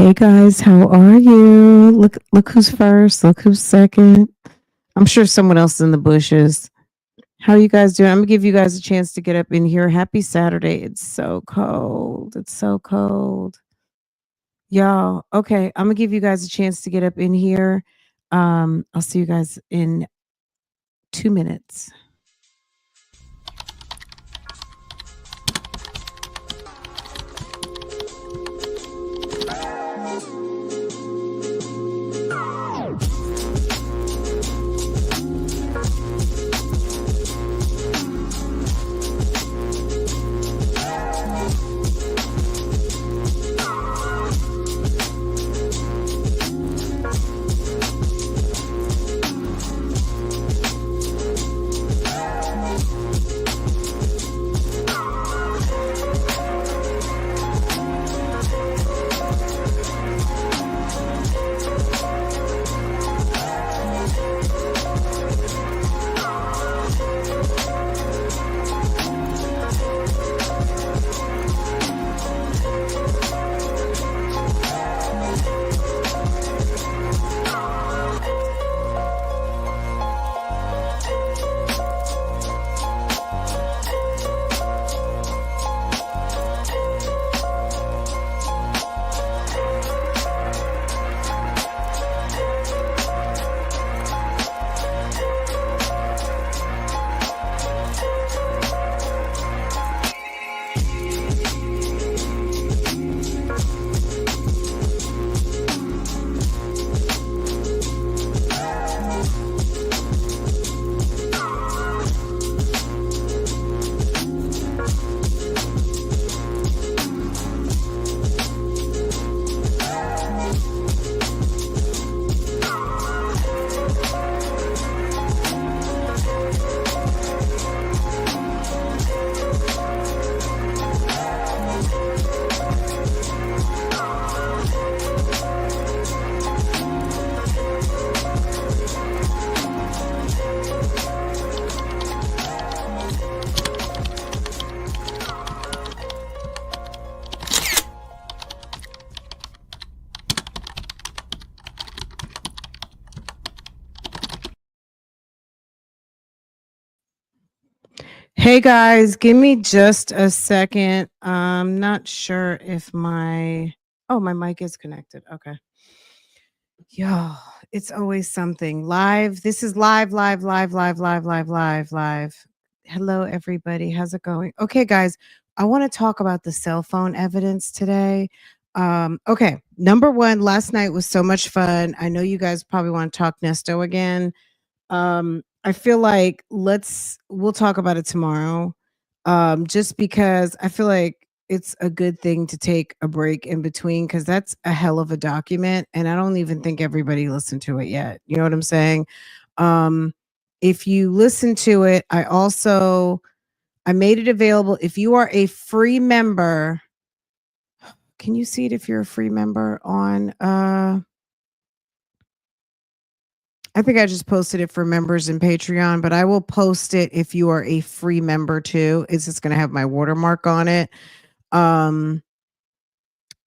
Hey guys, how are you? Look who's first, look who's second. I'm sure someone else is in the bushes. How are you guys doing? I'm gonna give you guys a chance to get up in here. Happy Saturday. It's so cold. It's so cold. Y'all, okay, I'm gonna give you guys a chance to get up in here. I'll see you guys in 2 minutes. Hey guys, give me just a second. I'm not sure if my mic is connected. Okay. Yo, it's always something. Live. This is live. Hello, everybody. How's it going? Okay, guys, I want to talk about the cell phone evidence today. Okay. Number one, last night was so much fun. I know you guys probably want to talk Nesto again. I feel like we'll talk about it tomorrow. Just because I feel like it's a good thing to take a break in between because that's a hell of a document. And I don't even think everybody listened to it yet. You know what I'm saying? Um, if you listen to it, I made it available. If you are a free member, can you see it if you're a free member on I think I just posted it for members in Patreon, but I will post it if you are a free member too. It's just going to have my watermark on it. Um,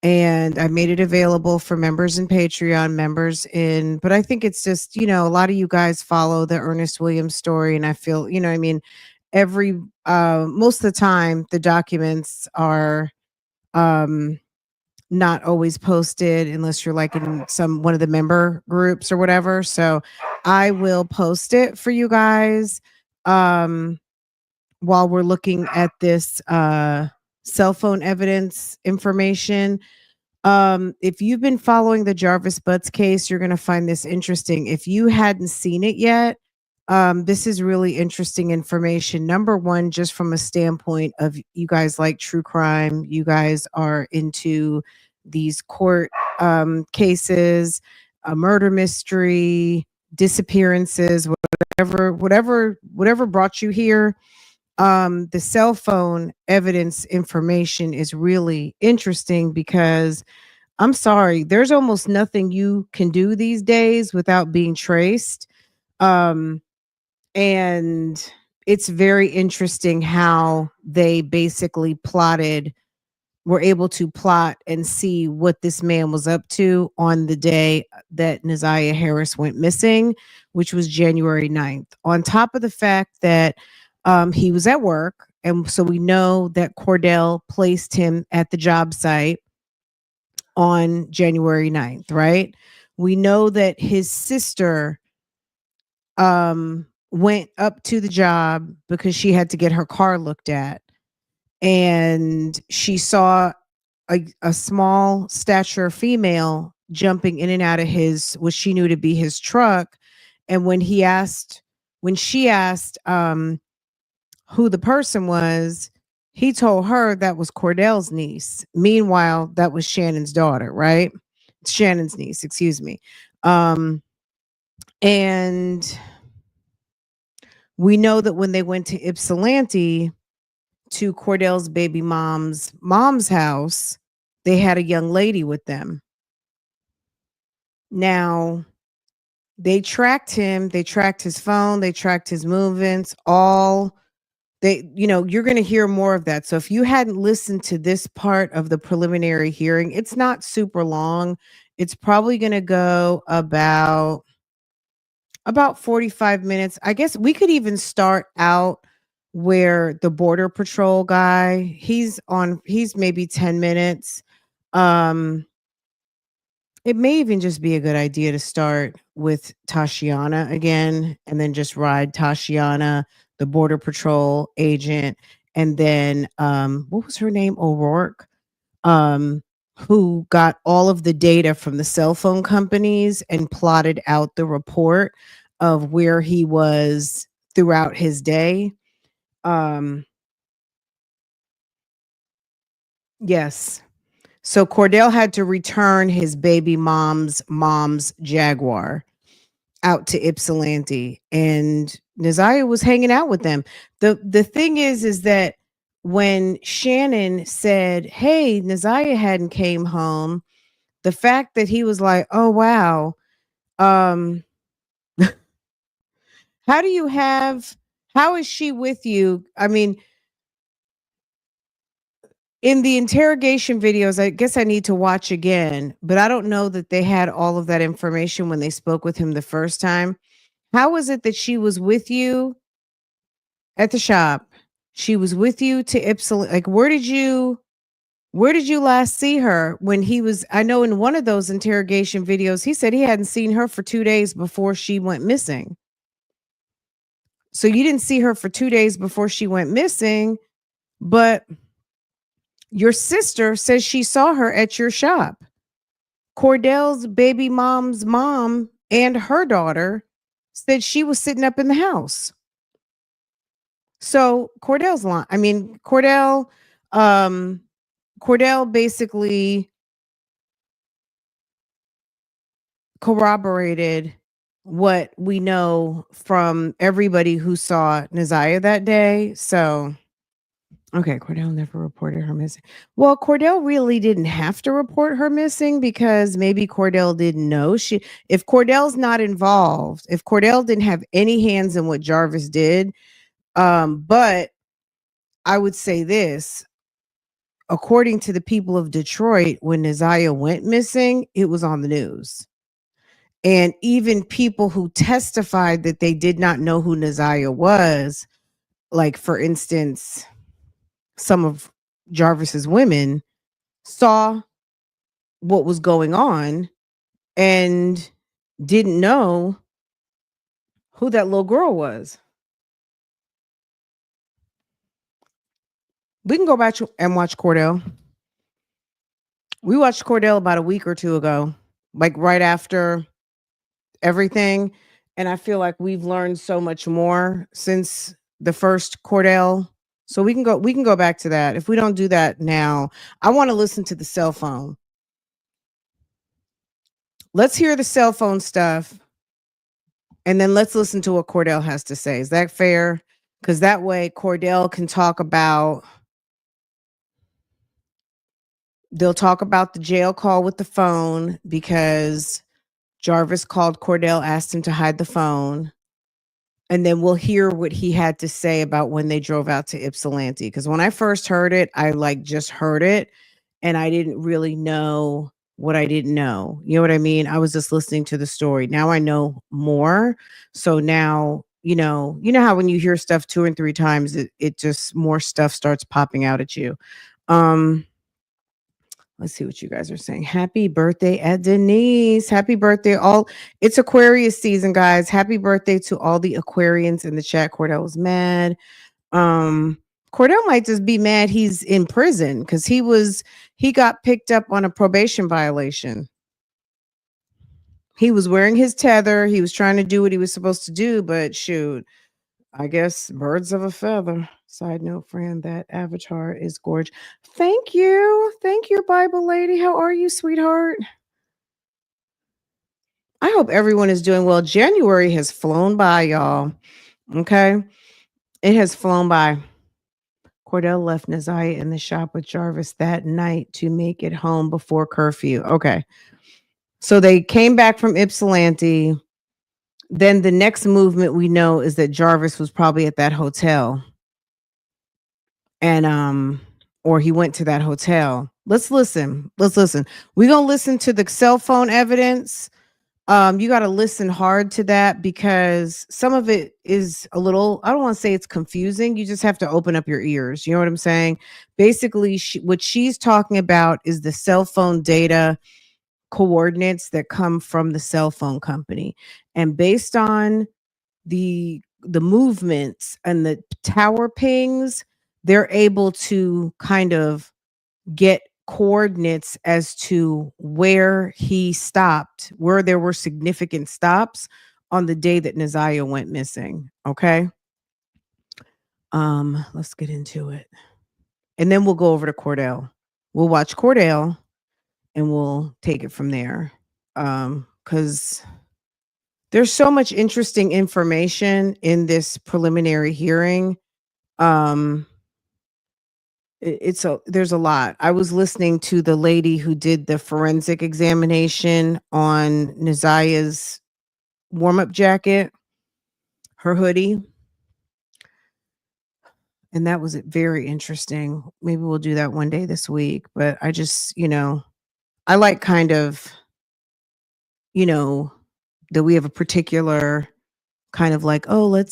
and I made it available for members in Patreon, but I think it's just, a lot of you guys follow the Ernest Williams story. And I feel, I mean, most of the time the documents are, um, not always posted unless you're like in one of the member groups or whatever. So I will post it for you guys while we're looking at this cell phone evidence information. If you've been following the Jarvis Butts case, you're going to find this interesting. If you hadn't seen it yet, this is really interesting information. Number one, just from a standpoint of you guys like true crime, you guys are into these court cases, a murder mystery, disappearances, whatever brought you here. The cell phone evidence information is really interesting because I'm sorry, there's almost nothing you can do these days without being traced. Um, and it's very interesting how they basically plotted were able to plot and see what this man was up to on the day that Neziah Harris went missing, which was January 9th. On top of the fact that he was at work. And so we know that Cordell placed him at the job site on January 9th, right? We know that his sister went up to the job because she had to get her car looked at. And she saw a small stature female jumping in and out of his what she knew to be his truck. And when she asked who the person was, he told her that was Cordell's niece. Meanwhile, that was Shannon's daughter, right? Shannon's niece, excuse me. And we know that when they went to Ypsilanti to Cordell's baby mom's house, they had a young lady with them. Now, they tracked him, they tracked his phone, they tracked his movements, you're going to hear more of that. So if you hadn't listened to this part of the preliminary hearing, it's not super long. It's probably going to go about 45 minutes. I guess we could even start out where the Border Patrol guy, he's maybe 10 minutes. It may even just be a good idea to start with Tashiana again and then just ride Tashiana, the Border Patrol agent, and then what was her name? O'Rourke, who got all of the data from the cell phone companies and plotted out the report of where he was throughout his day. Yes. So Cordell had to return his baby mom's Jaguar out to Ypsilanti, and Neziah was hanging out with them. The thing is that when Shannon said, "Hey, Neziah hadn't came home," the fact that he was like, "Oh wow, how is she with you?" I mean, in the interrogation videos, I guess I need to watch again, but I don't know that they had all of that information when they spoke with him the first time. How was it that she was with you at the shop? She was with you to Ypsilanti. Like, where did you last see her when he was? I know in one of those interrogation videos, he said he hadn't seen her for 2 days before she went missing. So you didn't see her for 2 days before she went missing, but your sister says she saw her at your shop. Cordell's baby mom's mom and her daughter said she was sitting up in the house. So Cordell's lying. I mean, Cordell basically corroborated what we know from everybody who saw Neziah that day. So okay, Cordell never reported her missing. Well, Cordell really didn't have to report her missing because maybe Cordell didn't know. If Cordell's not involved, if Cordell didn't have any hands in what Jarvis did, but I would say this, according to the people of Detroit, when Neziah went missing, it was on the news. And even people who testified that they did not know who Neziah was, like for instance, some of Jarvis's women saw what was going on and didn't know who that little girl was. We can go back and watch Cordell. We watched Cordell about a week or two ago, like right after everything. And I feel like we've learned so much more since the first Cordell. So we can go back to that. If we don't do that now, I want to listen to the cell phone. Let's hear the cell phone stuff. And then let's listen to what Cordell has to say. Is that fair? Because that way Cordell can talk about, they'll talk about the jail call with the phone because Jarvis called Cordell, asked him to hide the phone. And then we'll hear what he had to say about when they drove out to Ypsilanti. Because when I first heard it, I just heard it. and I didn't really know what I didn't know. You know what I mean? I was just listening to the story. Now I know more. So now, you know how when you hear stuff 2 and 3 times, it just more stuff starts popping out at you. Um, let's see what you guys are saying. Happy birthday at Denise. Happy birthday. It's Aquarius season, guys. Happy birthday to all the Aquarians in the chat. Cordell was mad. Um, Cordell might just be mad he's in prison because he got picked up on a probation violation. He was wearing his tether. He was trying to do what he was supposed to do, but shoot, I guess birds of a feather. Side note, friend, that avatar is gorgeous. Thank you. Thank you, Bible lady. How are you, sweetheart? I hope everyone is doing well. January has flown by, y'all. Okay. It has flown by. Cordell left Naziah in the shop with Jarvis that night to make it home before curfew. Okay. So they came back from Ypsilanti. Then the next movement we know is that Jarvis was probably at that hotel. And or he went to that hotel. Let's listen. We're gonna listen to the cell phone evidence. You got to listen hard to that because some of it is a little, I don't want to say it's confusing. You just have to open up your ears. You know what I'm saying? Basically, what she's talking about is the cell phone data coordinates that come from the cell phone company. And based on the movements and the tower pings, they're able to kind of get coordinates as to where he stopped, where there were significant stops on the day that Naziah went missing. Okay. Let's get into it. And then we'll go over to Cordell. We'll watch Cordell and we'll take it from there. Because there's so much interesting information in this preliminary hearing. There's a lot. I was listening to the lady who did the forensic examination on Naziah's warm-up jacket, her hoodie. And that was very interesting. Maybe we'll do that one day this week. But I just, I like kind of, that we have a particular kind of like, oh, I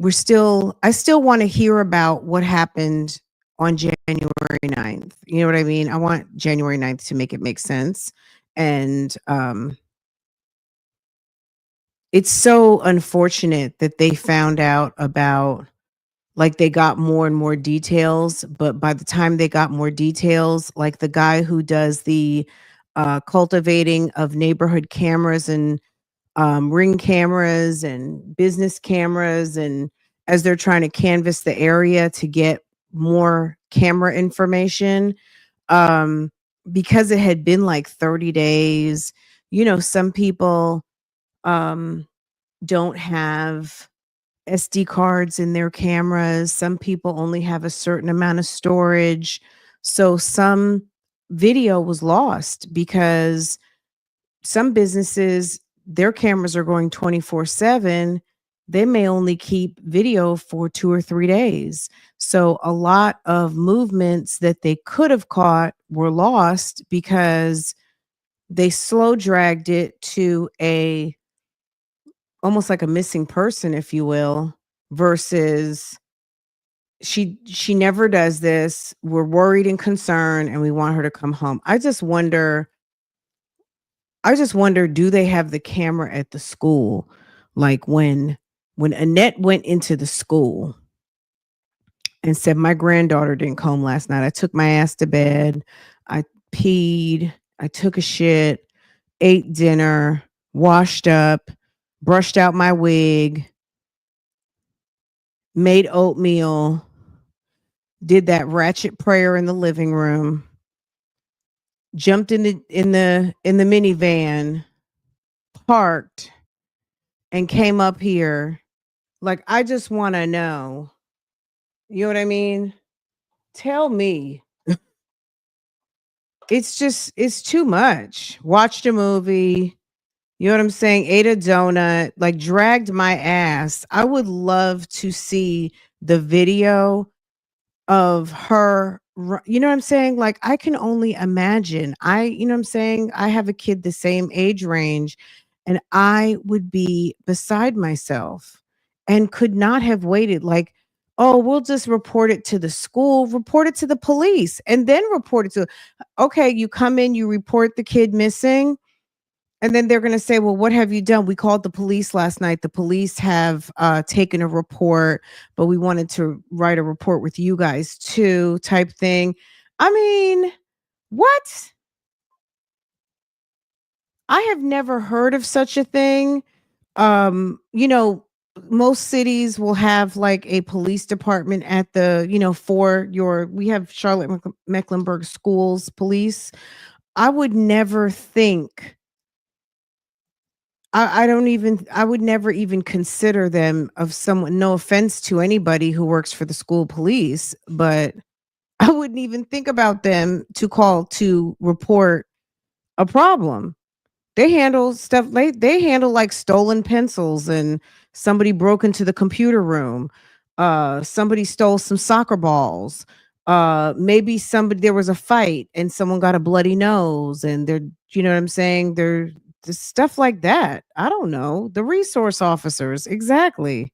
still want to hear about what happened on January 9th. You know what I mean? I want January 9th to make sense. And it's so unfortunate that they found out about, like, they got more and more details, but by the time they got more details, like the guy who does the cultivating of neighborhood cameras and ring cameras and business cameras, and as they're trying to canvass the area to get more camera information, because it had been like 30 days, some people don't have SD cards in their cameras. Some people only have a certain amount of storage. So some video was lost because some businesses, their cameras are going 24/7. They may only keep video for 2 or 3 days. So a lot of movements that they could have caught were lost because they slow dragged it to almost like a missing person, if you will, versus she never does this. We're worried and concerned and we want her to come home. I just wonder, do they have the camera at the school? Like when Annette went into the school and said, my granddaughter didn't come last night. I took my ass to bed. I peed. I took a shit, ate dinner, washed up, brushed out my wig, made oatmeal, did that ratchet prayer in the living room, jumped in the minivan, parked, and came up here. Like, I just want to know. You know what I mean? Tell me. It's too much. Watched a movie. You know what I'm saying? Ate a donut, like dragged my ass. I would love to see the video of her You know what I'm saying? Like, I can only imagine. You know what I'm saying? I have a kid the same age range, and I would be beside myself and could not have waited. Like, oh, we'll just report it to the school, report it to the police, and then report it to, okay, you come in, you report the kid missing. And then they're gonna say, "Well, what have you done? We called the police last night. The police have, taken a report, but we wanted to write a report with you guys too," type thing. I mean, what? I have never heard of such a thing. You know, most cities will have, like, a police department at the, for your we have Charlotte Mecklenburg Schools Police. I would never think I don't even I would never even consider them of someone, no offense to anybody who works for the school police, but I wouldn't even think about them to call to report a problem. They handle stuff like they handle like stolen pencils and somebody broke into the computer room. Somebody stole some soccer balls. Maybe somebody there was a fight and someone got a bloody nose and they're you know what I'm saying? They're just stuff like that. I don't know. The resource officers, exactly.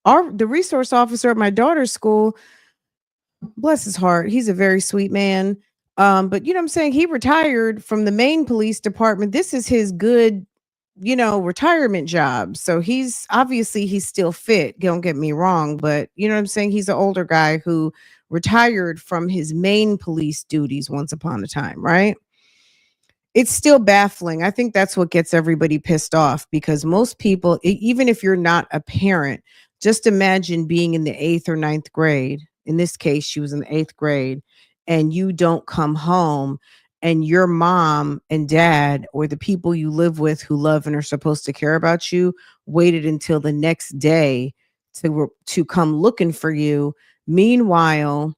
The resource officer at my daughter's school, bless his heart, he's a very sweet man. But you know what I'm saying? He retired from the main police department. This is his good, retirement job. So he's still fit. Don't get me wrong, but you know what I'm saying? He's an older guy who retired from his main police duties once upon a time, right? It's still baffling. I think that's what gets everybody pissed off because most people, even if you're not a parent, just imagine being in the eighth or ninth grade. In this case, she was in the eighth grade, and you don't come home, and your mom and dad, or the people you live with who love and are supposed to care about you, waited until the next day to come looking for you. Meanwhile,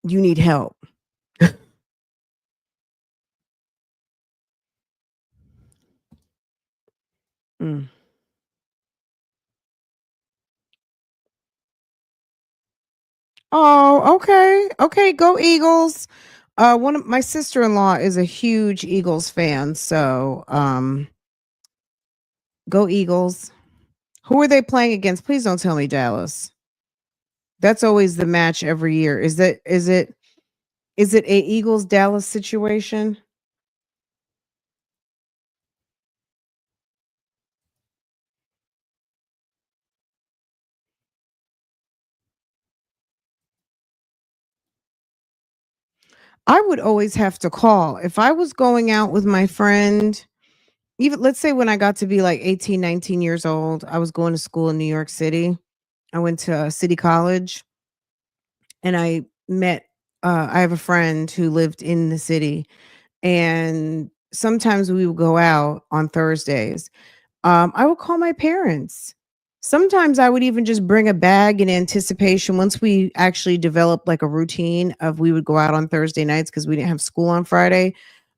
you need help. Mm. Oh, okay. Okay, go Eagles. One of my sister-in-law is a huge Eagles fan, so go Eagles. Who are they playing against? Please don't tell me Dallas. That's always the match every year. Is it a Eagles Dallas situation? I would always have to call. If I was going out with my friend, even let's say when I got to be like 18, 19 years old, I was going to school in New York City. I went to City College and I have a friend who lived in the city, and sometimes we would go out on Thursdays. I would call my parents. Sometimes I would even just bring a bag in anticipation once we actually developed like a routine of we would go out on Thursday nights because we didn't have school on Friday.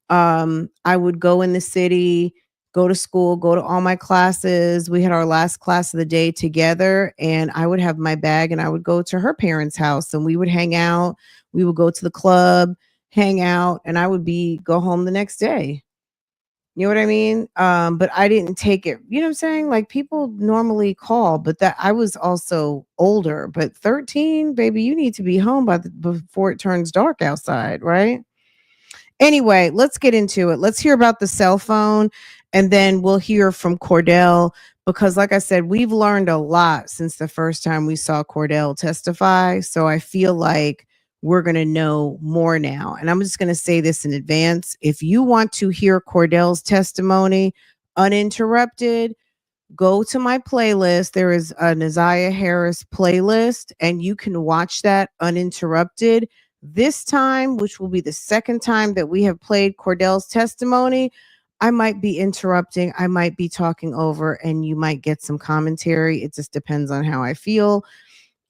I would go in the city, go to school, go to all my classes. We had our last class of the day together, and I would have my bag and I would go to her parents' house and we would hang out. We would go to the club, hang out, and I would be go home the next day. You know what I mean? But I didn't take it. You know what I'm saying? Like people normally call, but that I was also older. But 13, baby, you need to be home before it turns dark outside, right? Anyway, let's get into it. Let's hear about the cell phone and then we'll hear from Cordell because like I said, we've learned a lot since the first time we saw Cordell testify. So I feel like we're going to know more now. And I'm just going to say this in advance. If you want to hear Cordell's testimony uninterrupted, go to my playlist. There is a ZIYAH Harris playlist, and you can watch that uninterrupted. This time, which will be the second time that we have played Cordell's testimony, I might be interrupting, I might be talking over, and you might get some commentary. It just depends on how I feel,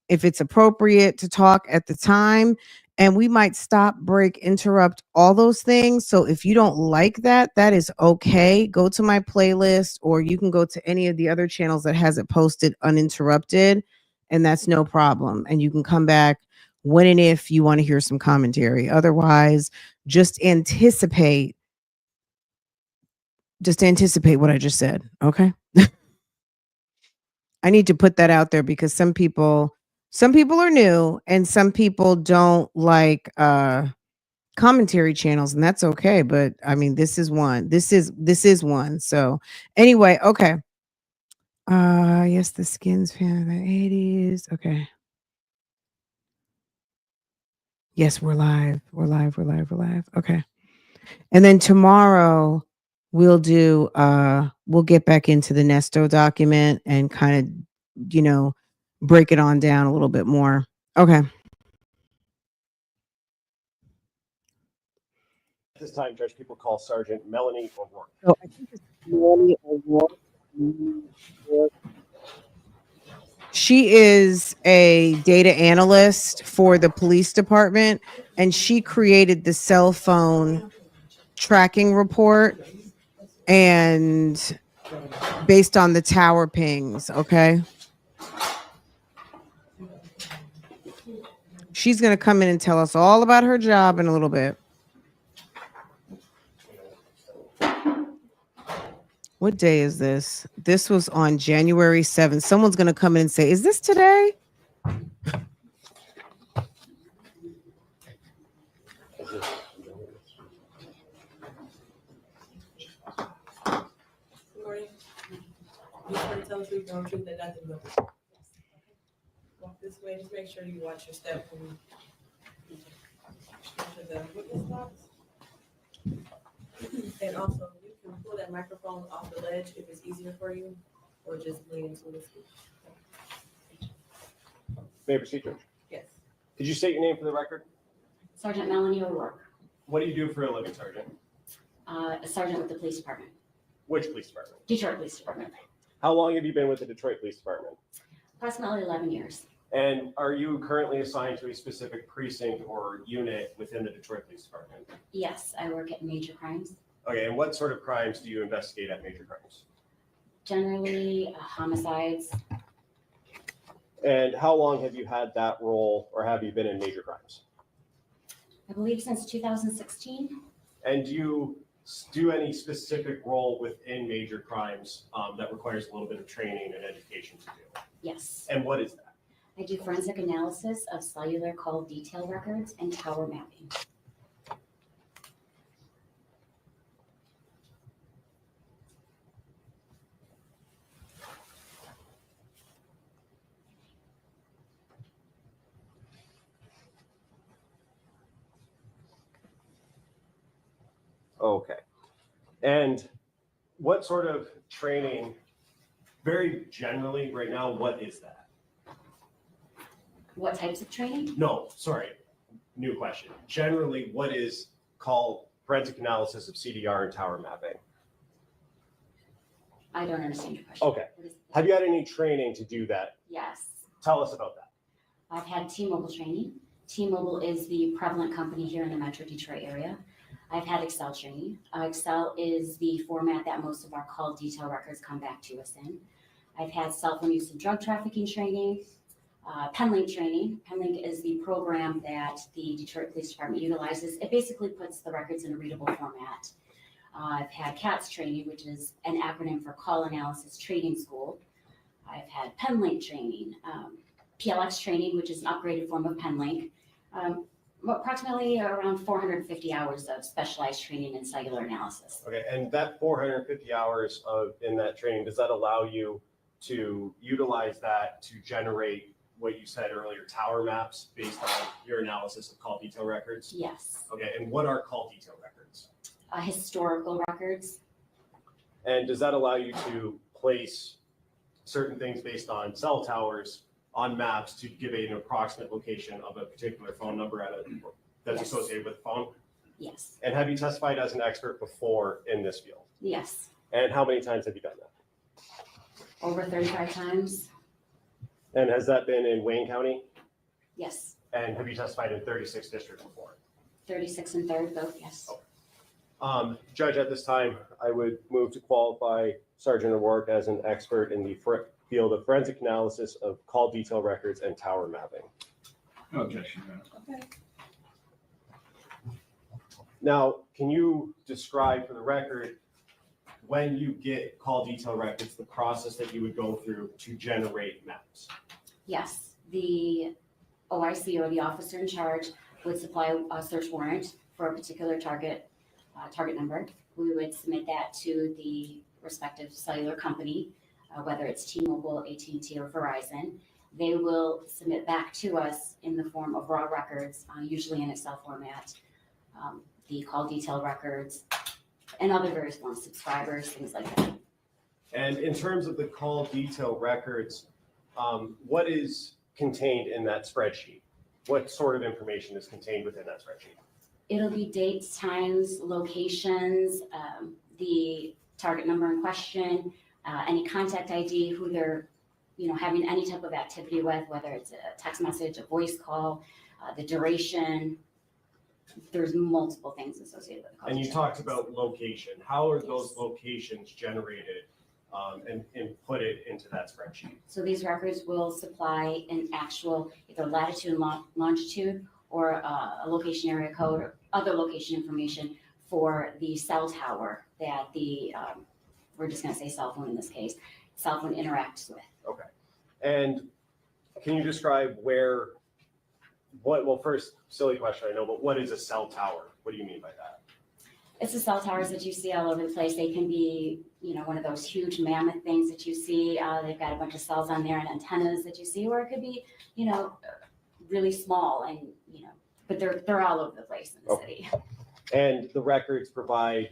if it's appropriate to talk at the time. And we might stop, break, interrupt, all those things. So if you don't like that, that is okay. Go to my playlist or you can go to any of the other channels that has it posted uninterrupted and that's no problem. And you can come back when and if you want to hear some commentary. Otherwise, just anticipate what I just said. Okay. I need to put that out there because some people are new and some people don't like commentary channels, and that's okay. But I mean, this is one. This is one. So anyway, okay. Yes, the skins fan of the 80s. Okay. Yes, we're live. We're live. We're live. We're live. Okay. And then tomorrow we'll get back into the Nesto document and kind of, break it on down a little bit more. Okay. At this time, Judge, people call Sergeant Melanie O'Rourke. So I think it's Melanie O'Rourke. She is a data analyst for the police department, and she created the cell phone tracking report and based on the tower pings. Okay. She's going to come in and tell us all about her job in a little bit. What day is this? This was on January 7th. Someone's going to come in and say, is this today? Walk this way. Just make sure you watch your step when you enter the witness box. And also, you can pull that microphone off the ledge if it's easier for you, or just lean into the speaker. May I proceed, Judge? Yes. Could you state your name for the record? Sergeant Melanie O'Rourke, What do you do for a living, Sergeant? a sergeant with the police department, Which police department? Detroit Police Department. How long have you been with the Detroit Police Department? Approximately 11 years. And are you currently assigned to a specific precinct or unit within the Detroit Police Department? Yes, I work at major crimes. Okay, and what sort of crimes do you investigate at major crimes? Generally, homicides. And how long have you had that role, or have you been in major crimes? I believe since 2016. And do you do any specific role within major crimes that requires a little bit of training and education to do? Yes. And what is that? I do forensic analysis of cellular call detail records and tower mapping. Okay. And what sort of training, very generally right now, what is that? What types of training? No, sorry, new question. Generally, what is called forensic analysis of CDR and tower mapping? I don't understand your question. Okay. Have you had any training to do that? Yes. Tell us about that. I've had T-Mobile training. T-Mobile is the prevalent company here in the Metro Detroit area. I've had Excel training. Excel is the format that most of our call detail records come back to us in. I've had cell phone use and drug trafficking training, Penlink training. Penlink is the program that the Detroit Police Department utilizes. It basically puts the records in a readable format. I've had CATS training, which is an acronym for Call Analysis Training School. I've had Penlink training, PLX training, which is an upgraded form of Penlink. Approximately around 450 hours of specialized training in cellular analysis. Okay, and that 450 hours in that training, does that allow you to utilize that to generate what you said earlier, tower maps based on your analysis of call detail records? Yes. Okay, and what are call detail records? Historical records. And does that allow you to place certain things based on cell towers on maps to give an approximate location of a particular phone number that's Yes. associated with the phone? Yes. And have you testified as an expert before in this field? Yes. And how many times have you done that? Over 35 times. And has that been in Wayne County? Yes. And have you testified in 36 districts before? 36 and 3rd, both, yes. Judge, at this time, I would move to qualify Sergeant O'Rourke as an expert in the field of forensic analysis of call detail records and tower mapping. No objection, Your Honor. Okay. Now, can you describe for the record, when you get call detail records, the process that you would go through to generate maps? Yes, the OIC or the officer in charge would supply a search warrant for a particular target number. We would submit that to the respective cellular company, whether it's T-Mobile, AT&T, or Verizon. They will submit back to us in the form of raw records, usually in Excel format, the call detail records, and other various forms, subscribers, things like that. And in terms of the call detail records, what is contained in that spreadsheet? What sort of information is contained within that spreadsheet? It'll be dates, times, locations, the target number in question, any contact ID, who they're having any type of activity with, whether it's a text message, a voice call, the duration. There's multiple things associated with the call. And you detail talked records. about location. How are Yes. those locations generated and inputted into that spreadsheet? So these records will supply an actual either latitude and longitude or a location area code or other location information for the cell tower that the, we're just gonna say cell phone in this case, cell phone interacts with. Okay. And can you describe well, first, silly question, I know, but what is a cell tower? What do you mean by that? It's the cell towers that you see all over the place. They can be, one of those huge mammoth things that you see. They've got a bunch of cells on there and antennas that you see, or it could be, really small and, but they're all over the place in the city. And the records provide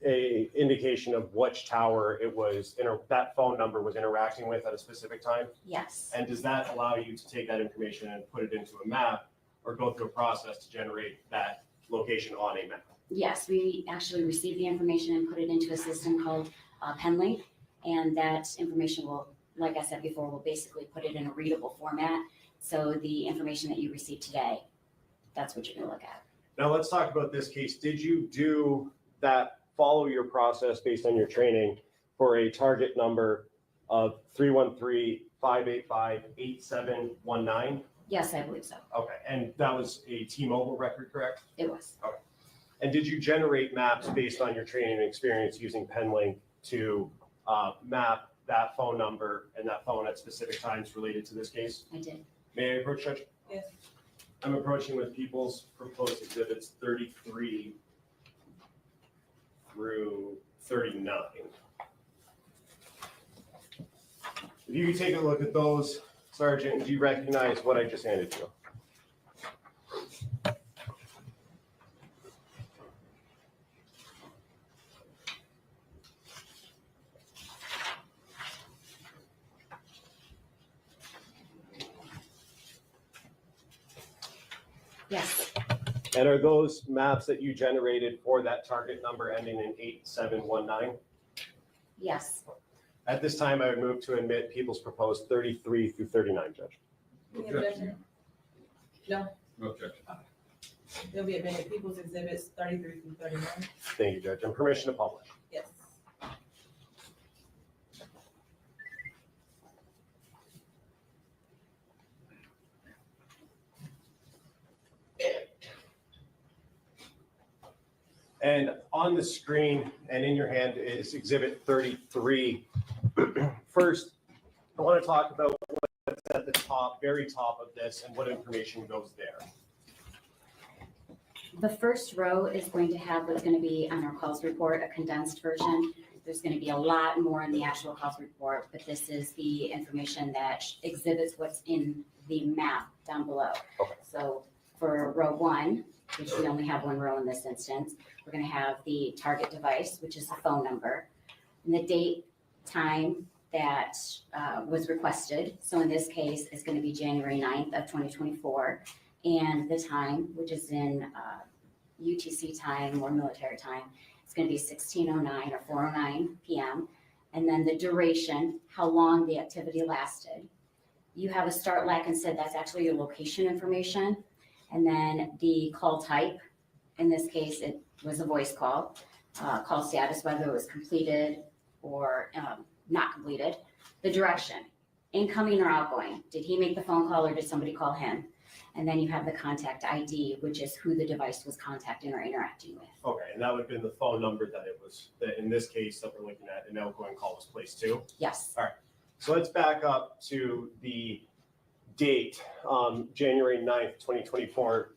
a indication of which tower it was, that phone number was interacting with at a specific time? Yes. And does that allow you to take that information and put it into a map or go through a process to generate that location on a map? Yes, we actually receive the information and put it into a system called PenLink, and that information will, like I said before, will basically put it in a readable format. So the information that you receive today, that's what you're gonna look at. Now let's talk about this case. Did you do that, follow your process based on your training for a target number of 313-585-8719? Yes, I believe so. Okay, and that was a T-Mobile record, correct? It was. And did you generate maps based on your training and experience using PenLink to map that phone number and that phone at specific times related to this case? I did. May I approach, Judge? Yes. I'm approaching with People's Proposed Exhibits 33 through 39. If you could take a look at those, Sergeant, do you recognize what I just handed you? Yes. And are those maps that you generated for that target number ending in 8719? Yes. At this time, I would move to admit People's Proposed 33 through 39, Judge. Any objection? No, No objection. they'll be admitted. People's Exhibits 33 through 39. Thank you, Judge. And permission to publish. Yes. And on the screen and in your hand is Exhibit 33. First, I want to talk about what's at the top, very top of this, and what information goes there. The first row is going to have what's going to be on our calls report, a condensed version. There's going to be a lot more in the actual calls report, but this is the information that exhibits what's in the map down below. Okay. So for row one, which we only have one row in this instance, we're going to have the target device, which is the phone number, and the date, time that was requested. So in this case, it's going to be January 9th of 2024. And the time, which is in UTC time or military time, it's going to be 16:09 or 4:09 p.m. And then the duration, how long the activity lasted. You have a start lag and said that's actually your location information. And then the call type, in this case, it was a voice call. Call status, whether it was completed or not completed. the direction, incoming or outgoing. Did he make the phone call or did somebody call him? And then you have the contact ID, which is who the device was contacting or interacting with. Okay, and that would have been the phone number that it was, that in this case that we're looking at, an outgoing call was placed to. Yes, So let's back up to the date, January 9th, 2024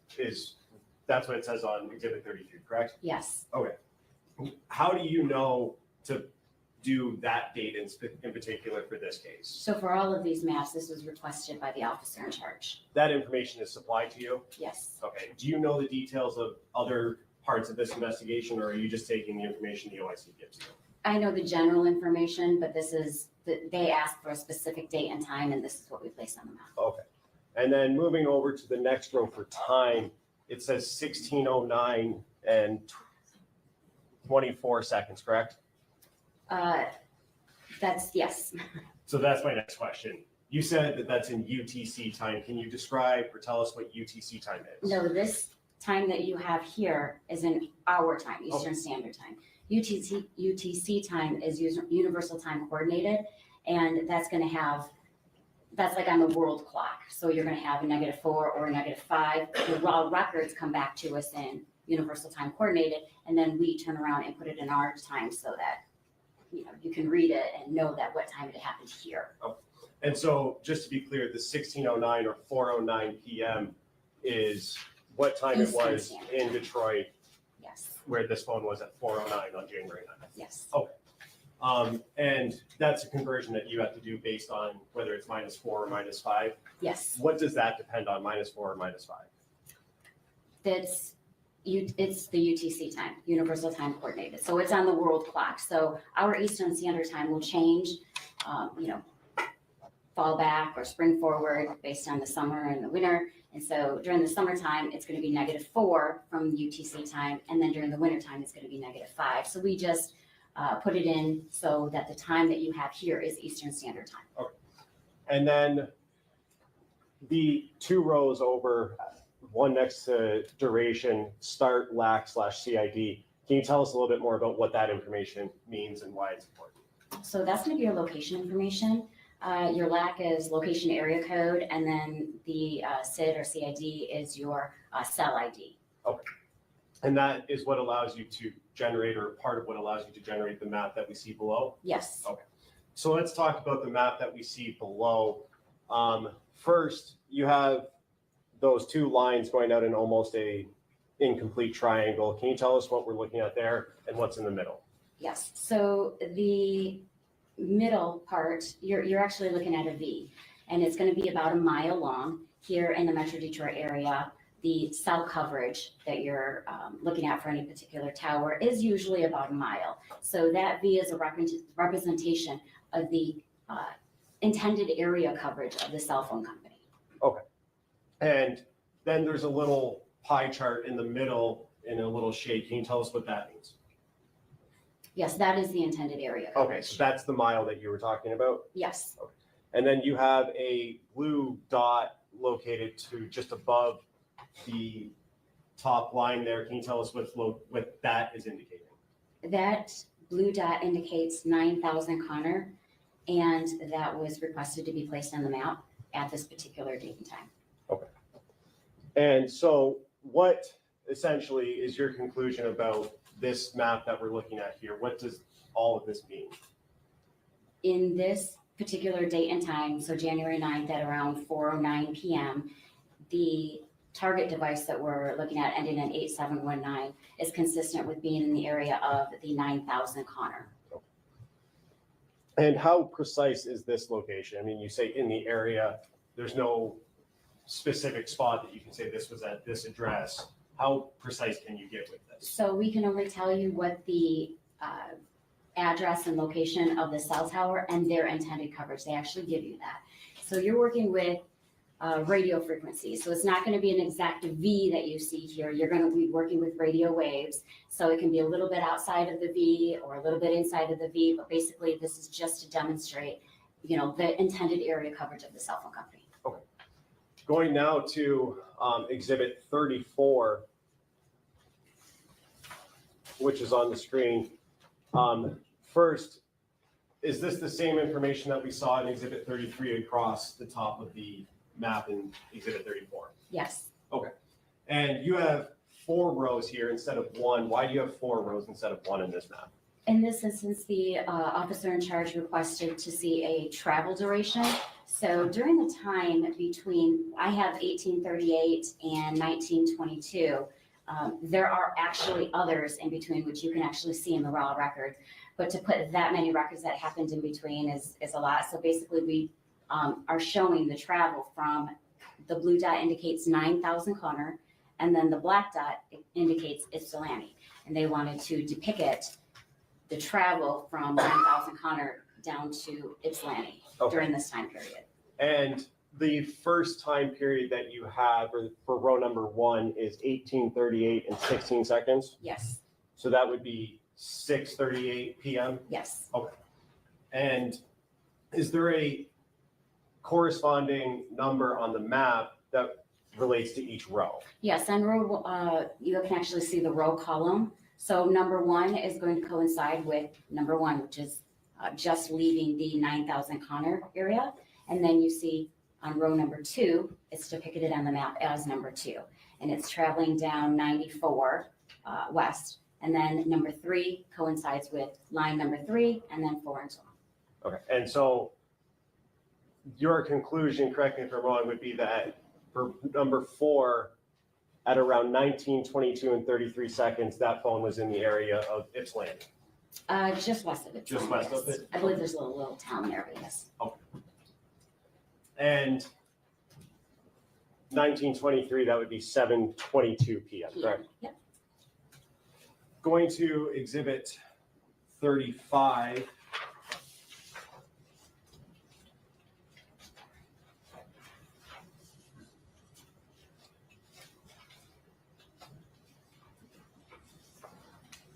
that's what it says on Exhibit 33, correct? yes. Okay. How do you know to do that date in particular for this case? So for all of these maps, this was requested by the officer in charge. That information is supplied to you? Yes. Okay. Do you know the details of other parts of this investigation, or are you just taking the information the OIC gives you? I know the general information, but they asked for a specific date and time, and this is what we placed on the map. Okay. And then moving over to the next row for time, it says 16:09 and 24 seconds, correct? That's, yes. So that's my next question. You said that that's in UTC time. Can you describe or tell us what UTC time is? No, this time that you have here is in our time, Eastern Standard Time. UTC time is Universal Time Coordinated, and that's going to have, that's like on the world clock. So you're going to have a -4 or a -5. The raw records come back to us in Universal Time Coordinated, and then we turn around and put it in our time so that, you know, you can read it and know that what time it happened here. And so just to be clear, the 16:09 or 4:09 p.m. is what time it Eastern was Standard in Time. Detroit, Yes, where this phone was at 4:09 on January 9th. yes, And that's a conversion that you have to do based on whether it's -4 or -5. yes. What does that depend on, -4 or -5? It's the UTC time, Universal Time Coordinated. So it's on the world clock. So our Eastern Standard Time will change, you know, fall back or spring forward based on the summer and the winter. And so during the summertime, it's going to be -4 from UTC time. And then during the wintertime, it's going to be -5. So we just put it in so that the time that you have here is Eastern Standard Time. Okay. And then the two rows over, one next to duration, start, lack/CID. Can you tell us a little bit more about what that information means and why it's important? So that's going to be your location information. Your LAC is location area code, and then the SID or CID is your cell ID. Okay. And that is what allows you to generate, or part of what allows you to generate the map that we see below? Yes. Okay. So let's talk about the map that we see below. First, you have those two lines going out in almost a incomplete triangle. Can you tell us what we're looking at there and what's in the middle? Yes. So the middle part, you're actually looking at a V, and it's going to be about a mile long here in the Metro Detroit area. The cell coverage that you're looking at for any particular tower is usually about a mile. So that V is a representation of the intended area coverage of the cell phone company. Okay. And then there's a little pie chart in the middle in a little shade. Can you tell us what that means? Yes, that is the intended area Okay, coverage. so that's the mile that you were talking about. Yes, And then you have a blue dot located to just above the top line there. Can you tell us what that is indicating? that blue dot indicates 9,000 Connor, and that was requested to be placed on the map at this particular date and time. And so what essentially is your conclusion about this map that we're looking at here? What does all of this mean? In this particular date and time, so January 9th at around 4:09 p.m., the target device that we're looking at ending in 8719 is consistent with being in the area of the 9,000 Connor. And how precise is this location? I mean, you say in the area, there's no specific spot that you can say this was at this address. How precise can you get with this? So we can only tell you what the address and location of the cell tower and their intended coverage. They actually give you that. So you're working with radio frequencies. So it's not going to be an exact V that you see here. You're going to be working with radio waves. So it can be a little bit outside of the V or a little bit inside of the V, but basically this is just to demonstrate, you know, the intended area coverage of the cell phone company. Okay. Going now to Exhibit 34, which is on the screen. First, is this the same information that we saw in Exhibit 33 across the top of the map in Exhibit 34? Yes. And you have 4 rows here instead of 1. Why do you have 4 rows instead of 1 in this map? In this instance, the officer in charge requested to see a travel duration. So during the time between, I have 1838 and 1922, there are actually others in between, which you can actually see in the raw record. But to put that many records that happened in between is a lot. So basically, we are showing the travel from the blue dot indicates 9,000 Connor, and then the black dot indicates Ypsilanti. And they wanted to depict the travel from 9,000 Connor down to Ypsilanti during this time period. And the first time period that you have for row number 1 is 1838 and 16 seconds. Yes, So that would be 6:38 p.m. yes. And is there a corresponding number on the map that relates to each row? Yes, on row, you can actually see the row column. So number 1 is going to coincide with number 1, which is just leaving the 9,000 Connor area. And then you see on row number 2, it's depicted on the map as number 2. And it's traveling down 94 west. And then number 3 coincides with line number 3, and then 4 and so on. Okay, and so your conclusion, correct me if I'm wrong, would be that for number 4, at around 19:22 and 33 seconds, that phone was in the area of Ypsilanti. Just west of it. Just west of yes. it? I believe there's a little town there, but yes. And 1923, that would be 7:22 p.m., correct? Yep. Going to Exhibit 35.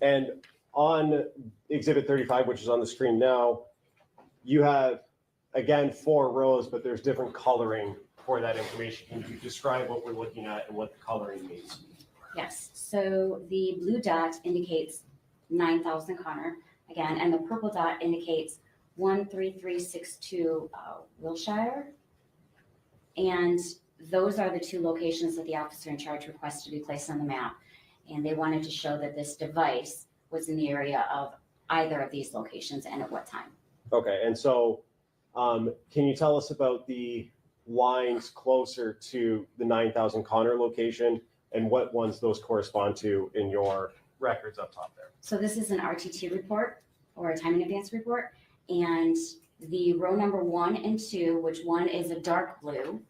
And on Exhibit 35, which is on the screen now, you have, again, 4 rows, but there's different coloring for that information. Can you describe what we're looking at and what the coloring means? Yes, so the blue dot indicates 9,000 Connor, again, and the purple dot indicates 13362 Wilshire. And those are the 2 locations that the officer in charge requested to be placed on the map. And they wanted to show that this device was in the area of either of these locations and at what time. Okay, and so can you tell us about the lines closer to the 9,000 Connor location and what ones those correspond to in your records up top there? So this is an RTT report or a time in advance report. And the row number 1 and 2, which one is a dark blue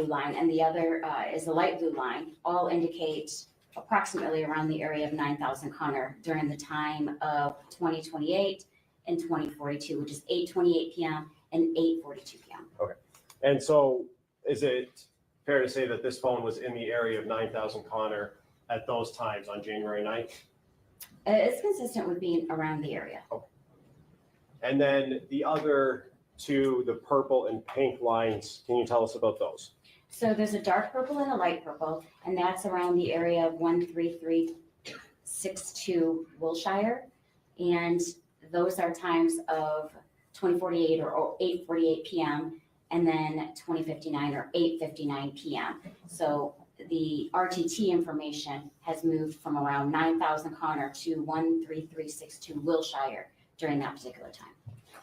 line, and the other is a light blue line, all indicate approximately around the area of 9,000 Connor during the time of 2028 and 2042, which is 8:28 p.m. and 8:42 p.m. Okay, and so is it fair to say that this phone was in the area of 9,000 Connor at those times on January 9th? It's consistent with being around the area. Okay. And then the other 2, the purple and pink lines, can you tell us about those? So there's a dark purple and a light purple, and that's around the area of 13362 Wilshire. And those are times of 2048 or 8:48 p.m. and then 2059 or 8:59 p.m. So the RTT information has moved from around 9,000 Connor to 13362 Wilshire during that particular time.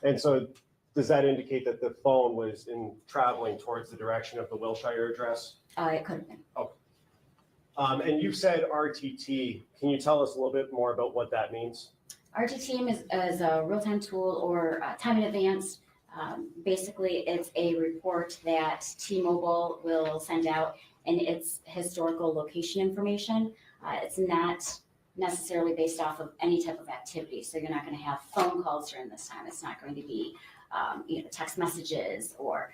And so does that indicate that the phone was traveling towards the direction of the Wilshire address? It could have been. And you said RTT. Can you tell us a little bit more about what that means? RTT is a real-time tool or time in advance. Basically, it's a report that T-Mobile will send out, and it's historical location information. It's not necessarily based off of any type of activity. So you're not going to have phone calls during this time. It's not going to be text messages, or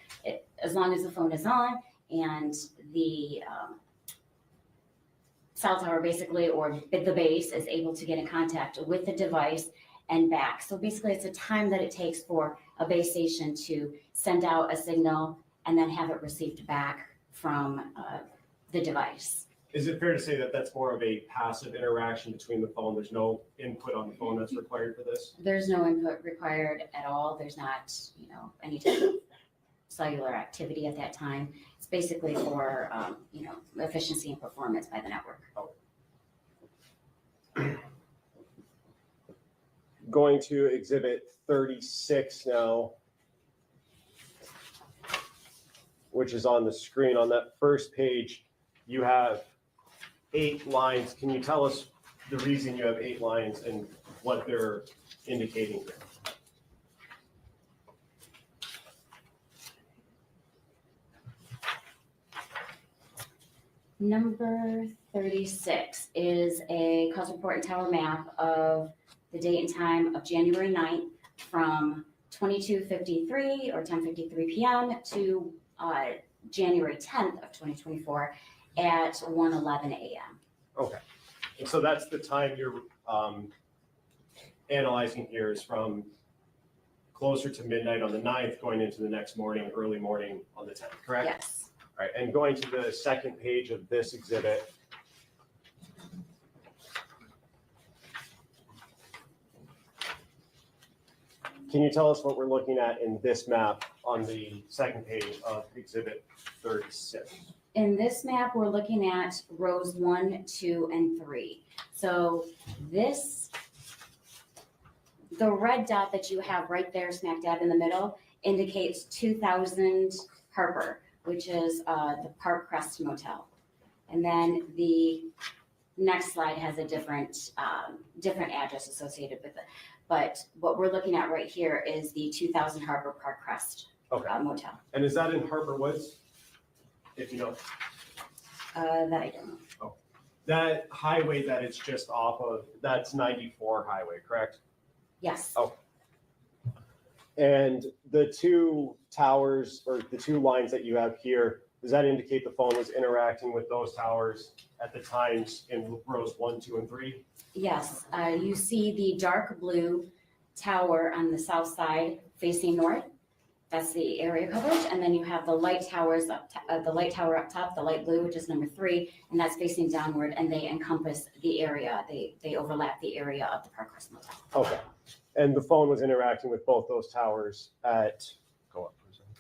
as long as the phone is on and the cell tower basically, or the base is able to get in contact with the device and back. So basically it's a time that it takes for a base station to send out a signal and then have it received back from the device. Is it fair to say that that's more of a passive interaction between the phone? There's no input on the phone that's required for this? There's no input required at all. There's not, any type of cellular activity at that time. It's basically for, efficiency and performance by the network. Going to exhibit 36 now, which is on the screen. On that first page, you have 8 lines. Can you tell us the reason you have 8 lines and what they're indicating here? Number 36 is a cause report and tower map of the date and time of January 9th from 22:53 or 10:53 p.m. to January 10th of 2024 at 1:11 a.m. Okay. And so that's the time you're analyzing here is from closer to midnight on the 9th going into the next morning, early morning on the 10th, correct? Yes. All right, and going to the second page of this exhibit. Can you tell us what we're looking at in this map on the second page of exhibit 36? In this map, we're looking at rows 1, 2, and 3. So the red dot that you have right there smack dab in the middle indicates 2000 Harper, which is the Park Crest Motel. And then the next slide has a different address associated with it. But what we're looking at right here is the 2000 Harper Park Crest Motel. And is that in Harper Woods? If you know. That I don't know. Oh. That highway that it's just off of, that's 94 highway, correct? Yes. Oh. And the 2 towers or the 2 lines that you have here, does that indicate the phone was interacting with those towers at the times in rows 1, 2, and 3? Yes. You see the dark blue tower on the south side facing north. That's the area coverage. And then you have the light towers the light tower up top, the light blue, which is number 3, and that's facing downward, and they encompass the area. They overlap the area of the Park Crest Motel. Okay. And the phone was interacting with both those towers at, go up for a second.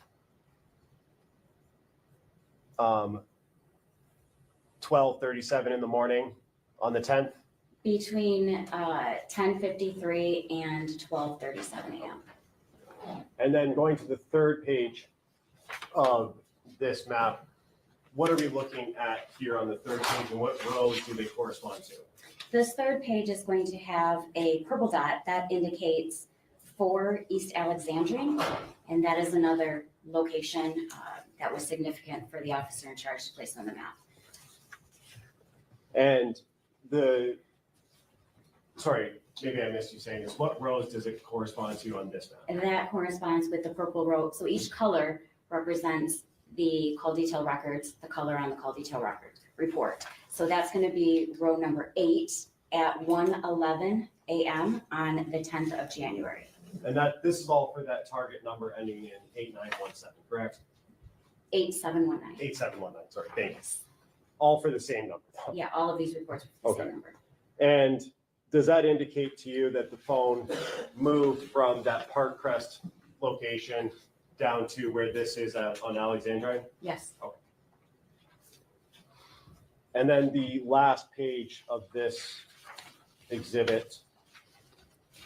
12:37 in the morning on the 10th? Between 10:53 and 12:37 a.m. And then going to the third page of this map, what are we looking at here on the third page and what rows do they correspond to? This third page is going to have a purple dot that indicates 4 East Alexandrine, and that is another location that was significant for the officer in charge to place on the map. And sorry, maybe I missed you saying this. What rows does it correspond to on this map? And that corresponds with the purple row. So each color represents the call detail records, the color on the call detail record report. So that's going to be row number 8 at 1:11 a.m. on the 10th of January. And this is all for that target number ending in 8917, correct? 8719. 8719, sorry, thank you. All for the same number. Yeah, all of these reports are the Okay. same number. And does that indicate to you that the phone moved from that Park Crest location down to where this is on Alexandrine? Yes. And then the last page of this exhibit,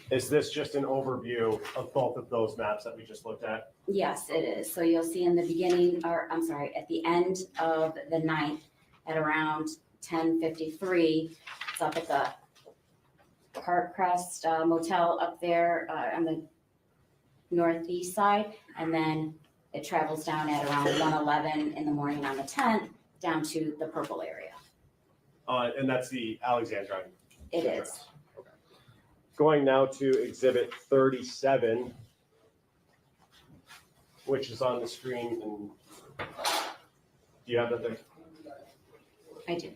is this just an overview of both of those maps that we just looked at? Yes, it is. So you'll see in the beginning, at the end of the 9th at around 10:53, it's up at the Park Crest Motel up there on the northeast side. And then it travels down at around 1:11 in the morning on the 10th down to the purple area. And that's the Alexandrine. It address. is. Okay. Going now to exhibit 37, which is on the screen. And do you have that there? I do.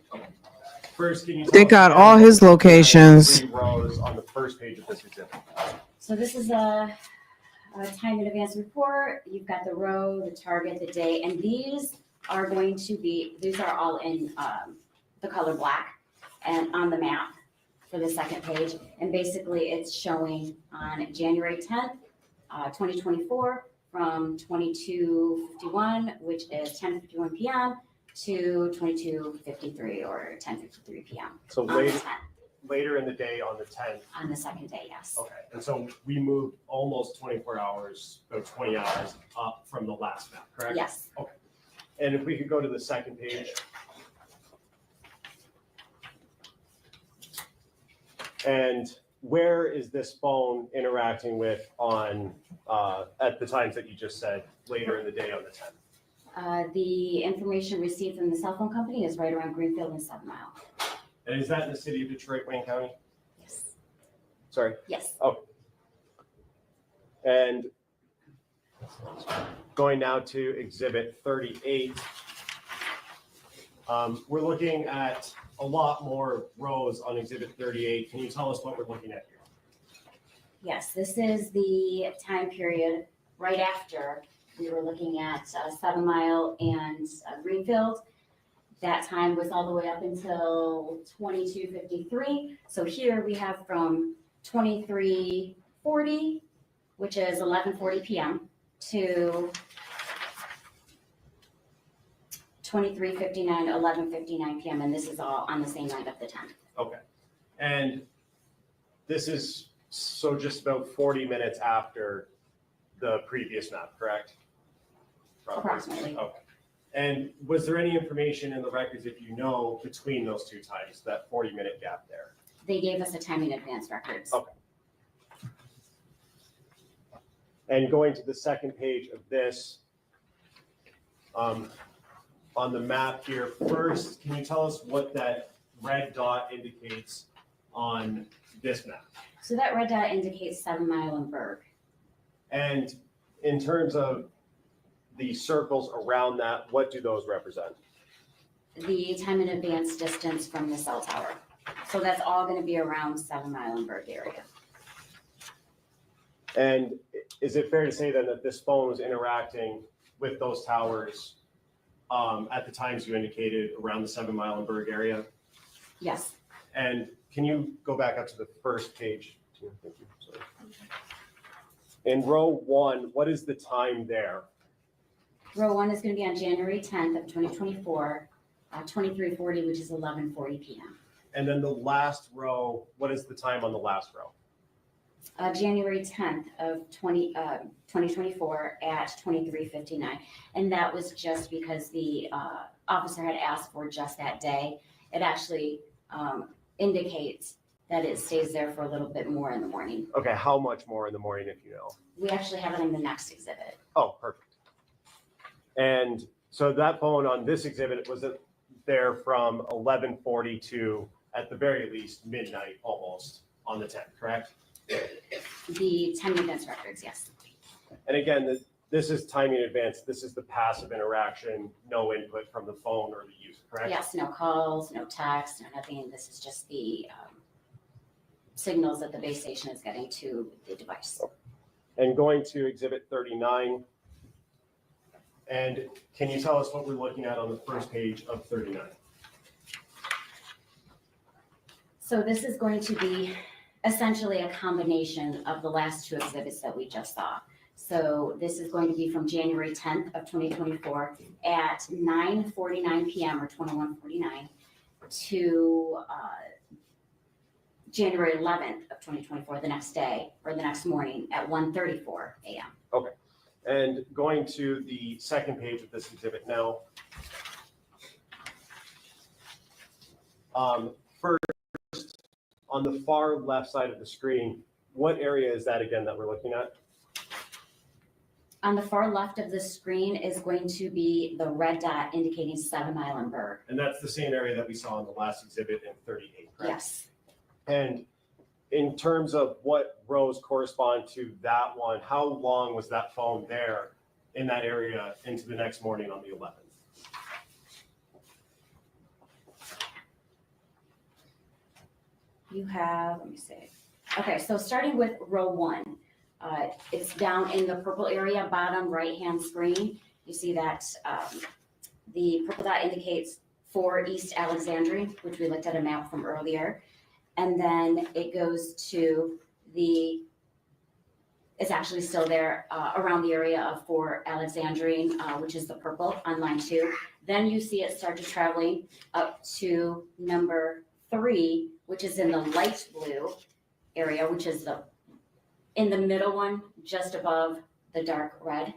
First, can you They tell got us all his what locations. 3 rows on the first page of this exhibit? So this is a time in advance report. You've got the row, the target, the day, and these are all in the color black, and on the map for the second page. And basically it's showing on January 10th, 2024 from 22:51, which is 10:51 p.m. to 22:53 or 10:53 p.m. So on the later, 10th, later in the day on the 10th. on the second day, yes. Okay, and so we moved almost 24 hours, or 20 hours up from the last map, correct? Yes. And if we could go to the second page. And where is this phone interacting with on, at the times that you just said, later in the day on the 10th? The information received from the cell phone company is right around Greenfield and 7 Mile. And is that in the city of Detroit, Wayne County? Yes. Sorry? Yes. And going now to exhibit 38. We're looking at a lot more rows on exhibit 38. Can you tell us what we're looking at here? Yes, this is the time period right after we were looking at 7 Mile and Greenfield. That time was all the way up until 22:53. So here we have from 23:40, which is 11:40 p.m. to 23:59, 11:59 p.m. And this is all on the same night of the 10th. Okay. And this is so just about 40 minutes after the previous map, correct? Approximately. Okay. And was there any information in the records, if you know, between those two times, that 40-minute gap there? They gave us a time in advance records. Okay. And going to the second page of this, on the map here, first, can you tell us what that red dot indicates on this map? So that red dot indicates 7 Mile and Berg. And in terms of the circles around that, what do those represent? The time in advance distance from the cell tower. So that's all going to be around 7 Mile and Berg area. And is it fair to say then that this phone was interacting with those towers at the times you indicated around the 7 Mile and Berg area? Yes. And can you go back up to the first page? Thank you. Sorry. In row 1, what is the time there? Row 1 is going to be on January 10th of 2024, 23:40, which is 11:40 p.m. And then the last row, what is the time on the last row? January 10th of 2024 at 23:59. And that was just because the officer had asked for just that day. It actually indicates that it stays there for a little bit more in the morning. Okay, how much more in the morning if you know? We actually have it in the next exhibit. Oh, perfect. And so that phone on this exhibit, was it there from 11:40 to, at the very least, midnight almost on the 10th, correct? The time in advance records, yes. And again, this is timing in advance. This is the passive interaction, no input from the phone or the user, correct? Yes, no calls, no text, no nothing. This is just the signals that the base station is getting to the device. And going to exhibit 39. And can you tell us what we're looking at on the first page of 39? So this is going to be essentially a combination of the last two exhibits that we just saw. So this is going to be from January 10th of 2024 at 9:49 p.m. or 21:49 to January 11th of 2024, the next day or the next morning at 1:34 a.m. Okay. And going to the second page of this exhibit now. First, on the far left side of the screen, what area is that again that we're looking at? On the far left of the screen is going to be the red dot indicating 7 Mile and Berg. And that's the same area that we saw in the last exhibit in 38, correct? Yes. And in terms of what rows correspond to that one, how long was that phone there in that area into the next morning on the 11th? You have, let me see. Okay, so starting with row 1, it's down in the purple area, bottom right-hand screen. You see that the purple dot indicates for East Alexandria, which we looked at a map from earlier. And then it goes to it's actually still there around the area of Fort Alexandrine, which is the purple on line 2. Then you see it start to traveling up to number 3, which is in the light blue area, which is in the middle one, just above the dark red.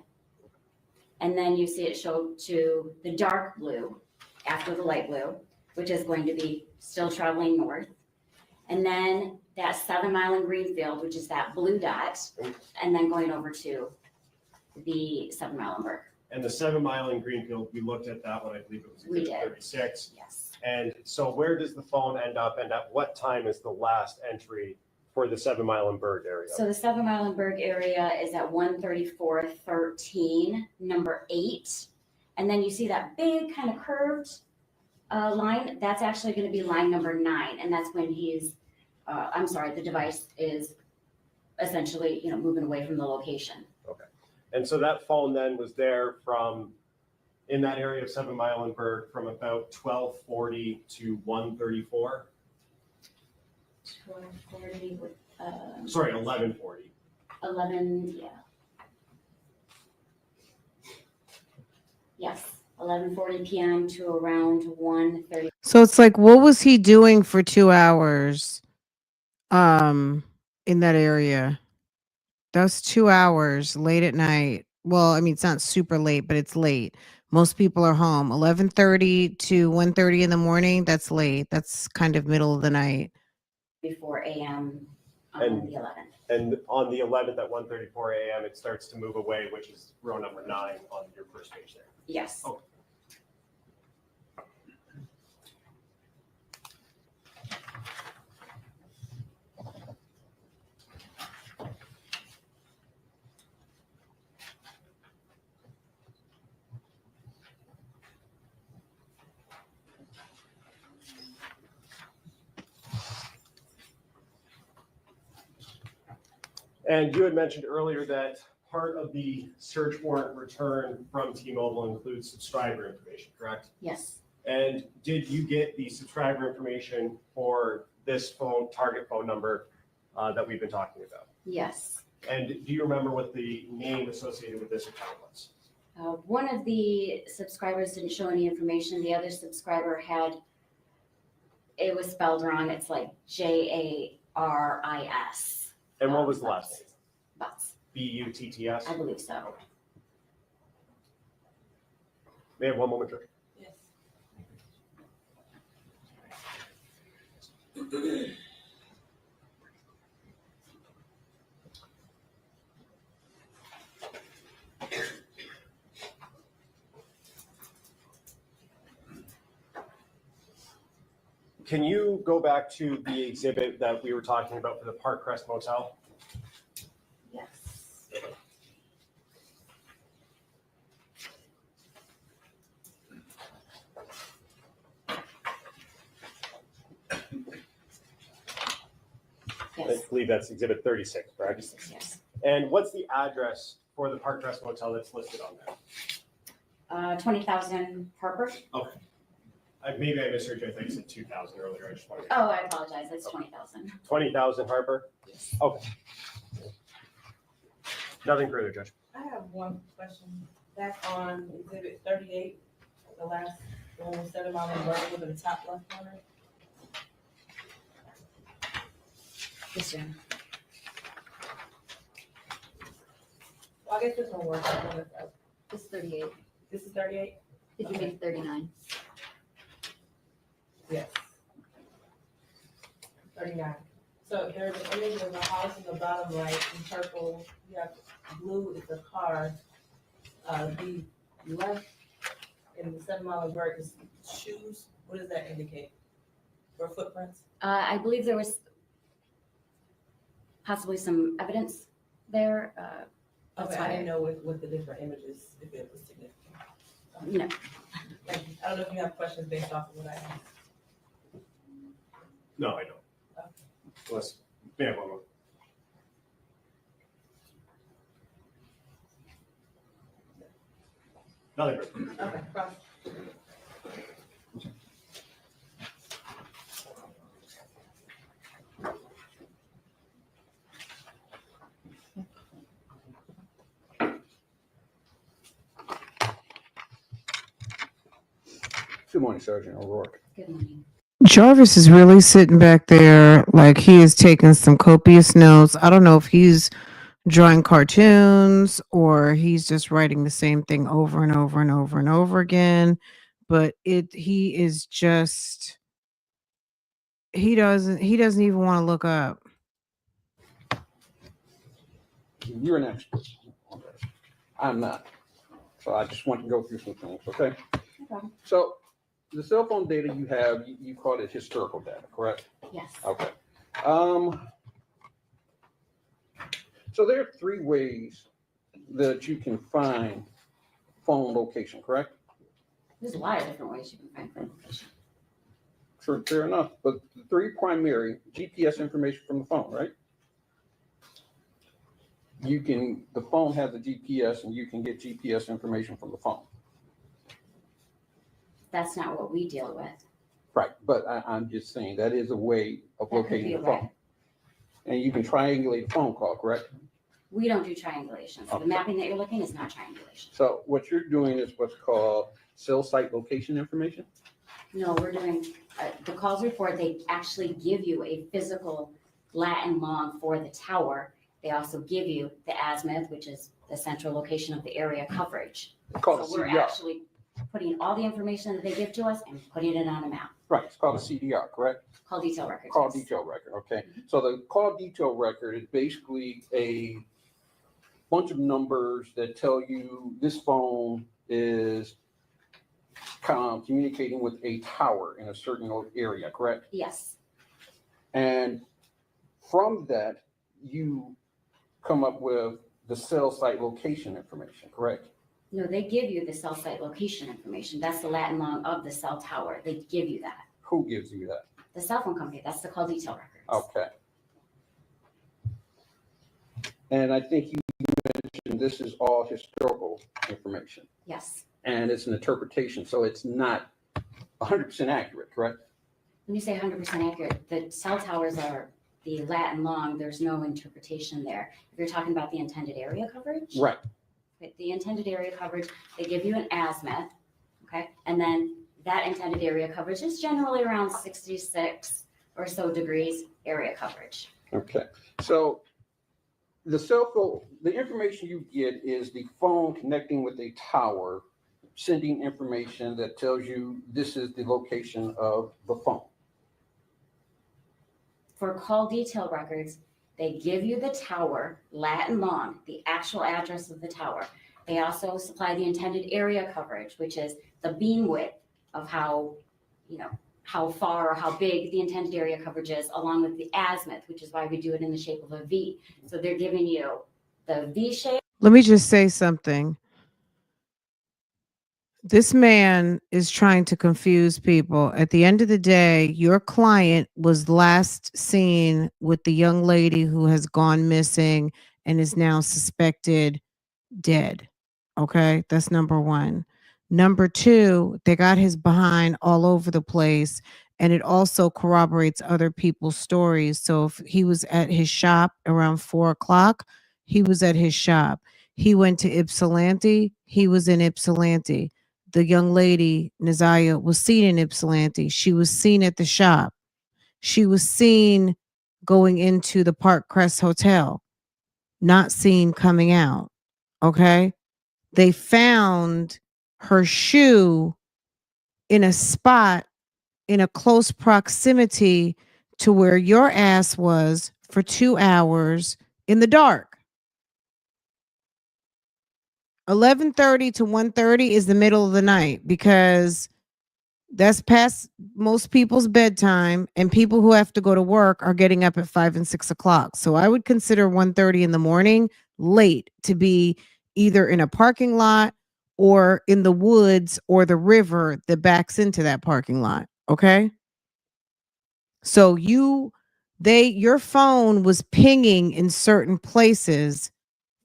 And then you see it show to the dark blue after the light blue, which is going to be still traveling north. And then that 7 Mile in Greenfield, which is that blue dot, and then going over to the 7 Mile in Burke. And the 7 Mile in Greenfield, we looked at that one, I believe it was We exhibit did. 36. Yes. And so where does the phone end up, and at what time is the last entry for the 7 Mile and Berg area? So the 7 Mile in Burke area is at 134.13, number 8. And then you see that big kind of curved line, that's actually going to be line number 9. And that's when the device is essentially, moving away from the location. Okay. And so that phone then was there in that area of 7 Mile and Berg from about 12:40 to 1:34? 12:40 with, Sorry, 11:40. 11, yeah. Yes, 11:40 p.m. to around 1:30. So it's like, what was he doing for 2 hours in that area? That's 2 hours late at night. Well, I mean, it's not super late, but it's late. Most people are home. 11:30 to 1:30 in the morning, that's late. That's kind of middle of the night. Before a.m. on And- the 11th. And on the 11th at 1:34 a.m., it starts to move away, which is row number 9 on your first page there. Yes. Oh. And you had mentioned earlier that part of the search warrant return from T-Mobile includes subscriber information, correct? Yes. And did you get the subscriber information for this target phone number that we've been talking about? Yes. And do you remember what the name associated with this account was? One of the subscribers didn't show any information. The other subscriber it was spelled wrong. It's like JARIS. And what was the last name? Butts. BUTTS? I believe so. May I have one moment, George? Yes. Can you go back to the exhibit that we were talking about for the Park Crest Motel? Yes. I Yes. believe that's exhibit 36, correct? Yes. And what's the address for the Park Crest Motel that's listed on there? 20,000 Harper. Maybe I misheard you. I think you said 2,000 earlier. I just wanted to. Oh, I apologize. It's 20,000. 20,000 Harper? Yes. Okay. Nothing further, Judge. I have one question. Back on exhibit 38, the last one with 7 Mile and Burke with the top left corner. Yes, ma'am. Well, I guess this one works. It's 38. This is 38? Did you make 39? Yes. 39. So there's an image of a house in the bottom right, in purple, you have blue is the car. The left in the 7 Mile and Burke is shoes. What does that indicate? Or footprints? I believe there was possibly some evidence there. That's Okay, I why. didn't know what the different images, if it was significant. No. Thank you. I don't know if you have questions based off of what I asked. No, I don't. Unless, may I have one more? Nothing further. Okay, cross. Good morning, Sergeant O'Rourke. Good morning. Jarvis is really sitting back there like he is taking some copious notes. I don't know if he's drawing cartoons or he's just writing the same thing over and over and over and over again. But he is just he doesn't even want to look up. You're an expert on this. I'm not. So I just want to go through some things, okay? Okay. So the cell phone data you have, you call it historical data, correct? Yes. Okay. So there are 3 ways that you can find phone location, correct? There's a lot of different ways you can find phone location. Sure, fair enough. But the 3 primary GPS information from the phone, right? The phone has a GPS and you can get GPS information from the phone. That's not what we deal with. Right, but I'm just saying that is a way of That could be locating a the way. phone. And you can triangulate a phone call, correct? We don't do triangulation. So Okay. the mapping that you're looking is not triangulation. So what you're doing is what's called cell site location information? No, we're doing, the calls report, they actually give you a physical Latin long for the tower. They also give you the azimuth, which is the central location of the area coverage. It's called a So we're CDR. actually putting all the information that they give to us and putting it on a map. Right, it's called a CDR, correct? Call detail records. Call yes. detail record, okay. So the call detail record is basically a bunch of numbers that tell you this phone is communicating with a tower in a certain area, correct? Yes, And from that, you come up with the cell site location information, correct? no, they give you the cell site location information. That's the Latin long of the cell tower. They give you that. Who gives you that? The cell phone company, that's the call detail records. Okay. And I think you mentioned this is all historical information Yes. and it's an interpretation, so it's not 100% accurate, correct? When you say 100% accurate, the cell towers are the Latin long. There's no interpretation there. If you're talking about the intended area coverage. Right. With the intended area coverage, they give you an azimuth, okay? And then that intended area coverage is generally around 66 or so degrees area coverage. Okay. So the cell phone, the information you get is the phone connecting with a tower, sending information that tells you this is the location of the phone. For call detail records, they give you the tower, Latin long, the actual address of the tower. They also supply the intended area coverage, which is the beam width of how far or how big the intended area coverage is, along with the azimuth, which is why we do it in the shape of a V. So they're giving you the V shape. Let me just say something. This man is trying to confuse people. At the end of the day, your client was last seen with the young lady who has gone missing and is now suspected dead. Okay, that's number 1. Number 2, they got his behind all over the place, and it also corroborates other people's stories. So if he was at his shop around 4:00, he was at his shop. He went to Ypsilanti, he was in Ypsilanti. The young lady, ZIYAH, was seen in Ypsilanti. She was seen at the shop. She was seen going into the Park Crest Hotel, not seen coming out. Okay. They found her shoe in a spot in a close proximity to where your ass was for 2 hours in the dark. 11:30 to 1:30 is the middle of the night because that's past most people's bedtime, and people who have to go to work are getting up at 5 and 6 o'clock. So I would consider 1:30 in the morning late to be either in a parking lot or in the woods or the river that backs into that parking lot. Okay. So your phone was pinging in certain places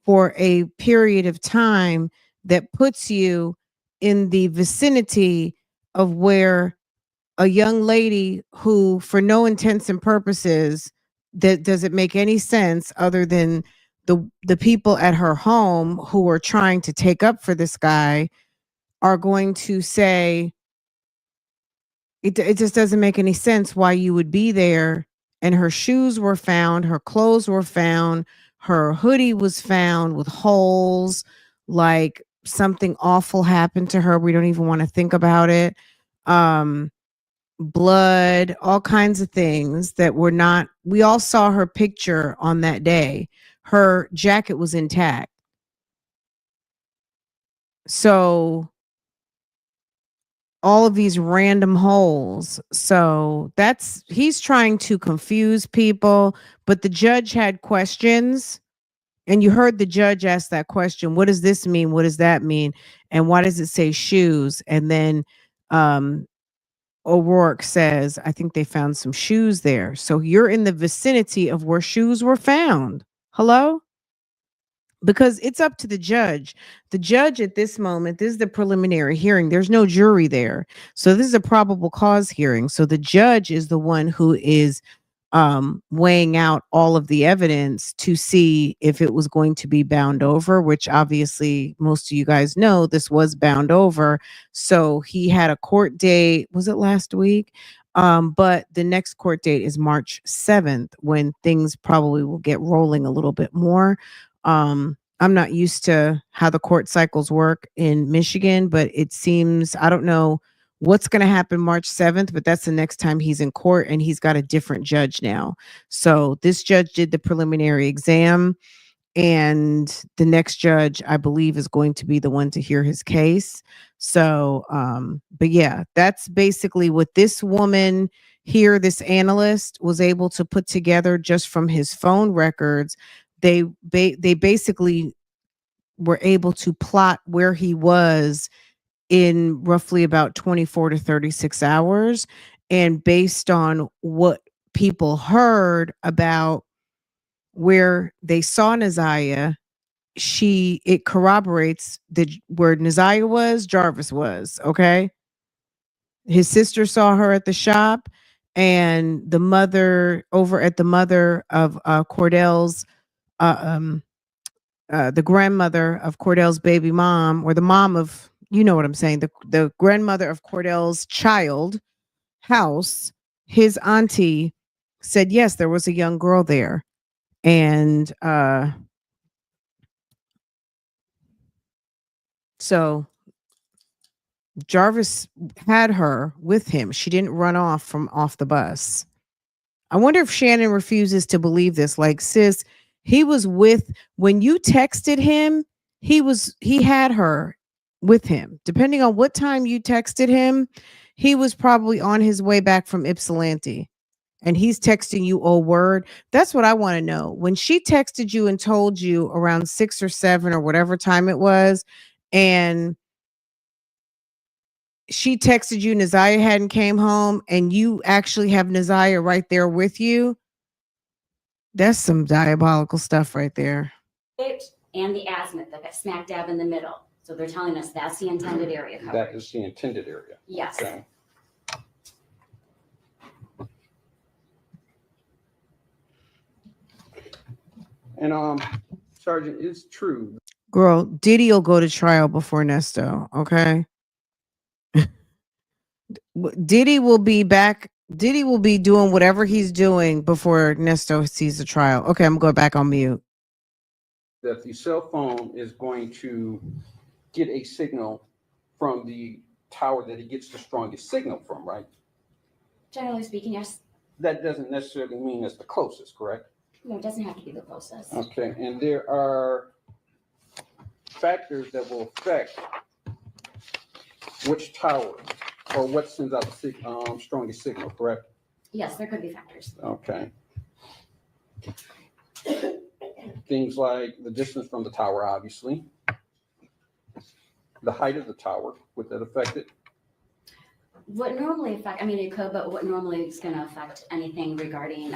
for a period of time that puts you in the vicinity of where a young lady who, for no intents and purposes, that doesn't make any sense other than the people at her home who are trying to take up for this guy are going to say, It just doesn't make any sense why you would be there. And her shoes were found, her clothes were found, her hoodie was found with holes, like something awful happened to her. We don't even want to think about it. Um, blood, all kinds of things that were not. We all saw her picture on that day. Her jacket was intact. So all of these random holes. So he's trying to confuse people, but the judge had questions, and you heard the judge ask that question. What does this mean? What does that mean? And why does it say shoes? And then um O'Rourke says, I think they found some shoes there. So you're in the vicinity of where shoes were found. Hello? Because it's up to the judge. The judge at this moment, this is the preliminary hearing. There's no jury there. So this is a probable cause hearing. So the judge is the one who is weighing out all of the evidence to see if it was going to be bound over, which obviously most of you guys know this was bound over. So he had a court date. Was it last week? But the next court date is March 7th, when things probably will get rolling a little bit more. I'm not used to how the court cycles work in Michigan, but it seems, I don't know what's going to happen March 7th, but that's the next time he's in court, and he's got a different judge now. So this judge did the preliminary exam, and the next judge, I believe, is going to be the one to hear his case. So, but yeah, that's basically what this woman here, this analyst, was able to put together just from his phone records. They basically were able to plot where he was in roughly about 24 to 36 hours. And based on what people heard about where they saw Neziah, it corroborates where Neziah was, Jarvis was. Okay. His sister saw her at the shop, and the mother of Cordell's the grandmother of Cordell's baby mom, or the mom of, you know what I'm saying, the grandmother of Cordell's child house, his auntie said, yes, there was a young girl there. And so Jarvis had her with him. She didn't run off the bus. I wonder if Shannon refuses to believe this. Like, sis, he was when you texted him, he had her with him. Depending on what time you texted him, he was probably on his way back from Ypsilanti, and he's texting you, oh word. That's what I want to know. When she texted you and told you around 6 or 7 or whatever time it was, and she texted you Neziah hadn't came home, and you actually have Neziah right there with you, that's some diabolical stuff right there. And the azimuth, that smack dab in the middle. So they're telling us that's the intended area coverage. That is the intended area. Yes. Okay. And Sergeant, it's true. Girl, Diddy will go to trial before Nesto, okay? Diddy will be back. Diddy will be doing whatever he's doing before Nesto sees the trial. Okay, I'm going back on mute. That the cell phone is going to get a signal from the tower that it gets the strongest signal from, right? Generally speaking, yes. That doesn't necessarily mean it's the closest, correct? No, it doesn't have to be the closest. Okay, and there are factors that will affect which tower or what sends out the strongest signal, correct? Yes, there could be factors. Okay. Things like the distance from the tower, obviously. The height of the tower, would that affect it? What normally affect, I mean, it could, but what normally is going to affect anything regarding,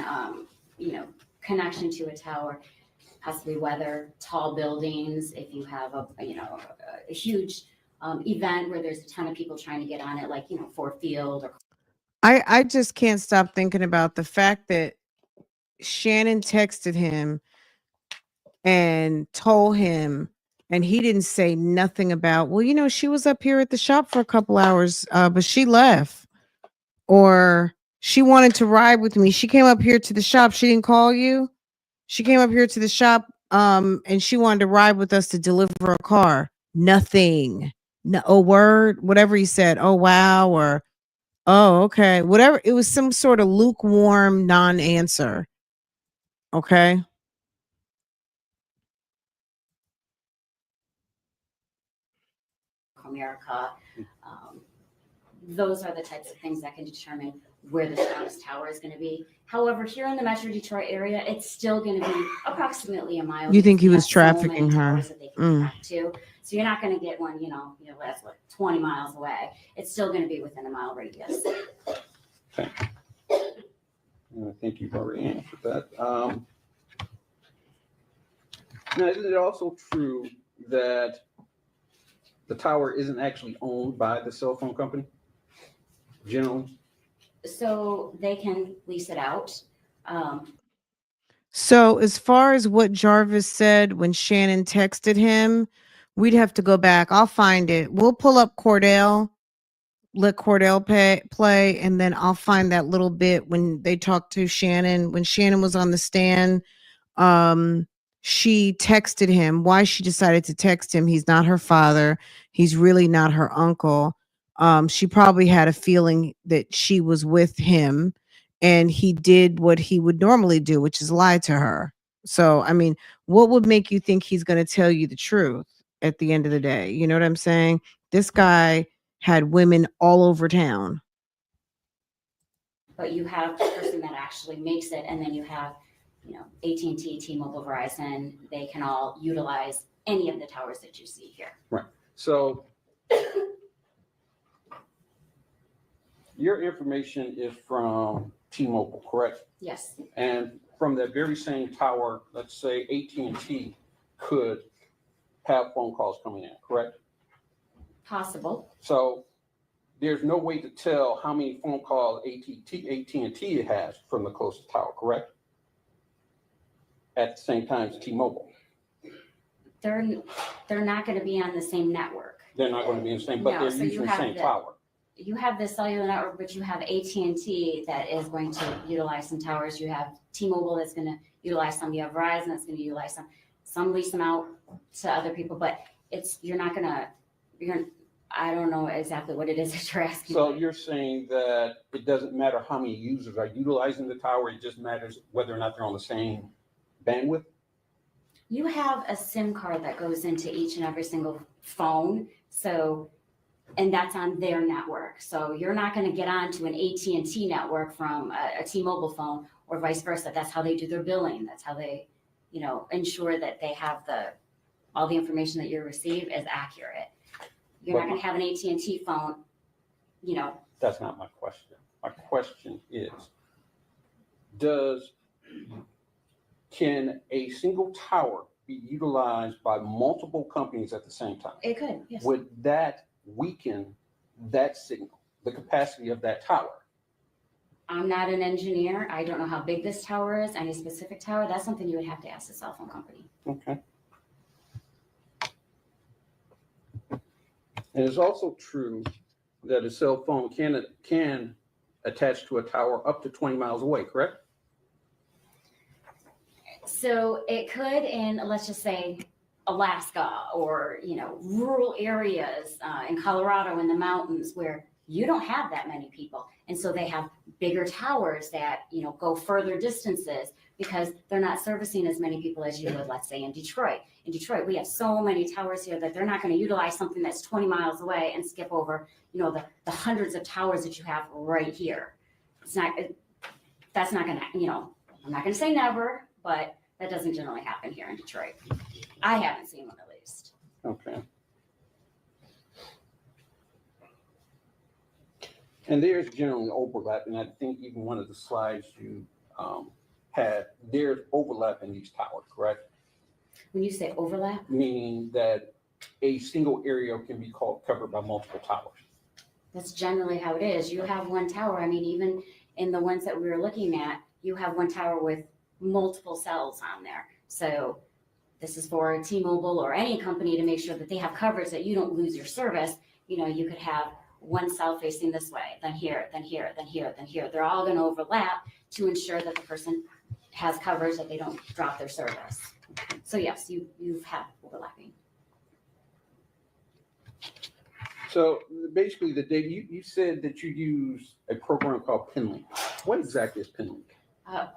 connection to a tower has to be weather, tall buildings. If you have a huge event where there's a ton of people trying to get on it, like, Ford Field or. I just can't stop thinking about the fact that Shannon texted him and told him, and he didn't say nothing about, well, she was up here at the shop for a couple hours, but she left. Or she wanted to ride with me. She came up here to the shop. She didn't call you. She came up here to the shop and she wanted to ride with us to deliver a car. Nothing. No, a word, whatever he said. Oh wow, or oh, okay. Whatever. It was some sort of lukewarm non-answer. Okay. America. Those are the types of things that can determine where the strongest tower is going to be. However, here in the Metro Detroit area, it's still going to be approximately a mile. You think he was because we have so trafficking many her? towers that they can connect to. So you're not going to get one, that's what, 20 miles away. It's still going to be within a mile radius. I think you've already answered that. Now, isn't it also true that the tower isn't actually owned by the cell phone company? Generally? So they can lease it out. So as far as what Jarvis said when Shannon texted him, we'd have to go back. I'll find it. We'll pull up Cordell, let Cordell play, and then I'll find that little bit when they talked to Shannon. When Shannon was on the stand, she texted him why she decided to text him. He's not her father. He's really not her uncle. She probably had a feeling that she was with him and he did what he would normally do, which is lie to her. So, I mean, what would make you think he's going to tell you the truth at the end of the day? You know what I'm saying? This guy had women all over town. But you have the person that actually makes it, and then you have, AT&T, T-Mobile, Verizon. They can all utilize any of the towers that you see here. Right. So your information is from T-Mobile, correct? Yes. And from that very same tower, let's say AT&T could have phone calls coming in, correct? Possible. So there's no way to tell how many phone calls AT&T has from the closest tower, correct? At the same time as T-Mobile. They're not going to be on the same network. They're not going to be in the same, but No, they're so using you the have same the- tower. You have the cellular network, but you have AT&T that is going to utilize some towers. You have T-Mobile that's going to utilize some. You have Verizon that's going to utilize some. Some lease them out to other people, but I don't know exactly what it is that you're asking. So you're saying that it doesn't matter how many users are utilizing the tower, it just matters whether or not they're on the same bandwidth? You have a SIM card that goes into each and every single phone. And that's on their network. So you're not going to get onto an AT&T network from a T-Mobile phone or vice versa. That's how they do their billing. That's how they, ensure that they have all the information that you receive is accurate. You're not going to have an AT&T phone, That's not my question. My question is, can a single tower be utilized by multiple companies at the same time? It could, yes. Would that weaken that signal, the capacity of that tower? I'm not an engineer. I don't know how big this tower is, any specific tower. That's something you would have to ask the cell phone company. Okay. And it's also true that a cell phone can attach to a tower up to 20 miles away, correct? So it could in, let's just say, Alaska or, rural areas in Colorado in the mountains where you don't have that many people. And so they have bigger towers that, go further distances because they're not servicing as many people as you would, let's say, in Detroit. In Detroit, we have so many towers here that they're not going to utilize something that's 20 miles away and skip over, the hundreds of towers that you have right here. That's not going to, I'm not going to say never, but that doesn't generally happen here in Detroit. I haven't seen one at least. Okay. And there's generally overlap, and I think even one of the slides you had, there's overlap in these towers, correct? When you say overlap, Meaning that a single area can be covered by multiple towers. that's generally how it is. You have one tower. I mean, even in the ones that we were looking at, you have one tower with multiple cells on there. So this is for a T-Mobile or any company to make sure that they have coverage, that you don't lose your service. You could have one cell facing this way, then here, then here, then here, then here. They're all gonna overlap to ensure that the person has coverage, that they don't drop their service. So yes, you've had overlapping. So basically the data, you said that you use a program called PinLink. What exactly is PinLink?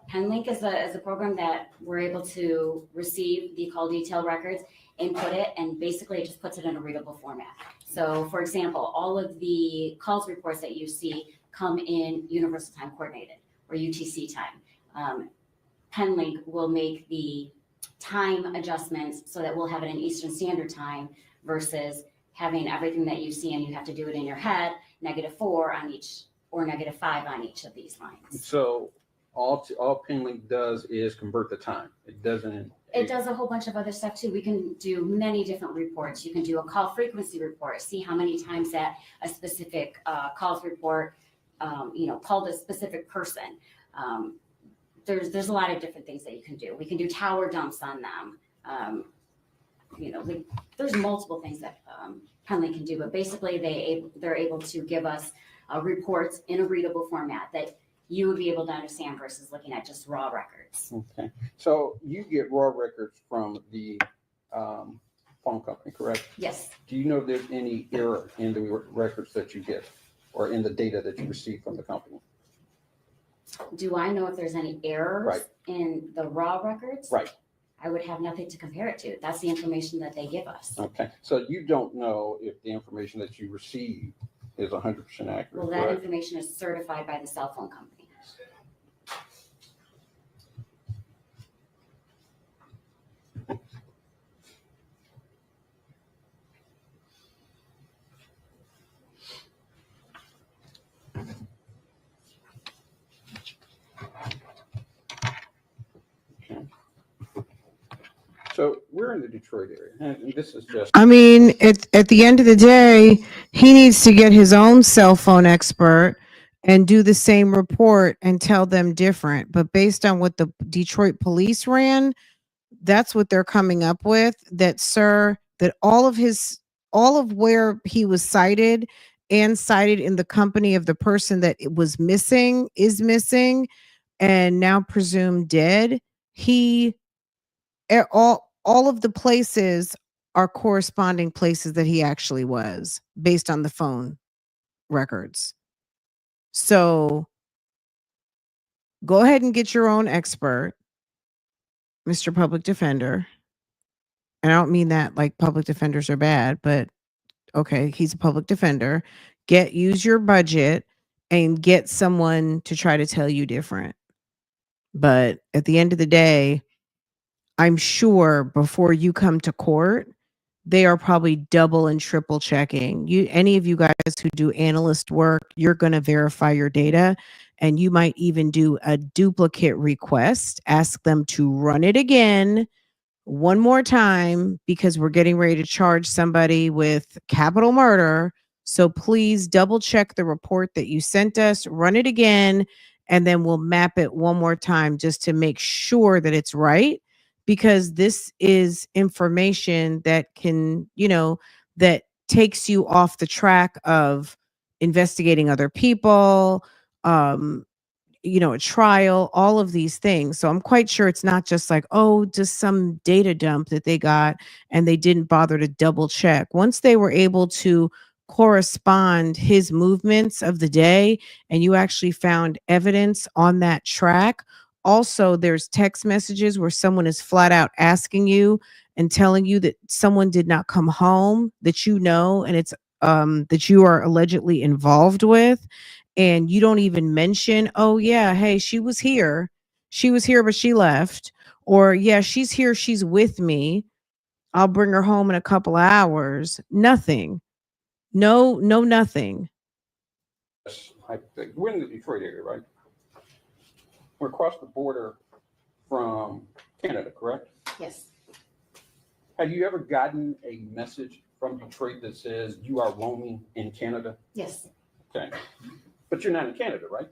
PenLink is a program that we're able to receive the call detail records, input it, and basically it just puts it in a readable format. So for example, all of the calls reports that you see come in Universal Time Coordinated or UTC time. PenLink will make the time adjustments so that we'll have it in Eastern Standard Time versus having everything that you see and you have to do it in your head, -4 on each or -5 on each of these lines. So all PinLink does is convert the time. It doesn't. It does a whole bunch of other stuff too. We can do many different reports. You can do a call frequency report, see how many times that a specific calls report, called a specific person. There's a lot of different things that you can do. We can do tower dumps on them. There's multiple things that Penley can do, but basically they're able to give us reports in a readable format that you would be able to understand versus looking at just raw records. Okay. So you get raw records from the phone company, correct? Yes. Do you know if there's any error in the records that you get or in the data that you receive from the company? Do I know if there's any errors Right. in the raw records? Right. I would have nothing to compare it to. That's the information that they give us. Okay. So you don't know if the information that you receive is 100% accurate, Well, that correct? information is certified by the cell phone company. So we're in the Detroit area, and this is just I mean, at the end of the day, he needs to get his own cell phone expert and do the same report and tell them different. But based on what the Detroit police ran, that's what they're coming up with. That, sir, that all of where he was cited and cited in the company of the person that it was missing is missing and now presumed dead. All of the places are corresponding places that he actually was based on the phone records. So go ahead and get your own expert, Mr. Public Defender. And I don't mean that like public defenders are bad, but okay, he's a public defender. Use your budget and get someone to try to tell you different. But at the end of the day, I'm sure before you come to court, they are probably double and triple checking. Any of you guys who do analyst work, you're going to verify your data, and you might even do a duplicate request, ask them to run it again one more time because we're getting ready to charge somebody with capital murder. So please double check the report that you sent us, run it again, and then we'll map it one more time just to make sure that it's right. Because this is information that can, that takes you off the track of investigating other people, a trial, all of these things. So I'm quite sure it's not just like, just some data dump that they got and they didn't bother to double check. Once they were able to correspond his movements of the day and you actually found evidence on that track. Also, there's text messages where someone is flat out asking you and telling you that someone did not come home that and it's that you are allegedly involved with, and you don't even mention, oh yeah, hey, she was here, but she left, or yeah, she's here, she's with me, I'll bring her home in a couple of hours. Nothing. No, nothing. we're in the Detroit area, right? We're across the border from Canada, correct? Yes. Have you ever gotten a message from Detroit that says you are roaming in Canada? Yes. Okay. But you're not in Canada, right?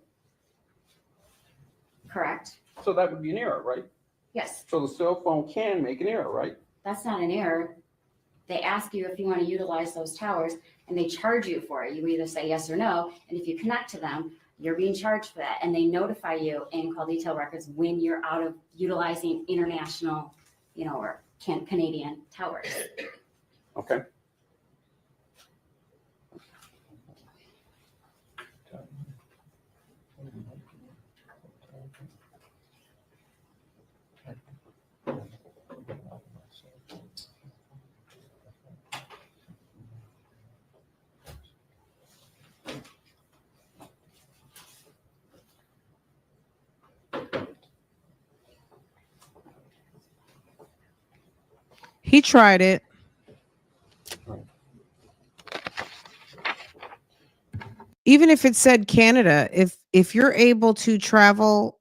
Correct. So that would be an error, right? Yes. So the cell phone can make an error, right? That's not an error. They ask you if you want to utilize those towers and they charge you for it. You either say yes or no. And if you connect to them, you're being charged for that. And they notify you in call detail records when you're out of utilizing international, or Canadian towers. Okay. He tried it. Even if it said Canada, if you're able to travel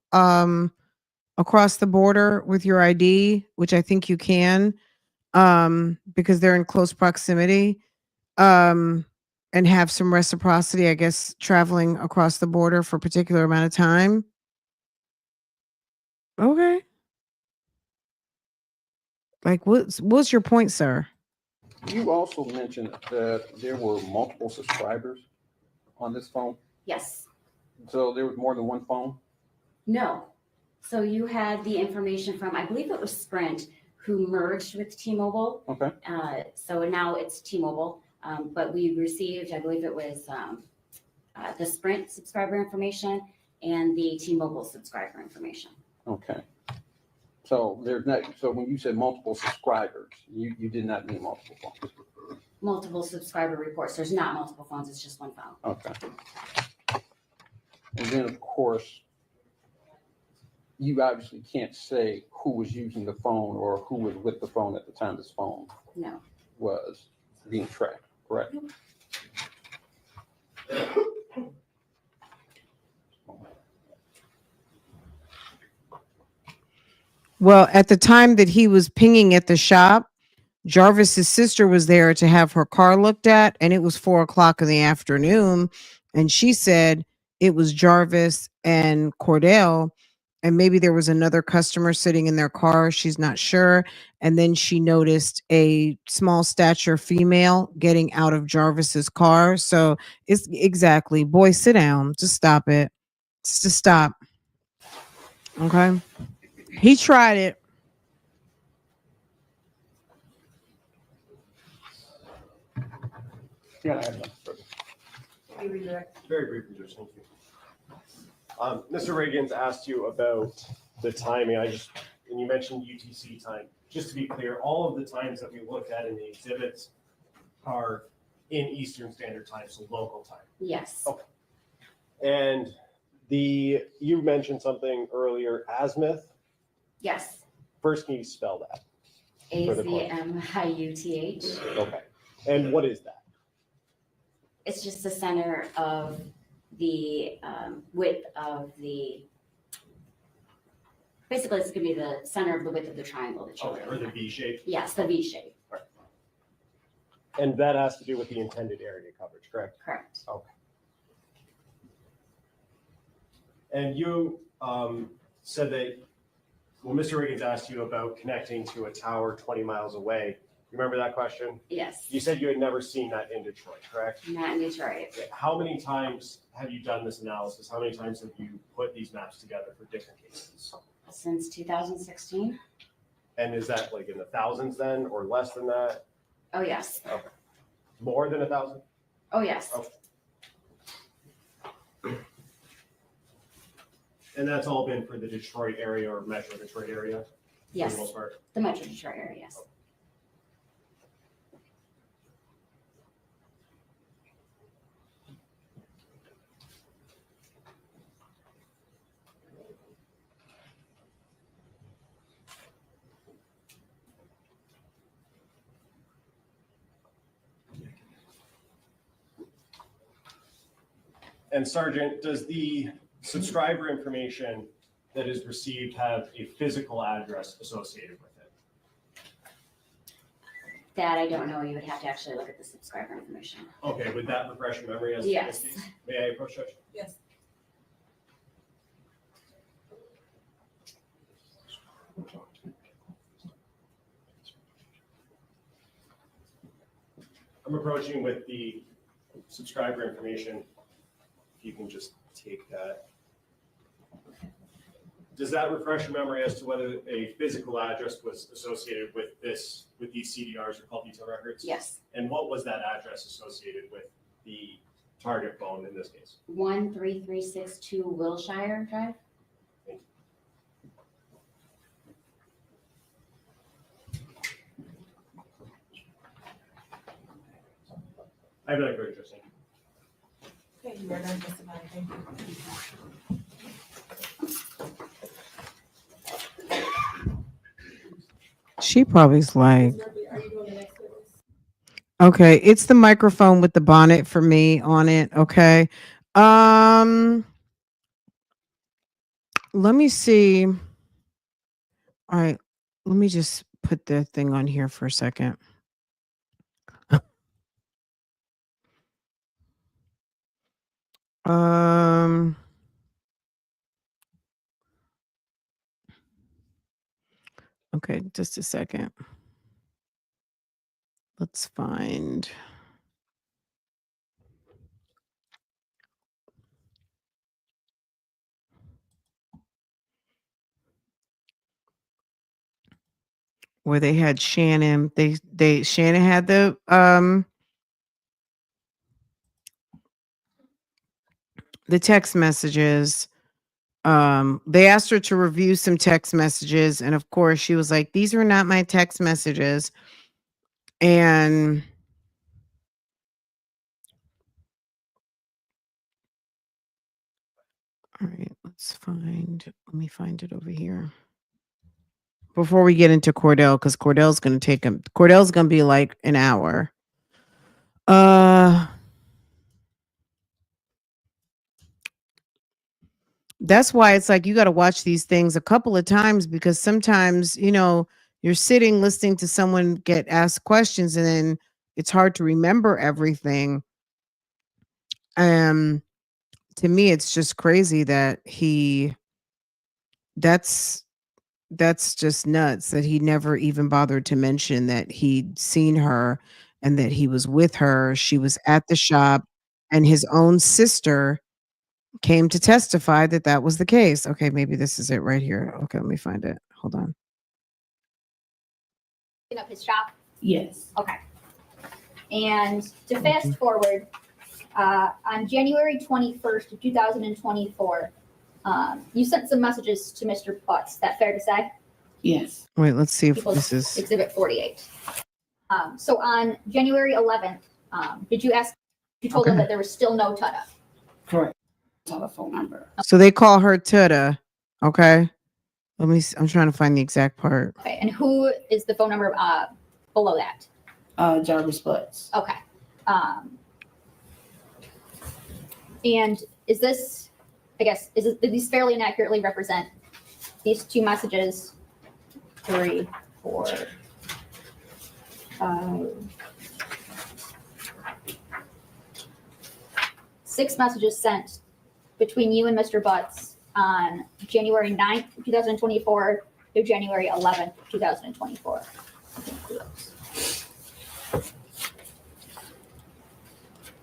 across the border with your ID, which I think you can, because they're in close proximity, and have some reciprocity, I guess, traveling across the border for a particular amount of time. Okay. Like, what's your point, sir? You also mentioned that there were multiple subscribers on this phone. Yes. So there was more than one phone? No. So you had the information from, I believe it was Sprint, who merged with T-Mobile. Okay. So now it's T-Mobile. But we received, I believe it was the Sprint subscriber information and the T-Mobile subscriber information. Okay. So there's not, so when you said multiple subscribers, you did not mean multiple phones. Multiple subscriber reports. There's not multiple phones, it's just one phone. Okay. And then, of course, you obviously can't say who was using the phone or who was with the phone at the time this phone No. was being tracked, correct? Well, at the time that he was pinging at the shop, Jarvis's sister was there to have her car looked at, and it was 4:00 in the afternoon. And she said it was Jarvis and Cordell, and maybe there was another customer sitting in their car. She's not sure. And then she noticed a small stature female getting out of Jarvis's car. So it's exactly, boy, sit down. Just stop it. Just stop. Okay. He tried it. Yeah, I have nothing further. Very briefly, Judge, thank you. Mr. Reagan's asked you about the timing. And you mentioned UTC time. Just to be clear, all of the times that we looked at in the exhibits are in Eastern Standard Time, so local time. Yes. Okay. And you mentioned something earlier, azimuth. Yes. First, can you spell that? For the AZMIUTH. Okay. And what is that? It's just the center of the width of the, basically it's gonna be the center of the width of the triangle that you're Okay, or looking the at. V shape. Yes, the V shape, And that has to do with the intended area coverage, correct? correct. And you said that, well, Mr. Riggins asked you about connecting to a tower 20 miles away. You remember that question? Yes, You said you had never seen that in Detroit, correct? not in Detroit. How many times have you done this analysis? How many times have you put these maps together for different cases? Since 2016. And is that like in the thousands then, or less than that? Oh, yes. More than 1,000? Oh, yes. Okay. And that's all been for the Detroit area or Metro Detroit area? For the Yes, most part? the Metro Detroit area, yes. And Sergeant, does the subscriber information that is received have a physical address associated with it? That I don't know. You would have to actually look at the subscriber information. Okay, would that refresh your memory as Yes. this case? May I approach, Judge? Yes. I'm approaching with the subscriber information. If you can just take that. Does that refresh your memory as to whether a physical address was associated with these CDRs or call detail records? Yes. And what was that address associated with the target phone in this case? 13362 Wilshire Drive. I feel like very interesting. Okay, you are done testifying. Thank you. She probably's like, Are you doing the next witness? okay, it's the microphone with the bonnet for me on it. Okay. Let me see. All right. Let me just put the thing on here for a second. Okay, just a second. Let's find. Where they had Shannon. Shannon had the text messages. They asked her to review some text messages, and of course she was like, these are not my text messages. And all right, let me find it over here before we get into Cordell, because Cordell's going to be like an hour. That's why it's like you got to watch these things a couple of times, because sometimes, you're sitting listening to someone get asked questions and then it's hard to remember everything. To me, it's just crazy that that's just nuts that he never even bothered to mention that he'd seen her and that he was with her. She was at the shop, and his own sister came to testify that that was the case. Okay, maybe this is it right here. Okay, let me find it. Hold on. Up his shop. Yes. Okay. And to fast forward, on January 21st, 2024, you sent some messages to Mr. Butts. Is that fair to say? Yes. Wait, let's see if People's this is. Exhibit 48. So on January 11th, did you ask? You told them Okay. that there was still no TUDA. Correct. Telephone number. So they call her Tuda. Okay. I'm trying to find the exact part. Okay. And who is the phone number below that? Jarvis Butts. Okay. And is this, I guess, do these fairly and accurately represent these two messages? 3, 4, 6 messages sent between you and Mr. Butts on January 9th, 2024 through January 11th, 2024.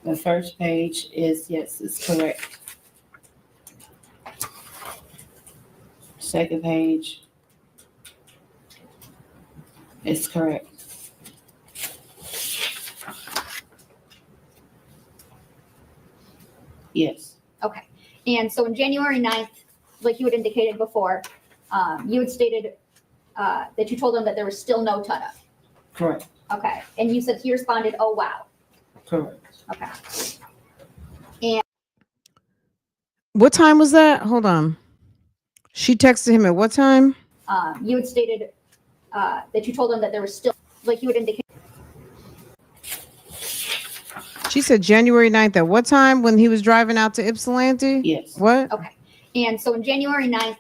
The first page is, yes, it's correct. Second page is correct. Yes. Okay. And so on January 9th, like you had indicated before, you had stated that you told him that there was still no TUDA. Correct. Okay. And you said he responded, oh, wow. Correct. Okay. What time was that? Hold on. She texted him at what time? You had stated that you told him that there was still, like you had indicated. She said January 9th at what time, when he was driving out to Ypsilanti? Yes. What? Okay. And so on January 9th,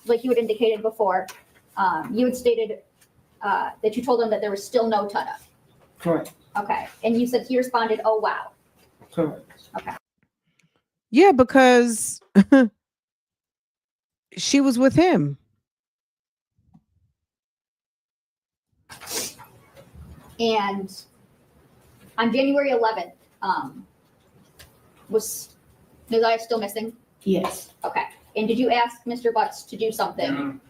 like you had indicated before, you had stated that you told him that there was still no TUDA. Correct. Okay. And you said he responded, oh, wow. Correct. Okay. Yeah, because she was with him. And On January 11th, was Nizaya still missing? Yes. Okay. And did you ask Mr. Butts to do something?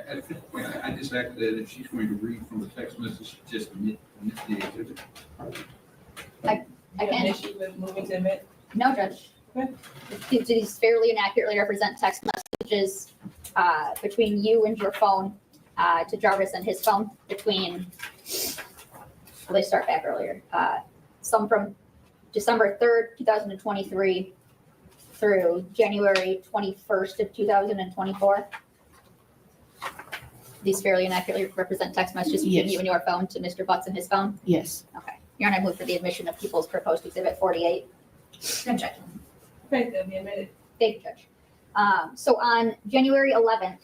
At this point, I just asked that if she's going to read from the text message, just omit the exhibit. I You have an can. issue with moving to admit? No, Judge. Okay. These fairly and accurately represent text messages between you and your phone to Jarvis and his phone between, well, they start back earlier. Some from December 3rd, 2023 through January 21st of 2024. These fairly and accurately represent text messages between Yes. you and your phone to Mr. Butts and his phone. Yes. Okay. Your Honor, I move for the admission of People's Proposed Exhibit 48. Objection. Okay, they'll be admitted. Thank you, Judge. So on January 11th,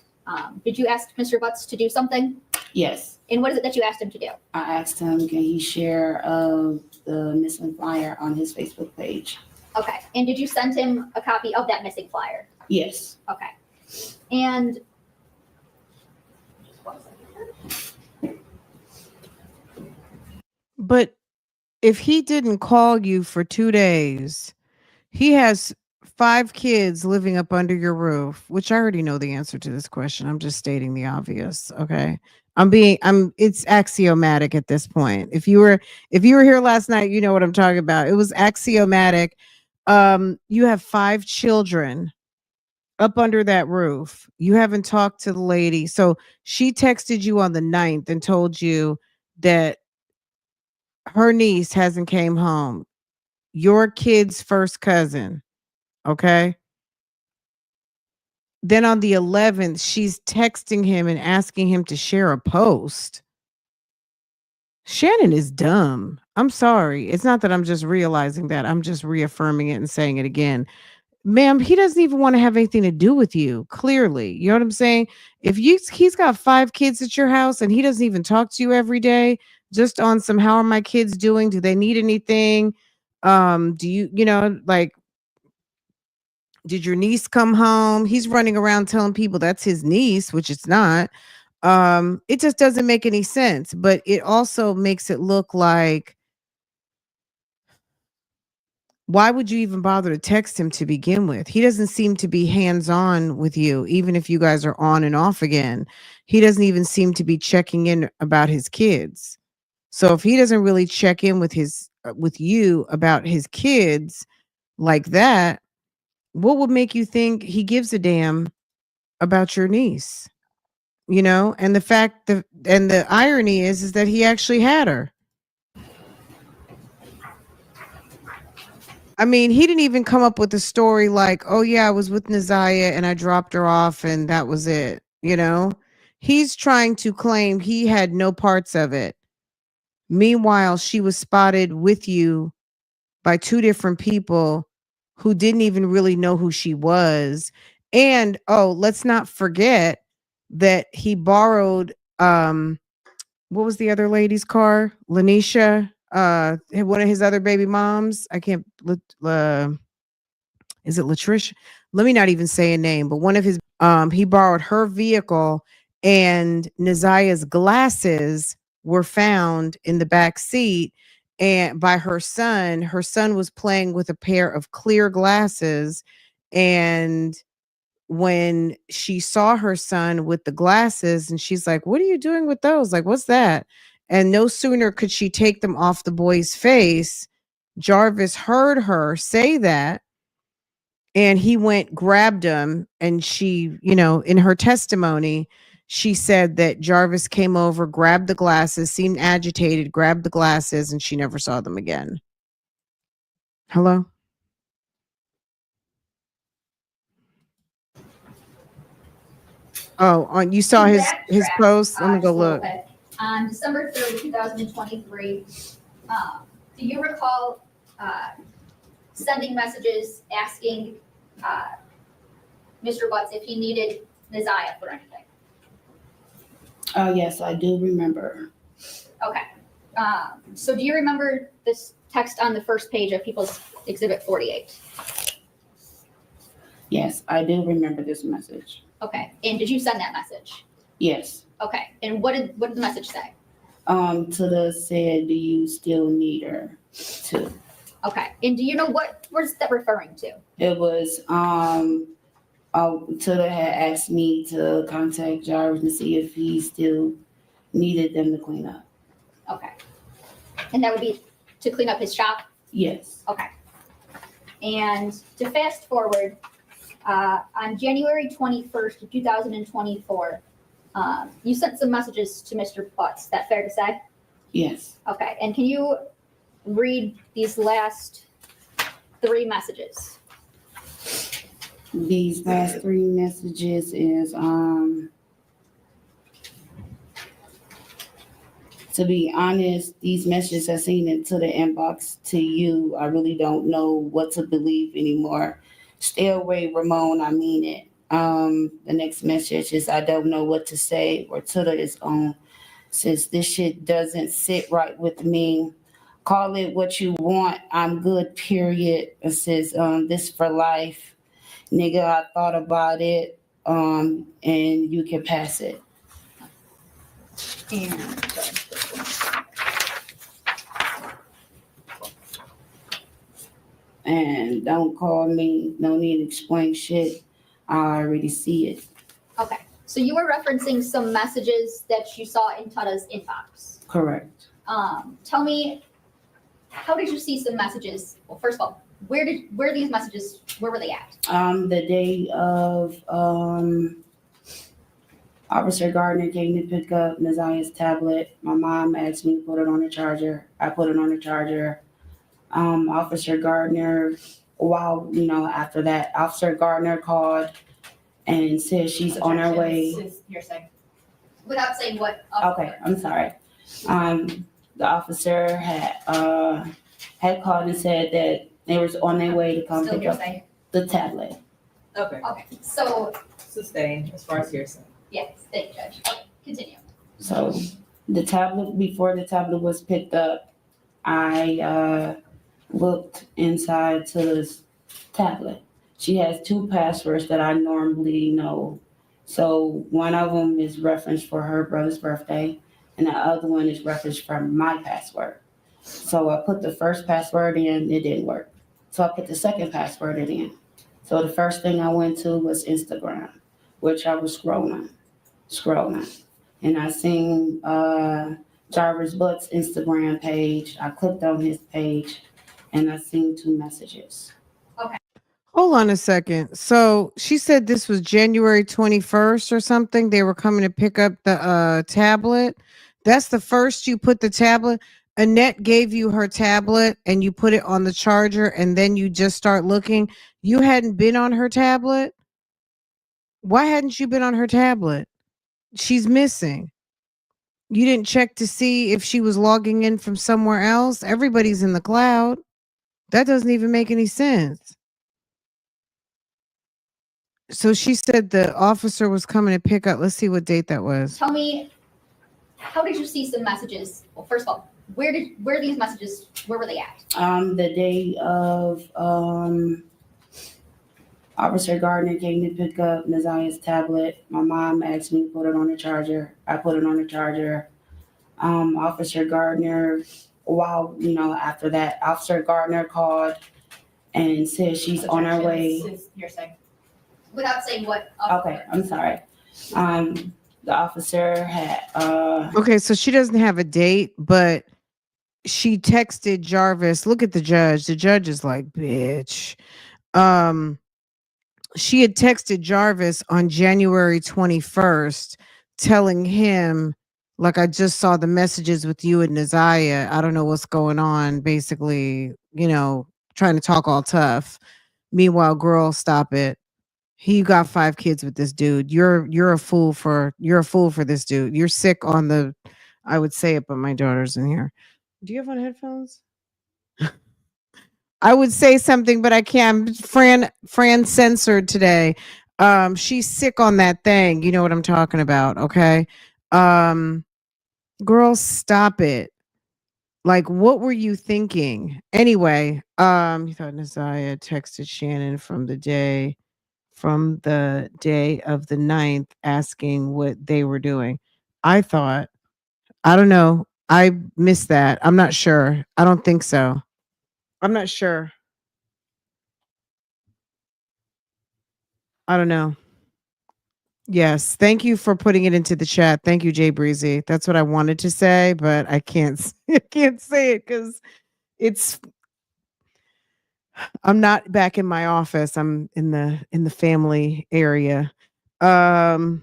did you ask Mr. Butts to do something? Yes. And what is it that you asked him to do? I asked him, can he share the missing flyer on his Facebook page? Okay. And did you send him a copy of that missing flyer? Yes. Okay. And But if he didn't call you for 2 days, he has 5 kids living up under your roof, which I already know the answer to this question. I'm just stating the obvious. Okay. It's axiomatic at this point. If you were here last night, you know what I'm talking about. It was axiomatic. You have 5 children up under that roof. You haven't talked to the lady. So she texted you on the 9th and told you that her niece hasn't came home. Your kid's first cousin. Okay. Then on the 11th, she's texting him and asking him to share a post. Shannon is dumb. I'm sorry. It's not that I'm just realizing that. I'm just reaffirming it and saying it again. Ma'am, he doesn't even want to have anything to do with you. Clearly. You know what I'm saying? If he's got 5 kids at your house and he doesn't even talk to you every day, just on some, how are my kids doing? Do they need anything? Do you like, did your niece come home? He's running around telling people that's his niece, which it's not. It just doesn't make any sense, but it also makes it look like, why would you even bother to text him to begin with? He doesn't seem to be hands-on with you, even if you guys are on and off again. He doesn't even seem to be checking in about his kids. So if he doesn't really check in with you about his kids like that, what would make you think he gives a damn about your niece? You know, and the irony is that he actually had her. I mean, he didn't even come up with a story like, oh yeah, I was with Nizaya and I dropped her off and that was it. You know, he's trying to claim he had no parts of it. Meanwhile, she was spotted with you by 2 different people who didn't even really know who she was. And let's not forget that he borrowed what was the other lady's car? Lanisha, one of his other baby moms. I can't is it Latricia? Let me not even say a name, but one of his he borrowed her vehicle, and Nizaya's glasses were found in the back seat and by her son. Her son was playing with a pair of clear glasses, and when she saw her son with the glasses, and she's like, what are you doing with those? Like, what's that? And no sooner could she take them off the boy's face, Jarvis heard her say that, and he went, grabbed him, and she, in her testimony, she said that Jarvis came over, grabbed the glasses, seemed agitated, grabbed the glasses, and she never saw them again. Hello? Oh, you saw his post? Let me go look. Okay. On December 3rd, 2023, do you recall sending messages asking Mr. Butts if he needed Nizaya for anything? Oh, yes, I do remember. Okay. So do you remember this text on the first page of People's Exhibit 48? Yes, I do remember this message. Okay. And did you send that message? Yes. Okay. And what did the message say? Tada said, do you still need her too? Okay, and do you know what was that referring to? It was, Tada had asked me to contact Jarvis and see if he still needed them to clean up. Okay. And that would be to clean up his shop? Yes, Okay. And to fast forward, on January 21st, 2024, you sent some messages to Mr. Butts. Is that fair to say? yes. Okay. And can you read these last 3 messages? These last 3 messages is, to be honest, these messages I seen into the inbox to you, I really don't know what to believe anymore. Stay away, Ramon, I mean it. The next message is, I don't know what to say, or Tada is on. Says, this shit doesn't sit right with me. Call it what you want. I'm good, period. It says, this for life. Nigga, I thought about it, and you can pass it. And don't call me, no need to explain shit. I already see it. Okay. So you were referencing some messages that you saw in Tada's inbox. Correct. Tell me, how did you see some messages? Well, first of all, where were these messages, where were they at? The day of, Officer Gardner came to pick up Naziah's tablet. My mom asked me to put it on the charger. I put it on the charger. Officer Gardner, after that, Officer Gardner called and said she's on her way. You're saying, without saying what? Okay, I'm sorry. The officer had called and said that they was on their way to come Still pick up hearsay? the tablet. Okay, Okay, so, sustained as far as hearsay. yes, thank you, Judge. Okay, continue. So before the tablet was picked up, I looked inside Tilla's tablet. She has 2 passwords that I normally know. So one of them is referenced for her brother's birthday, and the other one is referenced for my password. So I put the first password in, it didn't work. So I put the second password in. So the first thing I went to was Instagram, which I was scrolling. And I seen Jarvis Butts' Instagram page. I clicked on his page and I seen 2 messages. Hold on a second. So she said this was January 21st or something. They were coming to pick up the tablet. That's the first you put the tablet. Annette gave you her tablet and you put it on the charger and then you just start looking. You hadn't been on her tablet? Why hadn't you been on her tablet? She's missing. You didn't check to see if she was logging in from somewhere else? Everybody's in the cloud. That doesn't even make any sense. So she said the officer was coming to pick up. Let's see what date that was. Tell me, how did you see some messages? Well, first of all, where these messages, where were they at? The day of Officer Gardner came to pick up Naziah's tablet. My mom asked me to put it on the charger. I put it on the charger. Officer Gardner, after that, Officer Gardner called and said she's on her way. You're saying, without saying what? Okay, I'm sorry. The officer had Okay, so she doesn't have a date, but she texted Jarvis. Look at the judge. The judge is like, bitch. She had texted Jarvis on January 21st, telling him, like, I just saw the messages with you and Naziah. I don't know what's going on. Basically, trying to talk all tough. Meanwhile, girl, stop it. He got 5 kids with this dude. You're a fool for this dude. You're sick on the, I would say it, but my daughter's in here. Do you have on headphones? I would say something, but I can't. Fran censored today. She's sick on that thing. You know what I'm talking about, okay? Girl, stop it. Like, what were you thinking? Anyway, you thought Naziah texted Shannon from the day of the 9th asking what they were doing. I don't know. I missed that. I'm not sure. I don't think so. I'm not sure. I don't know. Yes. Thank you for putting it into the chat. Thank you, Jay Breezy. That's what I wanted to say, but I can't I can't say it because it's I'm not back in my office. I'm in the family area. Um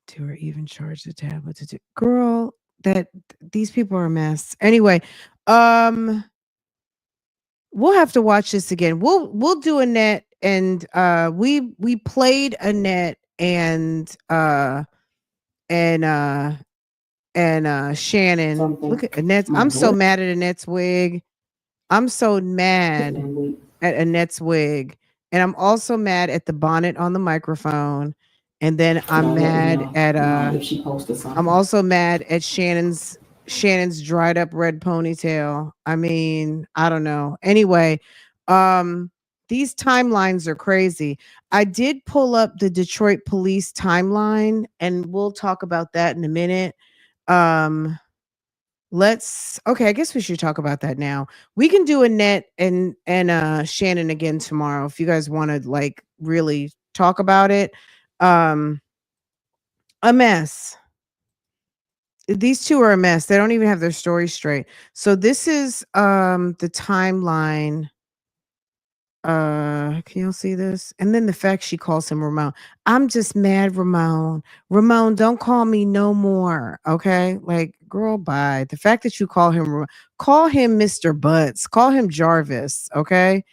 to or even charge the tablet to do girl, that these people are a mess. Anyway, um we'll have to watch this again. We'll do a net and we played a net and Shannon. Something. Look at Annette's. My I'm so voice. mad at Annette's wig. I'm so mad And we at Annette's wig. And I'm also mad at the bonnet on the microphone. And then I'm let me mad know, at if she posted I'm something. also mad at Shannon's dried up red ponytail. I mean, I don't know. Anyway, um these timelines are crazy. I did pull up the Detroit police timeline and we'll talk about that in a minute. Um let's okay, I guess we should talk about that now. We can do a net and Shannon again tomorrow if you guys want to like really talk about it. Um a mess. These two are a mess. They don't even have their story straight. So this is the timeline. Can y'all see this? And then the fact she calls him Ramon. I'm just mad, Ramon. Ramon, don't call me no more. Okay? Like, girl, bye. The fact that you call him call him Mr. Butts. Call him Jarvis. Okay.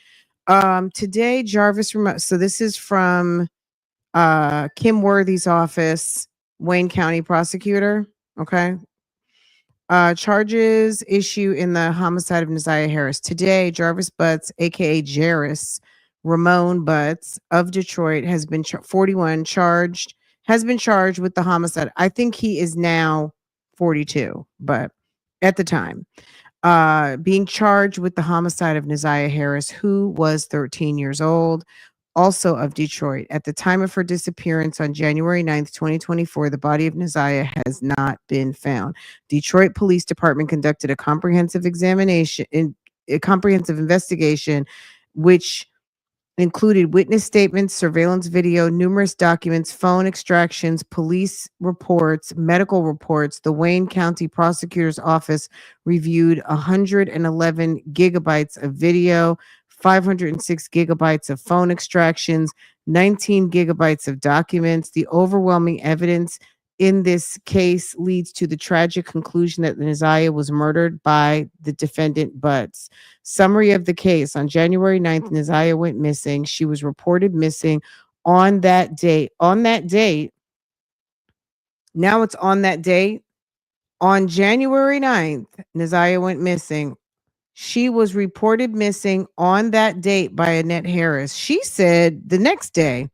Today, Jarvis Ramon. So this is from Kim Worthy's office, Wayne County prosecutor. Okay. Charges issue in the homicide of Neziah Harris. Today, Jarvis Butts, aka Jairus Ramon Butts of Detroit, has been 41 charged, has been charged with the homicide. I think he is now 42, but at the time, being charged with the homicide of Neziah Harris, who was 13 years old, also of Detroit. At the time of her disappearance on January 9th, 2024, the body of Neziah has not been found. Detroit Police Department conducted a comprehensive a comprehensive investigation, which included witness statements, surveillance video, numerous documents, phone extractions, police reports, medical reports. The Wayne County Prosecutor's Office reviewed 111 gigabytes of video, 506 gigabytes of phone extractions, 19 gigabytes of documents. The overwhelming evidence in this case leads to the tragic conclusion that Neziah was murdered by the defendant Butts. Summary of the case. On January 9th, Neziah went missing. She was reported missing on that date. On that date, now it's on that date. On January 9th, Neziah went missing. She was reported missing on that date by Annette Harris. She said the next day,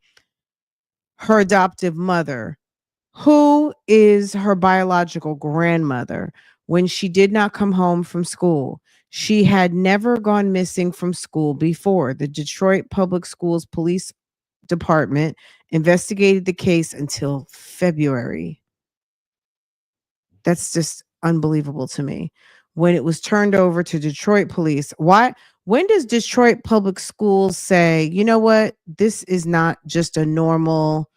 her adoptive mother, who is her biological grandmother, when she did not come home from school. She had never gone missing from school before. The Detroit Public Schools Police Department investigated the case until February. That's just unbelievable to me. When it was turned over to Detroit police, when does Detroit Public Schools say, you know what, this is not just a normal,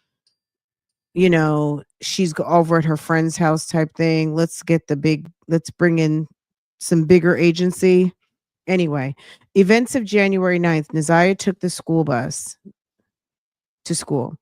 she's over at her friend's house type thing. Let's bring in some bigger agency. Anyway, events of January 9th, Neziah took the school bus to school.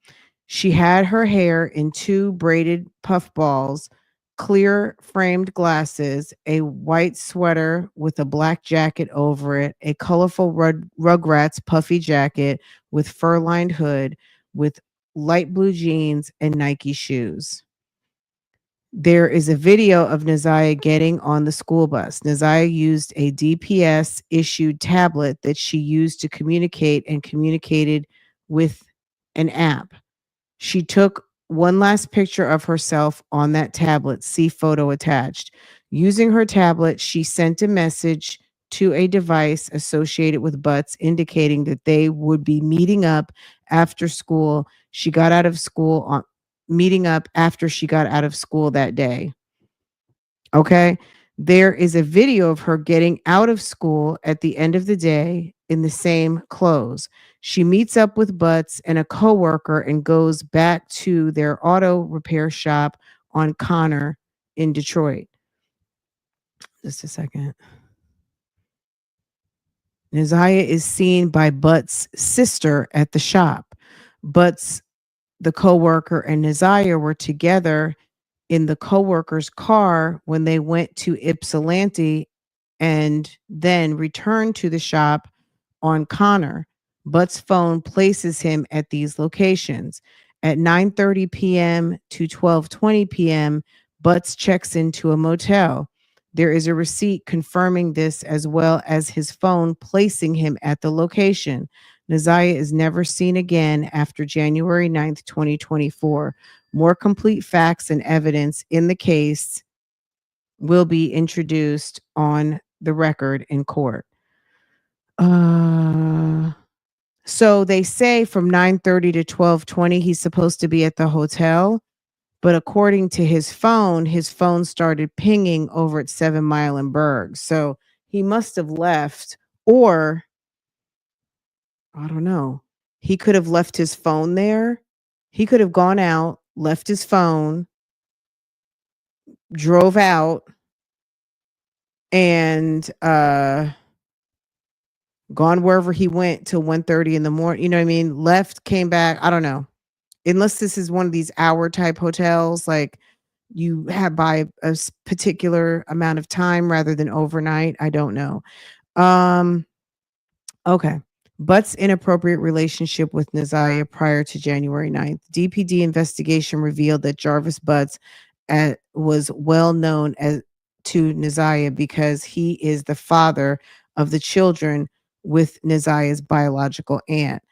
She had her hair in two braided puffballs, clear framed glasses, a white sweater with a black jacket over it, a colorful Rugrats puffy jacket with fur-lined hood, with light blue jeans and Nike shoes. There is a video of Neziah getting on the school bus. Neziah used a DPS issued tablet that she used to communicate and communicated with an app. She took one last picture of herself on that tablet. See photo attached. Using her tablet, she sent a message to a device associated with Butts indicating that they would be meeting up after school. She got out of school on meeting up after she got out of school that day. Okay. There is a video of her getting out of school at the end of the day in the same clothes. She meets up with Butts and a coworker and goes back to their auto repair shop on Connor in Detroit. Just a second. Neziah is seen by Butts' sister at the shop. Butts, the coworker, and Neziah were together in the coworker's car when they went to Ypsilanti and then returned to the shop on Connor. Butts' phone places him at these locations. At 9:30 p.m. to 12:20 p.m., Butts checks into a motel. There is a receipt confirming this as well as his phone placing him at the location. Neziah is never seen again after January 9th, 2024. More complete facts and evidence in the case will be introduced on the record in court. So they say from 9:30 to 12:20 he's supposed to be at the hotel, but according to his phone started pinging over at 7 Mile and Berg. So he must have left, or I don't know. He could have left his phone there. He could have gone out, left his phone, drove out, and gone wherever he went till 1:30 in the morning. You know what I mean? Left, came back. I don't know. Unless this is one of these hour type hotels, like you have by a particular amount of time rather than overnight. I don't know. Okay. Butts' inappropriate relationship with Neziah prior to January 9th. DPD investigation revealed that Jarvis Butts was well known to Neziah because he is the father of the children with Neziah's biological aunt.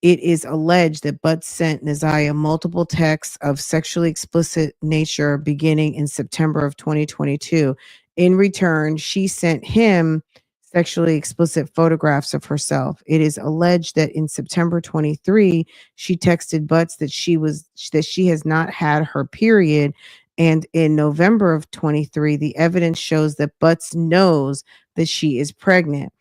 It is alleged that Butts sent Neziah multiple texts of sexually explicit nature beginning in September of 2022. In return, she sent him sexually explicit photographs of herself. It is alleged that in September 23, she texted Butts that she has not had her period. And in November of 23, the evidence shows that Butts knows that she is pregnant.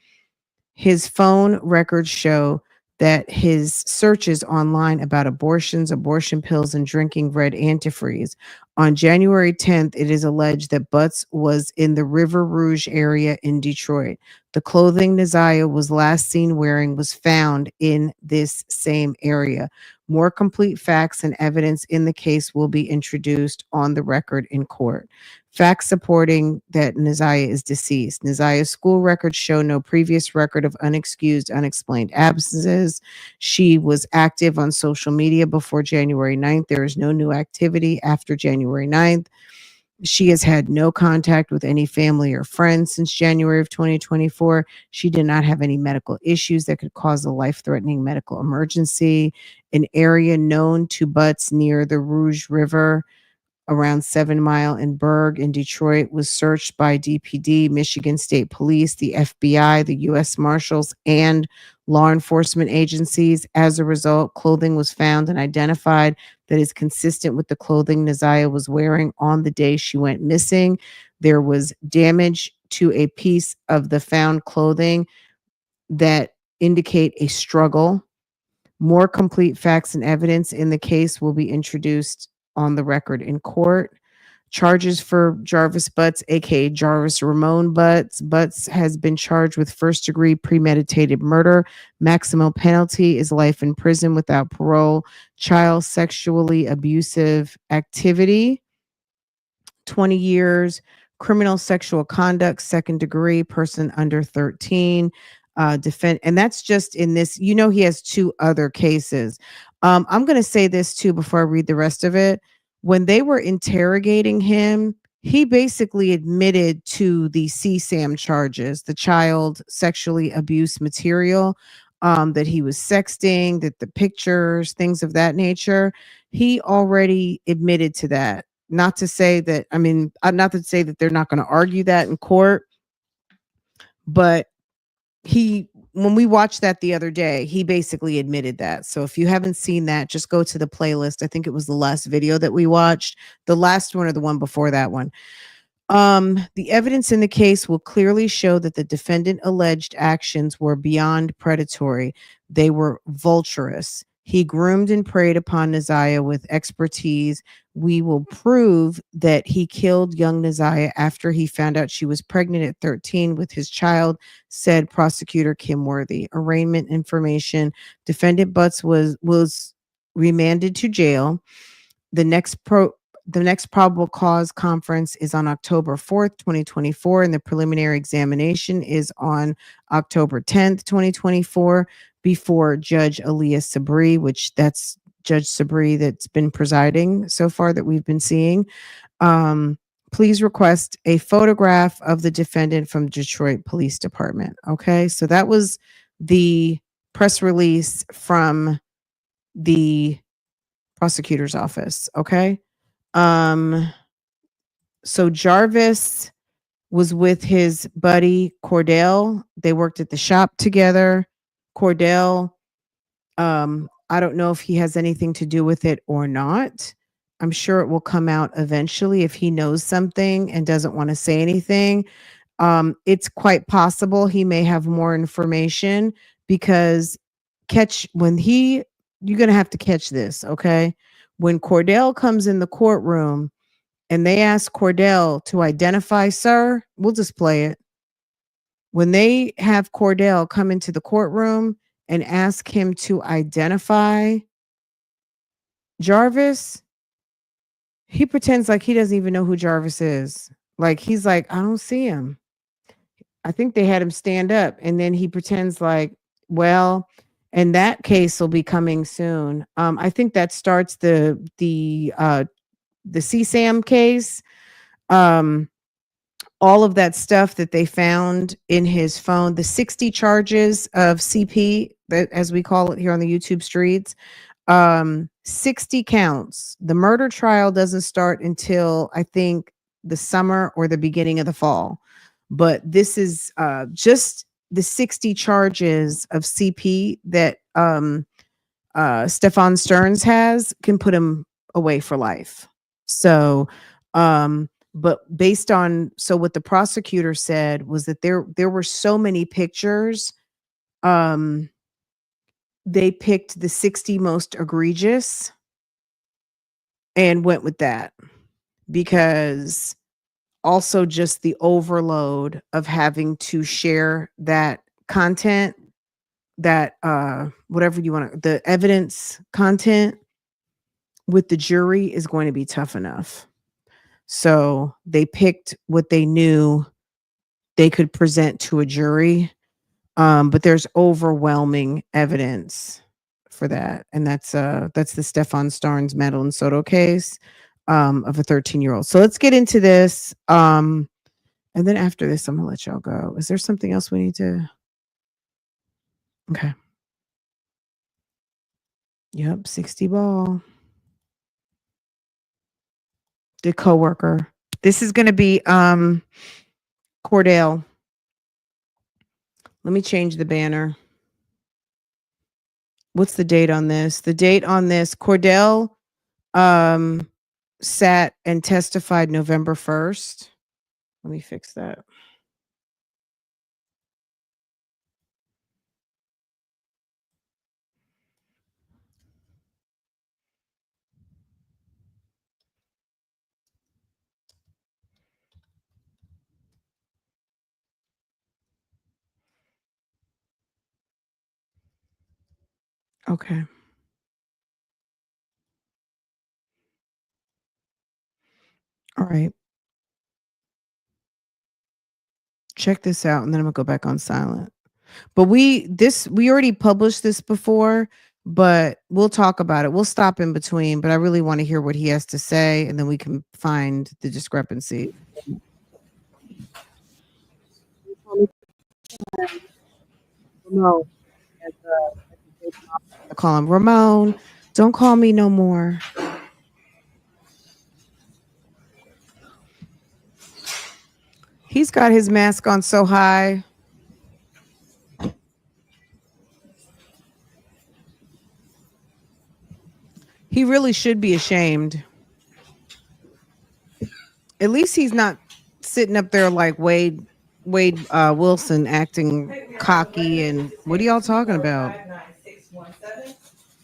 His phone records show that his searches online about abortions, abortion pills, and drinking red antifreeze. On January 10th, it is alleged that Butts was in the River Rouge area in Detroit. The clothing Neziah was last seen wearing was found in this same area. More complete facts and evidence in the case will be introduced on the record in court. Facts supporting that Neziah is deceased. Neziah's school records show no previous record of unexcused, unexplained absences. She was active on social media before January 9th. There is no new activity after January 9th. She has had no contact with any family or friends since January of 2024. She did not have any medical issues that could cause a life-threatening medical emergency. An area known to Butts near the Rouge River around 7 Mile and Berg in Detroit was searched by DPD, Michigan State Police, the FBI, the U.S. Marshals, and law enforcement agencies. As a result, clothing was found and identified that is consistent with the clothing Neziah was wearing on the day she went missing. There was damage to a piece of the found clothing that indicate a struggle. More complete facts and evidence in the case will be introduced on the record in court. Charges for Jarvis Butts, aka Jarvis Ramon Butts. Butts has been charged with first-degree premeditated murder. Maximum penalty is life in prison without parole. Child sexually abusive activity, 20 years. Criminal sexual conduct, second degree, person under 13. And that's just in this. You know, he has two other cases. I'm going to say this too before I read the rest of it. When they were interrogating him, he basically admitted to the CSAM charges, the child sexually abuse material, that he was sexting, that the pictures, things of that nature. He already admitted to that. Not to say that, not to say that they're not going to argue that in court, but when we watched that the other day, he basically admitted that. So if you haven't seen that, just go to the playlist. I think it was the last video that we watched, the last one or the one before that one. The evidence in the case will clearly show that the defendant alleged actions were beyond predatory. They were vulturous. He groomed and preyed upon ZIYAH with expertise. We will prove that he killed young ZIYAH after he found out she was pregnant at 13 with his child, said prosecutor Kim Worthy. Arraignment information. Defendant Butts was remanded to jail. The next probable cause conference is on October 4th, 2024, and the preliminary examination is on October 10th, 2024, before Judge Elias Sabri, which that's Judge Sabri that's been presiding so far that we've been seeing. Please request a photograph of the defendant from Detroit Police Department. Okay, so that was the press release from the prosecutor's office. Okay. So Jarvis was with his buddy Cordell. They worked at the shop together. Cordell, I don't know if he has anything to do with it or not. I'm sure it will come out eventually if he knows something and doesn't want to say anything. It's quite possible he may have more information because you're going to have to catch this, okay? When Cordell comes in the courtroom and they ask Cordell to identify, sir, we'll just play it. When they have Cordell come into the courtroom and ask him to identify Jarvis, he pretends like he doesn't even know who Jarvis is. Like, he's like, I don't see him. I think they had him stand up, and then he pretends like, well, and that case will be coming soon. I think that starts the CSAM case. All of that stuff that they found in his phone, the 60 charges of CP, that as we call it here on the YouTube streets, 60 counts. The murder trial doesn't start until I think the summer or the beginning of the fall. But this is just the 60 charges of CP that Stefan Stearns has can put him away for life. So, but based on, so what the prosecutor said was that there were so many pictures. They picked the 60 most egregious and went with that because also just the overload of having to share that content, that whatever you want to, the evidence content with the jury is going to be tough enough. So they picked what they knew they could present to a jury. But there's overwhelming evidence for that. And that's the Stefan Stearns Madeline Soto case of a 13-year-old. So let's get into this. And then after this, I'm gonna let y'all go. Is there something else we need to? Okay. Yep, 60 ball. The coworker. This is gonna be Cordell. Let me change the banner. What's the date on this? The date on this, Cordell sat and testified November 1st. Let me fix that. Okay. All right. Check this out, and then I'm gonna go back on silent. But we already published this before, but we'll talk about it. We'll stop in between, but I really want to hear what he has to say, and then we can find the discrepancy. No. I call him Ramon. Don't call me no more. He's got his mask on so high. He really should be ashamed. At least he's not sitting up there like Wade Wilson acting Okay, we are on cocky, the and what are y'all talking about? 2459617.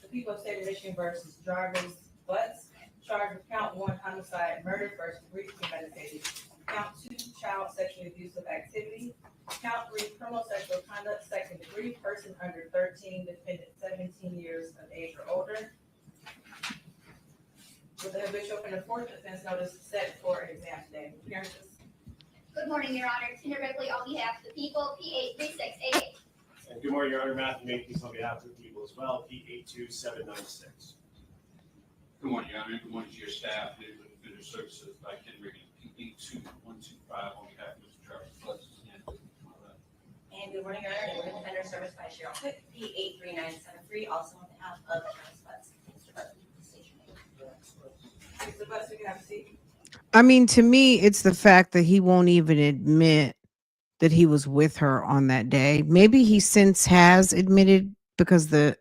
The people of state of Michigan versus Jarvis Butts, charged with count 1 homicide, murder, first degree premeditated. Count 2 child sexually abusive activity. Count 3 criminal sexual conduct, second degree, person under 13, defendant 17 years of age or older. With the habitual and the fourth offense notice set for an exam today. Appearances. Good morning, Your Honor. Tina Ripley on behalf of the people, P83688. And good morning, Your Honor. Matthew Makepeace on behalf of the people as well, P82796. Good morning, Your Honor. Good morning to your staff, Defender Services by Ken Riggin, P82125 on behalf of Mr. Jarvis Butts. And good morning, Your Honor. We're Defender Service by Cheryl Quick, P83973, also on behalf of Jarvis Butts. Mr. Butts, please state your name. Mr. Butts, you can have a seat. I mean, to me, it's the fact that he won't even admit that he was with her on that day. Maybe he since has admitted because the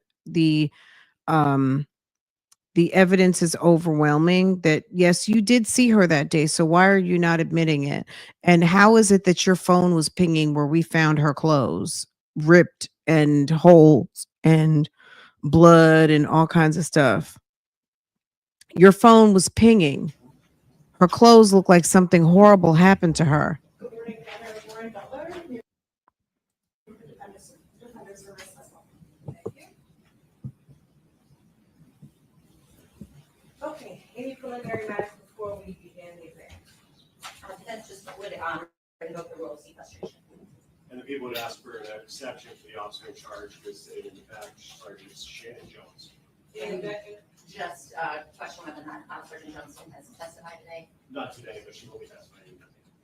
evidence is overwhelming that yes, you did see her that day. So why are you not admitting it? And how is it that your phone was pinging where we found her clothes ripped and holes and blood and all kinds of stuff? Your phone was pinging. Her clothes look like something horrible happened to her. Good morning, Your Honor. Warren Butler. Defender Service as well. Thank you. Okay, any preliminary matters before we begin the exam? Defense just would invoke the rule of sequestration. And the people would ask for an exception for the officer in charge because they in fact Sergeant Shannon Jones. Any objection? Just question whether or not Sergeant Johnson has testified today. Not today, but she will be testifying.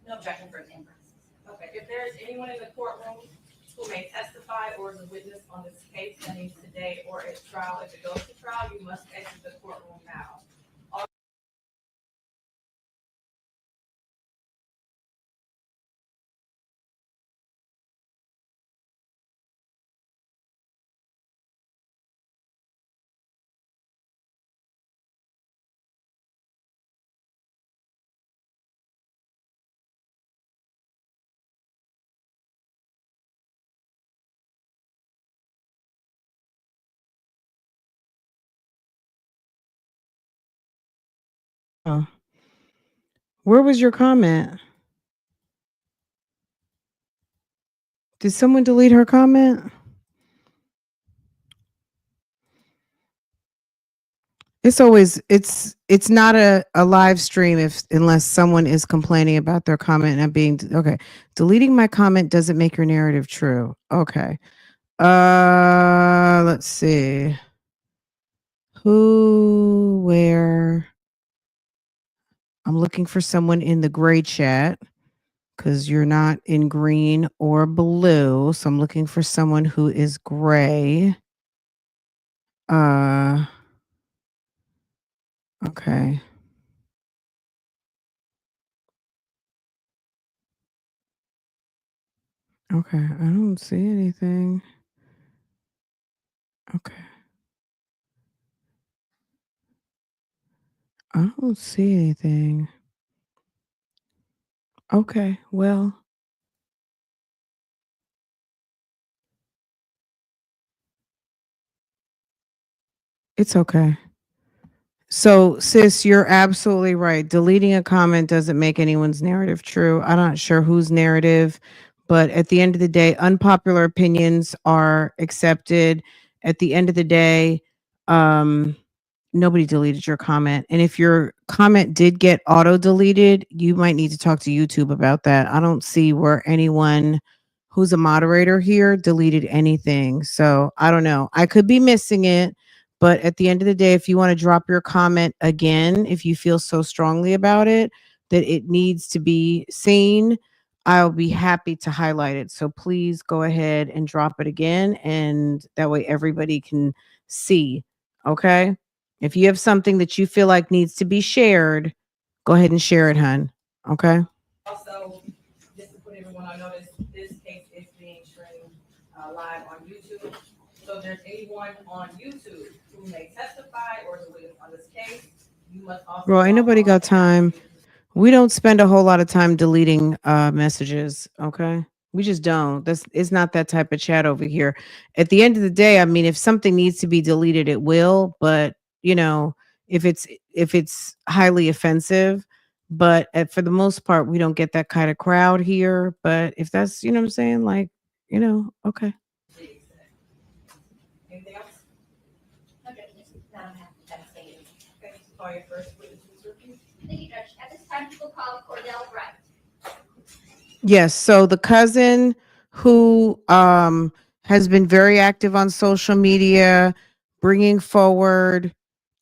No objection for exam purposes. Okay, if there is anyone in the courtroom who may testify or is a witness on this case pending today or at trial, if it goes to trial, you must exit the courtroom now. Oh. Where was your comment? Did someone delete her comment? It's always it's not a live stream unless someone is complaining about their comment not being okay. Deleting my comment doesn't make your narrative true. Okay. Let's see. Who, where? I'm looking for someone in the gray chat because you're not in green or blue. So I'm looking for someone who is gray. Okay. Okay, I don't see anything. Okay. I don't see anything. Okay, well. It's okay. So, sis, you're absolutely right. Deleting a comment doesn't make anyone's narrative true. I'm not sure whose narrative, but at the end of the day, unpopular opinions are accepted. At the end of the day, nobody deleted your comment. And if your comment did get auto deleted, you might need to talk to YouTube about that. I don't see where anyone who's a moderator here deleted anything. So I don't know. I could be missing it. But at the end of the day, if you want to drop your comment again, if you feel so strongly about it that it needs to be seen, I'll be happy to highlight it. So please go ahead and drop it again. And that way everybody can see. Okay. If you have something that you feel like needs to be shared, go ahead and share it, hun. Okay. Also, just to put everyone on notice, this case is being streamed live on YouTube. So if there's anyone on YouTube who may testify or is a witness on this case, you must also. Bro, ain't nobody got time. We don't spend a whole lot of time deleting messages, okay? We just don't. That's it's not that type of chat over here. At the end of the day, I mean, if something needs to be deleted, it will, but you know, if it's highly offensive, but for the most part, we don't get that kind of crowd here, but if that's, you know what I'm saying, like, okay. Anything else? Okay, yes. Madam Secretary. Okay, call your first witness, Ms. Rickey. Thank you, Judge. At this time, we'll call Cordell Wright. Yes, so the cousin who has been very active on social media, bringing forward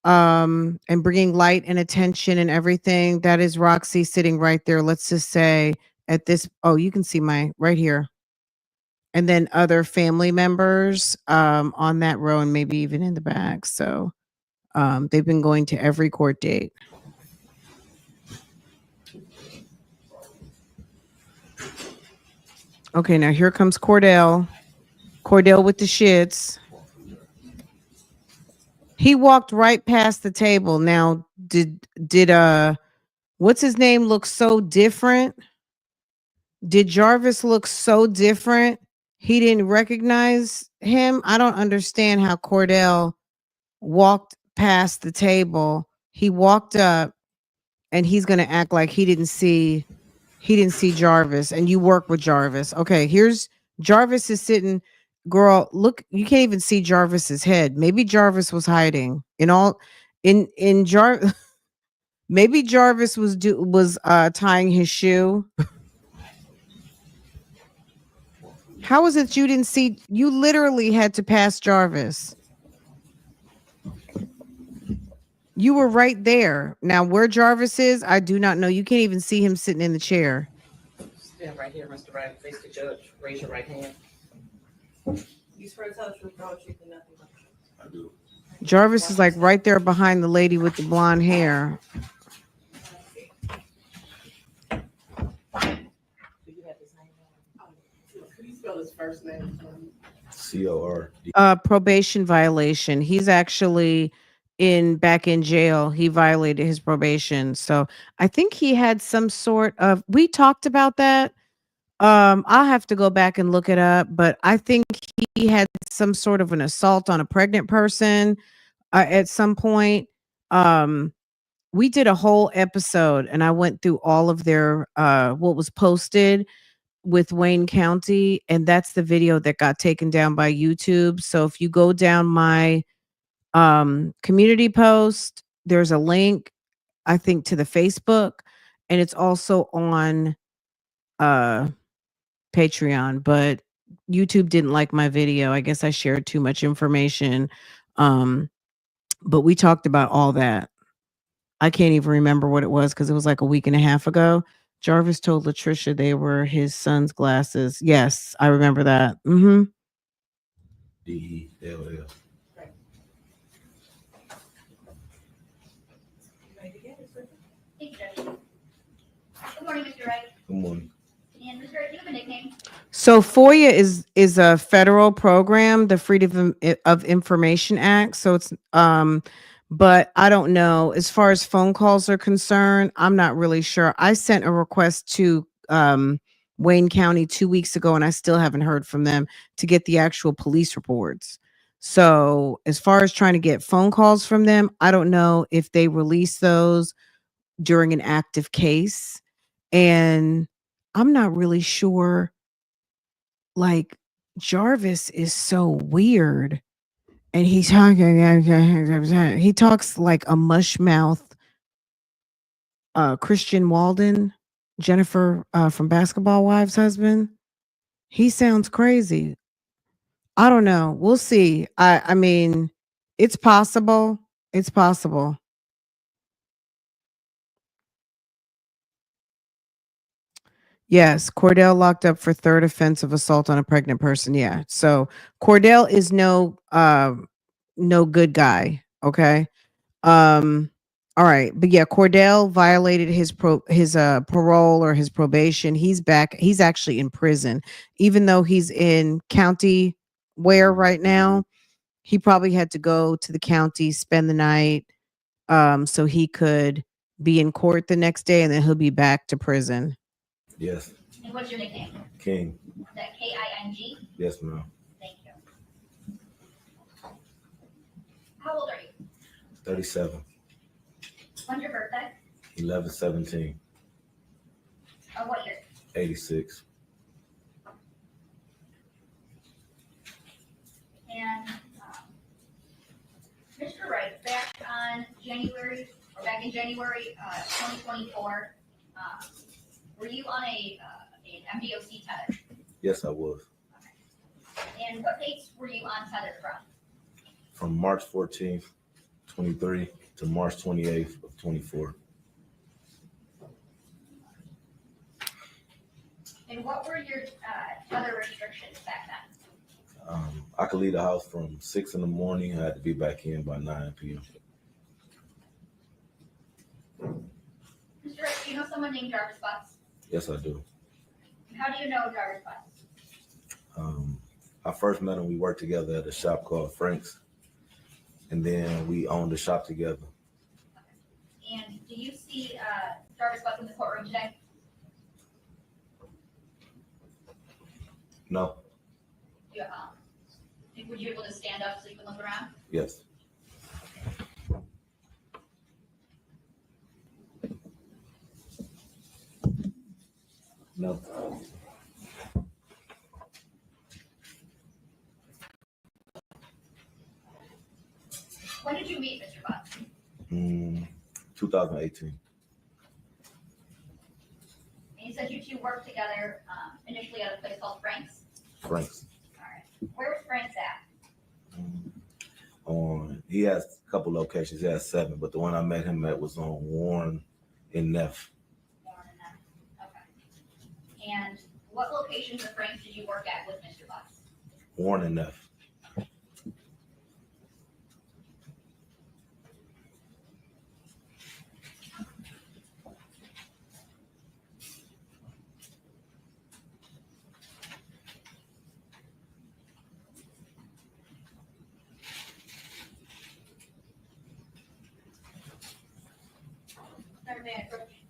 and bringing light and attention and everything, that is Roxy sitting right there. Let's just say at this, oh, you can see my right here. And then other family members on that row and maybe even in the back. So they've been going to every court date. Okay, now here comes Cordell. Cordell with the shits. He walked right past the table. Now, did what's his name look so different? Did Jarvis look so different? He didn't recognize him. I don't understand how Cordell walked past the table. He walked up and he's gonna act like he didn't see Jarvis, and you work with Jarvis. Okay, here's Jarvis is sitting. Girl, look, you can't even see Jarvis's head. Maybe Jarvis was hiding in Jar. Maybe Jarvis was tying his shoe. How is it you didn't see? You literally had to pass Jarvis. You were right there. Now, where Jarvis is, I do not know. You can't even see him sitting in the chair. Stand right here, Mr. Wright. Face the judge. Raise your right hand. You swear to tell the truth, the whole truth, and nothing but the truth. I do. Jarvis is like right there behind the lady with the blonde hair. Do you have his name down? Could you spell his first name for me? CORD. Probation violation. He's actually back in jail. He violated his probation. So I think he had some sort of, we talked about that. I'll have to go back and look it up, but I think he had some sort of an assault on a pregnant person at some point. We did a whole episode and I went through all of their what was posted with Wayne County, and that's the video that got taken down by YouTube. So if you go down my community post, there's a link, I think, to the Facebook, and it's also on Patreon, but YouTube didn't like my video. I guess I shared too much information. But we talked about all that. I can't even remember what it was because it was like a week and a half ago. Jarvis told Latricia they were his son's glasses. Yes, I remember that. Mm-hmm. DELL. Thank you, Judge. Good morning, Mr. Wright. Good morning. And Mr. Wright, do you have a nickname? So FOIA is a federal program, the Freedom of Information Act. So it's but I don't know, as far as phone calls are concerned, I'm not really sure. I sent a request to Wayne County 2 weeks ago and I still haven't heard from them to get the actual police reports. So as far as trying to get phone calls from them, I don't know if they release those during an active case. And I'm not really sure. Like, Jarvis is so weird. And he's talking, he talks like a mush mouth Christian Walden, Jennifer from Basketball Wives' husband. He sounds crazy. I don't know. We'll see. I mean, it's possible. It's possible. Yes, Cordell locked up for third offense of assault on a pregnant person. Yeah. So Cordell is no good guy. Okay. All right. But yeah, Cordell violated his parole or his probation. He's back. He's actually in prison, even though he's in county where right now. He probably had to go to the county, spend the night, so he could be in court the next day, and then he'll be back to prison. Yes. And what's your nickname? King. Is that King? Yes, ma'am. Thank you. How old are you? 37. When's your birthday? 11/17. What year? 86. And Mr. Wright, back in January 2024, were you on an MDOC tether? Yes, I was. And what dates were you on tether From March 14th, 23 to March 28th of 24. And what were your tether restrictions back then? I could leave the house from 6 in the morning. I had to be back in by 9 p.m. Mr. Wright, do you know someone named Jarvis Butts? Yes, I do. And how do you know Jarvis Butts? I first met him. We worked together at a shop called Frank's, and then we owned the shop together. And do you see Jarvis Butts in the courtroom today? No. Yeah. Would you be able to stand up so you can look around? Yes. No. When did you meet Mr. Butts? 2018. And you said you two worked together initially at a place called Frank's. Frank's. All right. Where was Frank's at? He has a couple locations. He has 7, but the one I met him at was on Warren in Neff. Warren and that. Okay. And what locations of Frank's did you work at with Mr. Butts? Warren and Neff.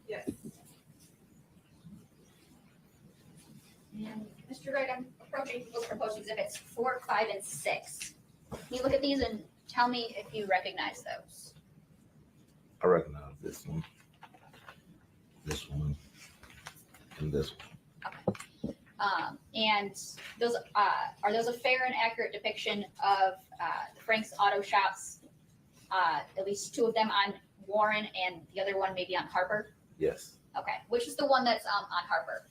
Yes. And Mr. Wright, I'm approaching people's proposed exhibits 4, 5, and 6. Can you look at these and tell me if you recognize those? I recognize this one, and this one. And those are those a fair and accurate depiction of the Frank's Auto Shops? At least 2 of them on Warren and the other one maybe on Harper? Yes. Okay, which is the one that's on Harper?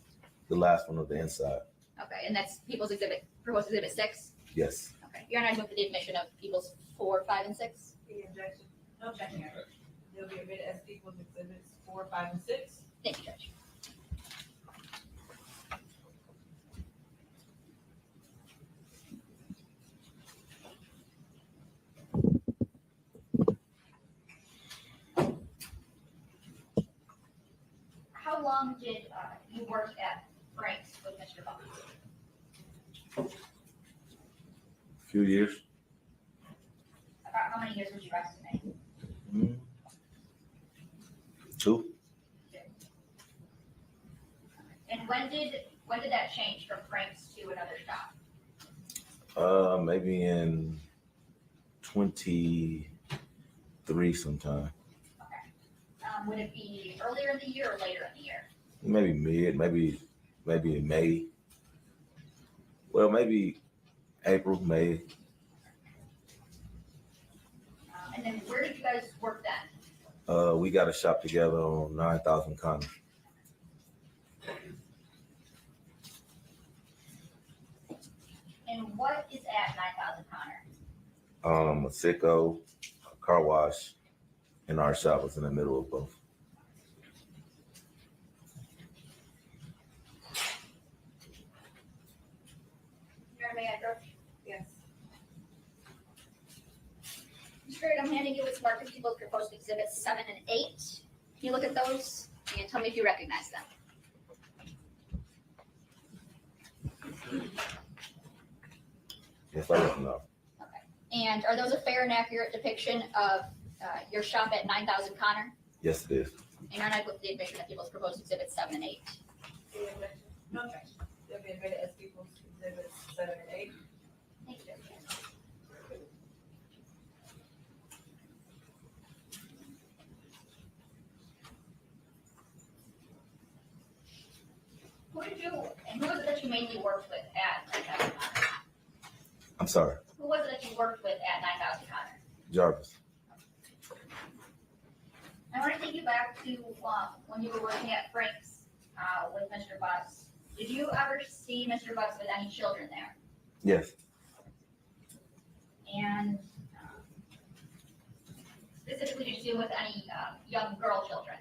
The last one of the inside. Okay, and that's proposed exhibit 6? Yes. Okay, you're not moving for the admission of people's 4, 5, and 6? The objection. No objection. They'll be admitted as people's exhibits 4, 5, and 6. Thank you, Judge. How long did you work at Frank's with Mr. Butts? A few years. About how many years would you estimate? 2. And when did that change from Frank's to another shop? Maybe in 23 sometime. Would it be earlier in the year or later in the year? Maybe maybe in May. Well, maybe April, May. And then where did you guys work then? We got a shop together on 9,000 Connor. And what is at 9,000 Connor? A sicko, a car wash, and our shop was in the middle of both. May I approach? Yes. Mr. Wright, I'm handing you its marked people proposed exhibits 7 and 8. Can you look at those and tell me if you recognize them? Yes, I recognize. Okay. And are those a fair and accurate depiction of your shop at 9,000 Connor? Yes, it is. And you're not with the admission of people's proposed exhibits 7 and 8. Any objection? No objection. They'll be admitted as people's exhibits 7 and 8. Thank you, Judge. Who did you, and who was it that you mainly worked with at 9,000 Connor? I'm sorry, Who was it that you worked with at 9,000 Connor? Jarvis. I want to take you back to when you were working at Frank's with Mr. Butts. Did you ever see Mr. Butts with any children there? Yes, And specifically, did you see him with any young girl children?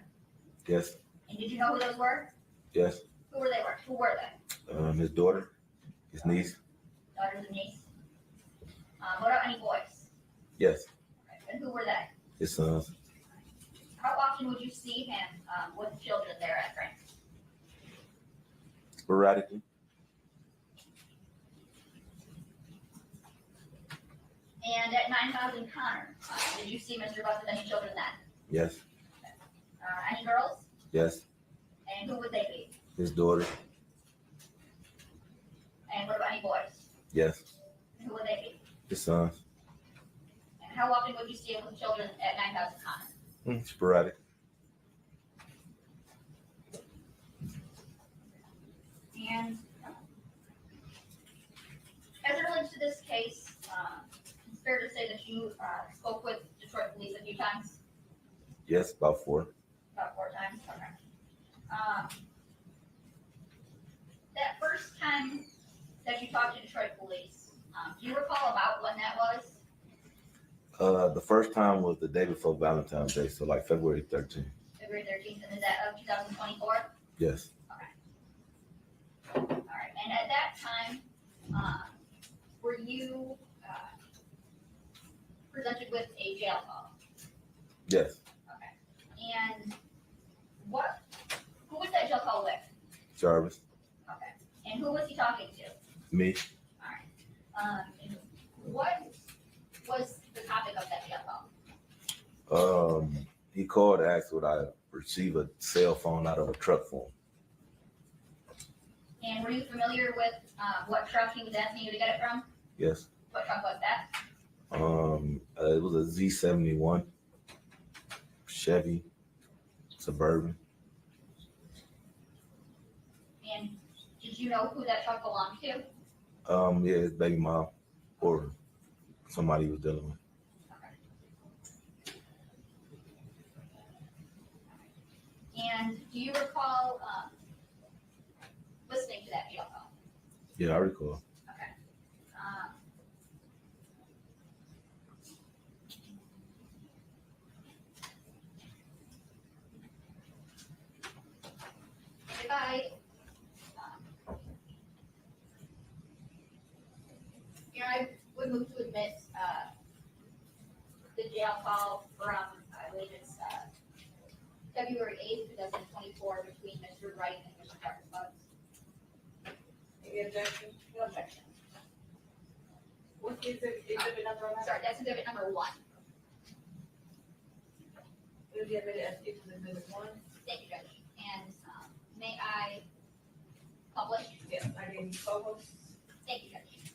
yes, And did you know who those were? yes. Who were they? Who were they? His daughter, his niece, Daughters and niece? What about any boys? yes. And who were they? His sons, How often would you see him with children there at Frank's? sporadically, And at 9,000 Connor, did you see Mr. Butts with any children then? yes, Any girls? yes. And who would they be? His daughter, And what about any boys? yes. And who would they be? His sons, And how often would you see him with children at 9,000 Connor? sporadic, And as it relates to this case, it's fair to say that you spoke with Detroit police a few times, yes, about 4. about 4 times. Okay. That first time that you talked to Detroit police, do you recall about when that was? The first time was the day before Valentine's Day, so like February 13th. February 13th, and is that of 2024? Yes, All right. And at that time, were you presented with a jail call? yes. Okay. And who was that jail call with? Jarvis, Okay. And who was he talking to? me, And what was the topic of that jail call? he called to ask would I receive a cell phone out of a truck for him. And were you familiar with what truck he was asking you to get it from? Yes. What truck was that? It was a Z71 Chevy Suburban. And did you know who that truck belonged to? Yeah, his baby mom or somebody he was dealing with. And do you recall listening to that jail call? Yeah, I recall. Okay. If I, I would move to admit the jail call from, I believe it's February 8th, 2024, between Mr. Wright and Mr. Jarvis. Any objection? No objection. What's the exhibit number on that? Sorry, that's exhibit number 1. It'll be admitted as people's exhibit 1. Thank you, Judge. And may I publish? Yes, I gave you co-hosts. Thank you, Judge.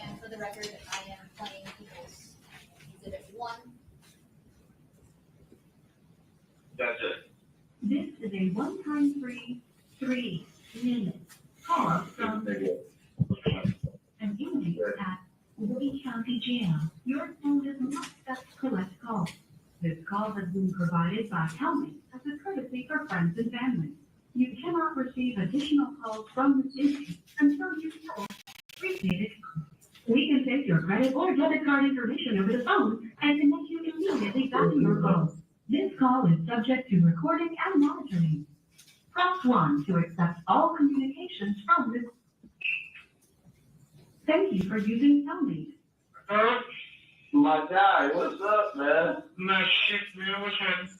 And for the record, I am playing people's exhibit 1. That's it. This is a one-time free 3-minute call from an inmate at Woody County Jail. Your phone is not set to collect calls. This call has been provided by Helmet as a courtesy for friends and family. You cannot receive additional calls from this inmate until you call appreciated. We can take your credit or debit card information over the phone and connect you immediately back to your phone. This call is subject to recording and monitoring. Press 1 to accept all communications from this. Thank you for using Cellmate. My guy, what's up, man? Not shit, man. What's happening?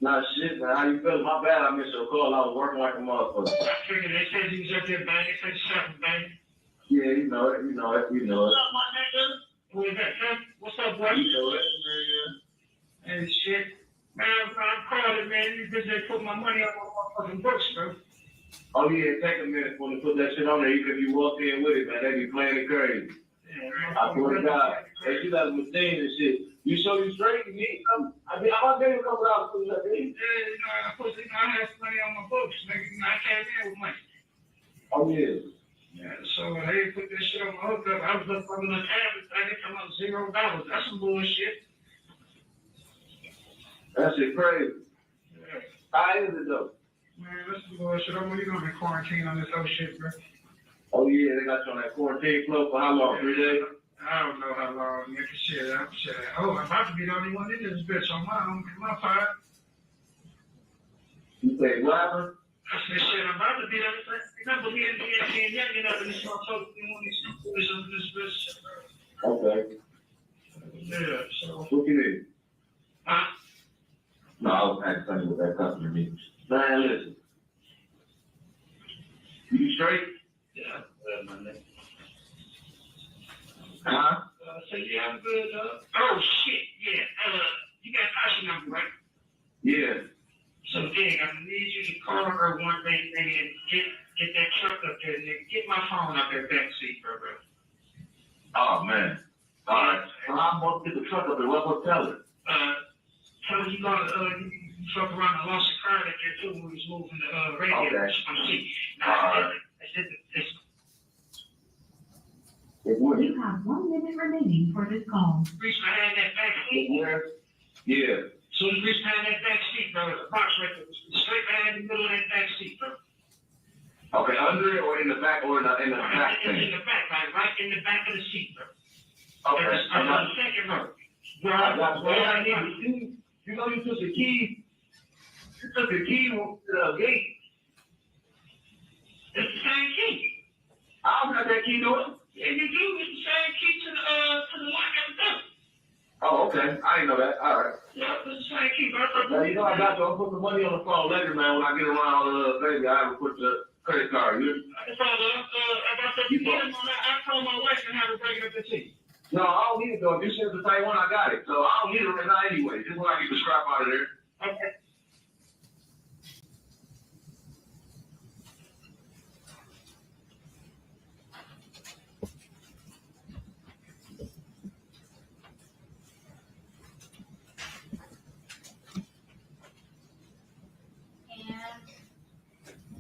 Nah, shit, man. How you feeling? My bad, I missed your call. I was working like a motherfucker. I figured they said you was up there banging, said something, banging. Yeah, you know it. What's up, my nigga? What's that, huh? What's up, boy? You know it. Hey, shit. Man, I'm calling, man. You bitch, they put my money on my motherfucking books, bro. Oh, yeah, take a minute for them to put that shit on there. Even if you walk in with it, man, they be playing it crazy. Yeah, I swear to God. Hey, you got a machine and shit. You show you straight, you need something. I mean, I'm getting a couple hours for that thing. I have money on my books, nigga. I came in with money. Oh, yeah. Yeah, so they put this shit on my hookup. I was up on the tab, and they come up $0. That's some bullshit. That shit crazy. Yeah. How is it, though? Man, that's some bullshit. I'm really gonna be quarantined on this whole shit, bro. Oh, yeah, they got you on that quarantine club for how long? 3 days? I don't know how long, nigga. Shit. Oh, I'm about to be the only one in this bitch on my part. You say, what happened? I said, shit, I'm about to be the only one. Remember, me and young, you know, this motherfucker, you want these on this bitch. Okay. Yeah, so. What you need? Huh? No, I was trying to tell you what that customer needs. Man, listen. You straight? Yeah, my nigga. Huh? So yeah, I'm good, oh shit, yeah. You got Tasha number, right? Yeah. So Dig, I'm gonna need you to call her one day, nigga, and get that truck up there, nigga. Get my phone up there back seat, bro. Oh, man. All right. Well, I'm going to get the truck up there. What tell her? Tell her you gonna, you fuck around and lost a car that there too when we was moving the, radio. Okay. On the seat. Now, All right. I said this. You have 1 minute remaining for this call. Reach behind that back seat. Where? Yeah. So you reach behind that back seat, bro. The box right there. Straight behind the middle of that back seat, bro. Okay, under it or in the back or in the back In thing? the back, like right in the back of the seat, bro. Okay. On the second row. I got the key. You know you took the key. You took the key to the gate. It's the same key. I don't got that key to it. Yeah, you do. It's the same key to the lock at the door. Oh, okay. I didn't know that. All right. Yeah, it's the same key, bro. You know I got you. I'll put the money on the phone later, man. When I get around, baby, I will put the credit card. If I said you get him on that, I call my wife and have her break it up the tea. No, I don't need it though. If you send the same one, I got it. So I don't need it right now anyway. Just when I get the scrap out of there. Okay.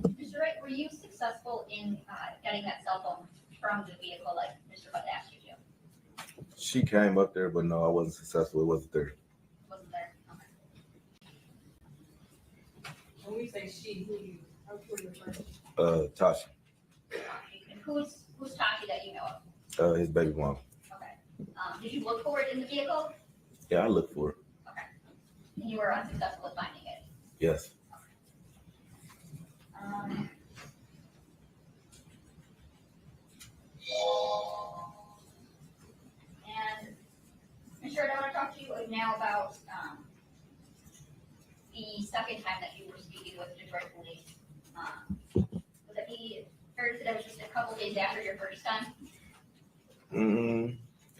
And Mr. Wright, were you successful in getting that cell phone from the vehicle like Mr. Butts asked you to? She came up there, but no, I wasn't successful. It wasn't there. Wasn't there? Okay. When we say she, who you referring to? Tasha, And who's Tashi that you know of? his baby mom. Okay. Did you look for it in the vehicle? Yeah, I looked for her. Okay. And you were unsuccessful at finding it? Yes. And Mr. Wright, I want to talk to you now about the second time that you were speaking with Detroit police. Was it fair to say that was just a couple days after your first time?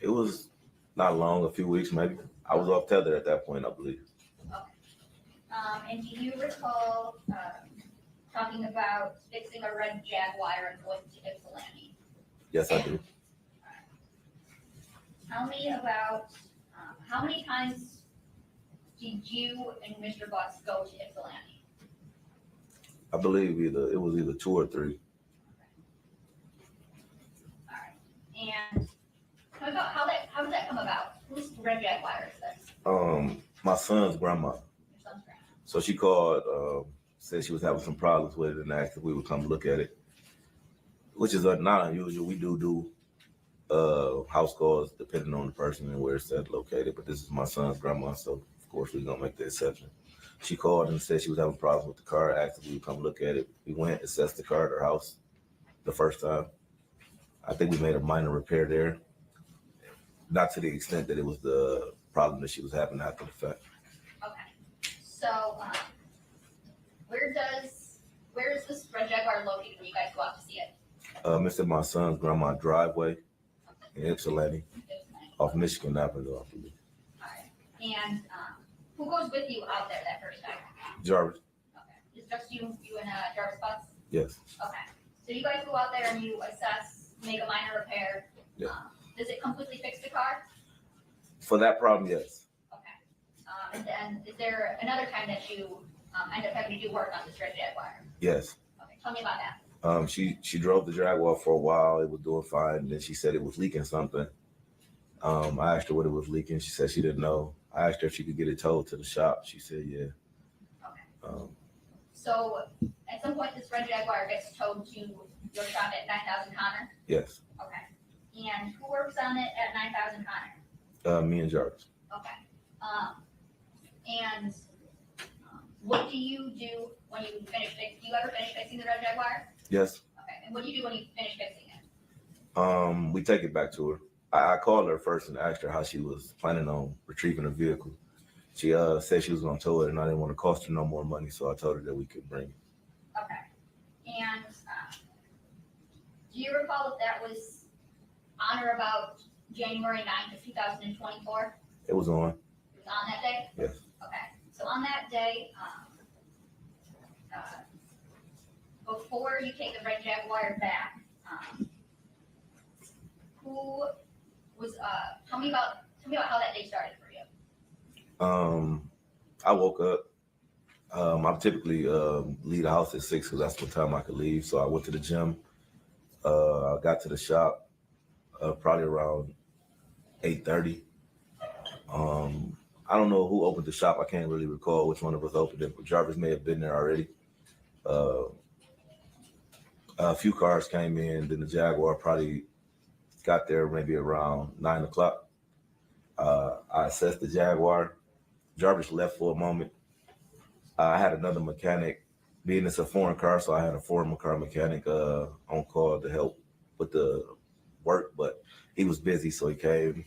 It was not long, a few weeks maybe. I was off tether at that point, I believe. Okay. And do you recall talking about fixing a red Jaguar and going to Ypsilanti? Yes, I do. Tell me about how many times did you and Mr. Butts go to Ypsilanti? I believe it was either 2 or 3. All right. And tell me about how did that come about? Whose red Jaguar is this? My son's grandma. Your son's grandma. So she called, said she was having some problems with it and asked if we would come look at it, which is not unusual. We do house calls depending on the person and where it's located, but this is my son's grandma, so of course we're gonna make the exception. She called and said she was having problems with the car, asked if we would come look at it. We went, assessed the car at her house the first time. I think we made a minor repair there. not to the extent that it was the problem that she was having after the fact. Okay. So, where is this red Jaguar located when you guys go out to see it? It's in my son's grandma's driveway in Ypsilanti, off Michigan Avenue, I believe. Alright. And, who goes with you out there that first time? Jarvis? Okay. It's just you and, Jarvis Butts? Yes. Okay. So you guys go out there and you assess, make a minor repair. Yeah. Does it completely fix the car? For that problem, yes. Okay. And then is there another time that you, end up having to do work on this red Jaguar? Yes. Okay. Tell me about that. She drove the Jaguar for a while. It was doing fine. And then she said it was leaking something. I asked her what it was leaking. She said she didn't know. I asked her if she could get it towed to the shop. She said, yeah. Okay. So at some point, this red Jaguar gets towed to your shop at 9,000 Connor? Yes. Okay. And who works on it at 9,000 Connor? Me and Jarvis. Okay. And what do you do when you finish fixing? Do you ever finish fixing the red Jaguar? Yes. Okay. And what do you do when you finish fixing it? We take it back to her. I called her first and asked her how she was planning on retrieving the vehicle. She said she was going to tow it, and I didn't want to cost her no more money, so I told her that we could bring it. Okay. And do you recall if that was on or about January 9th of 2024? It was on. It was on that day? Yes. Okay. So on that day, before you take the red Jaguar back, who was, tell me about how that day started for you. I woke up. I typically leave the house at 6 because that's what time I could leave. So I went to the gym. I got to the shop probably around 8:30. I don't know who opened the shop. I can't really recall which one of us opened it, but Jarvis may have been there already. A few cars came in, then the Jaguar probably got there maybe around 9 o'clock. I assessed the Jaguar. Jarvis left for a moment. I had another mechanic, being it's a foreign car, so I had a foreign car mechanic on call to help with the work, but he was busy, so he came.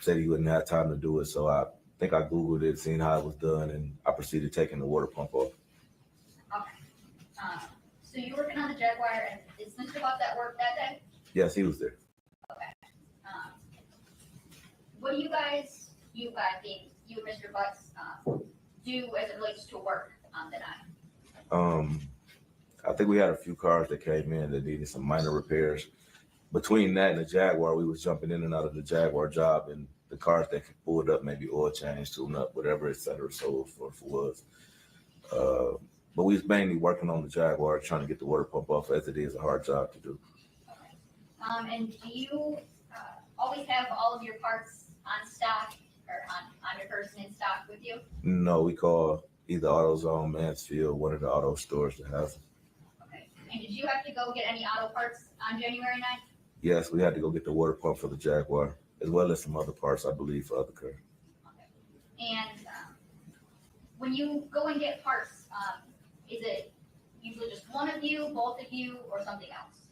Said he wouldn't have time to do it, so I think I Googled it, seen how it was done, and I proceeded taking the water pump off. Okay. So you're working on the Jaguar, and is Mr. Butts at work that day? Yes, he was there. Okay. What do you guys being you and Mr. Butts, do as it relates to work on the night? I think we had a few cars that came in that needed some minor repairs. Between that and the Jaguar, we was jumping in and out of the Jaguar job, and the cars that could pull it up, maybe oil change, tune up, whatever, et cetera, so forth was. But we was mainly working on the Jaguar, trying to get the water pump off, as it is a hard job to do. Okay. And do you always have all of your parts on stock or on your person in stock with you? No, we call either AutoZone, Mansfield, one of the auto stores that has them. Okay. And did you have to go get any auto parts on January 9th? Yes, we had to go get the water pump for the Jaguar, as well as some other parts, I believe, for other cars. Okay. And when you go and get parts, is it usually just one of you, both of you, or something else?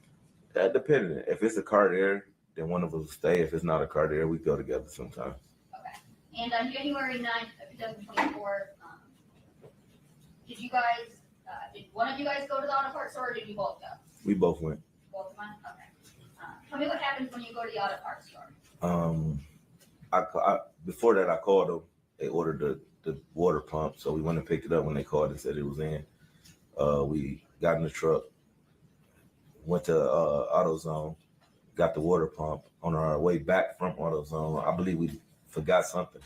That depending. If it's a car there, then one of us will stay. If it's not a car there, we go together sometimes. Okay. And on January 9th of 2024, did you guys, did one of you guys go to the auto parts store, or did you both go? We both went. Both went? Okay. Tell me what happens when you go to the auto parts store. Before that, I called them. They ordered the water pump, so we went and picked it up when they called and said it was in. We got in the truck, went to AutoZone, got the water pump. On our way back from AutoZone, I believe we forgot something,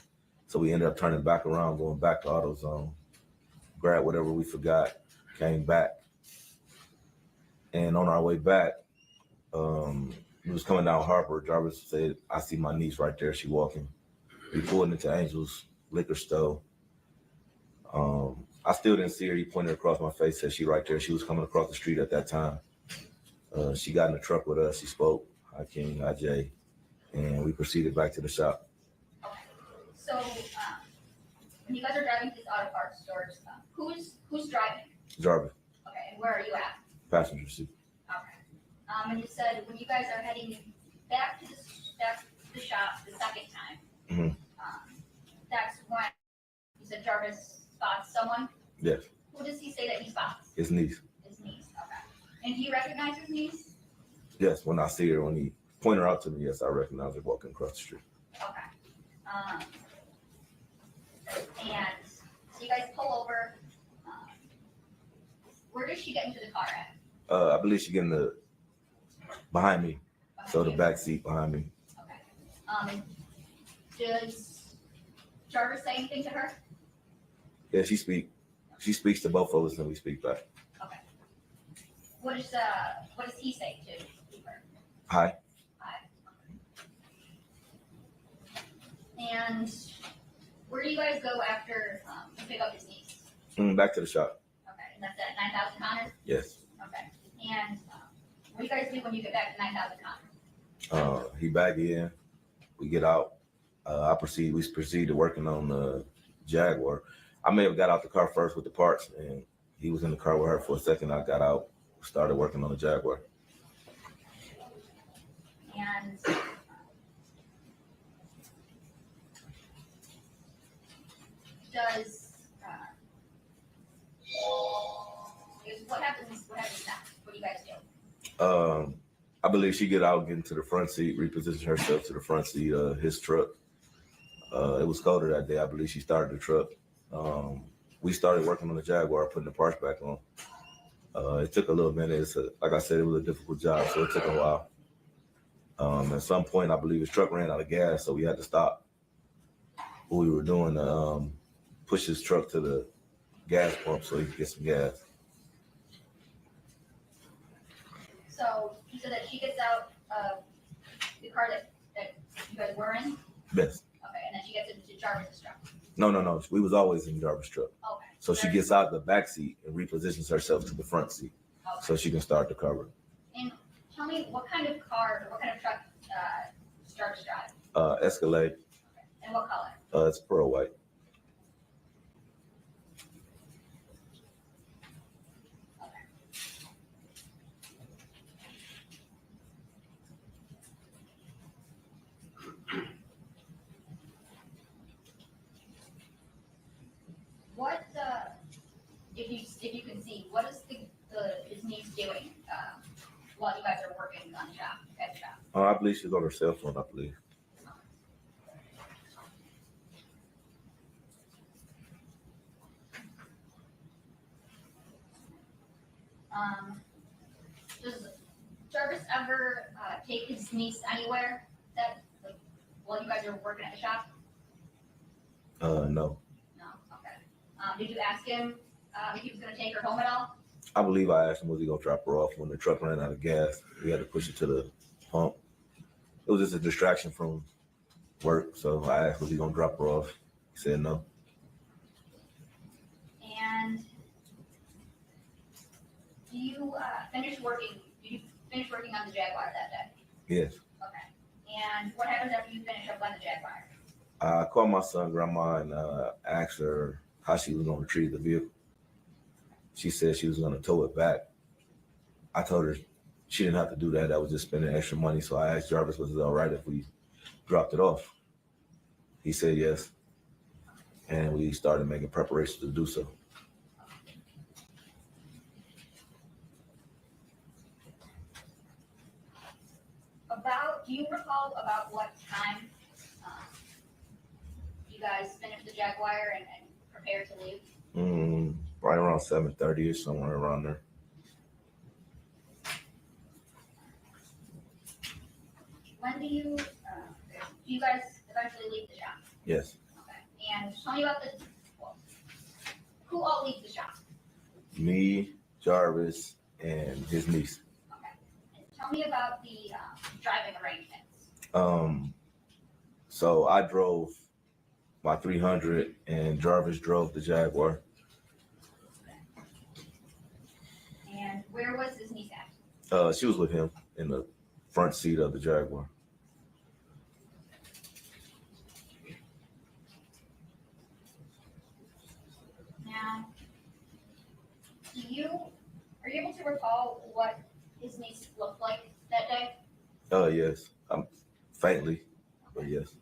so we ended up turning back around, going back to AutoZone, grabbed whatever we forgot, came back, and on our way back, we was coming down Harper. Jarvis said, "I see my niece right there. She walking." We pulled into Angel's liquor store. I still didn't see her. He pointed across my face, said she right there. She was coming across the street at that time. She got in the truck with us. She spoke, "Hi King, hi Jay," and we proceeded back to the shop. Okay. So when you guys are driving to these auto parts stores, who's driving? Jarvis, Okay. And where are you at? passenger seat. Okay. And you said when you guys are heading back to the shop the second time, Mhm. that's when you said Jarvis spots someone. Yes, Who does he say that he spots? his niece. His niece. Okay. And do you recognize his niece? Yes, when I see her, when he point her out to me, yes, I recognize her walking across the street. Okay. And so you guys pull over. Where does she get into the car at? I believe she getting the behind me, so the back seat behind me. Okay. Does Jarvis say anything to her? Yeah, she speaks to both of us, and we speak back. Okay. What does he say to her? Hi. Hi. And where do you guys go after you pick up his niece? Back to the shop. Okay, and that's at 9,000 Connors? Yes. Okay. And what do you guys do when you get back to 9,000 Connors? He back in. We get out. We proceed to working on the Jaguar. I may have got out the car first with the parts, and he was in the car with her for a second. I got out, started working on the Jaguar. And does what happens next? What do you guys do? I believe she get out, get into the front seat, reposition herself to the front seat of his truck. It was colder that day. I believe she started the truck. We started working on the Jaguar, putting the parts back on. It took a little minute. Like I said, it was a difficult job, so it took a while. At some point, I believe his truck ran out of gas, so we had to stop what we were doing to push his truck to the gas pump so he could get some gas. So you said that she gets out of the car that you guys were in? Yes. Okay, and then she gets into Jarvis's truck? No. We was always in Jarvis' truck. Okay. So she gets out the back seat and repositions herself to the front seat so she can start the cover. And tell me, what kind of car, what kind of truck does Jarvis drive? Escalade. Okay. And what color? It's pearl white. What, if you can see, what is his niece doing while you guys are working on the shop, at the shop? I believe she's on her cell phone, I believe. Does Jarvis ever take his niece anywhere while you guys are working at the shop? No. No, okay. Did you ask him if he was gonna take her home at all? I believe I asked him, was he gonna drop her off when the truck ran out of gas? We had to push it to the pump. It was just a distraction from work, so I asked, was he gonna drop her off? He said no. And did you finish working on the Jaguar that day? Yes. Okay. And what happens after you finish up on the Jaguar? I called my son, grandma, and asked her how she was gonna retrieve the vehicle. She said she was gonna tow it back. I told her she didn't have to do that. That was just spending extra money. So I asked Jarvis, was it all right if we dropped it off? He said yes. And we started making preparations to do so. Do you recall about what time you guys finished the Jaguar and prepared to leave? Right around 7:30-ish, somewhere around there. When do you guys eventually leave the shop? Yes. Okay. And tell me about who all leaves the shop? Me, Jarvis, and his niece. Okay. And tell me about the driving arrangements. So I drove my 300 and Jarvis drove the Jaguar. And where was his niece at? She was with him in the front seat of the Jaguar. Now, are you able to recall what his niece looked like that day? Yes, faintly. But yes,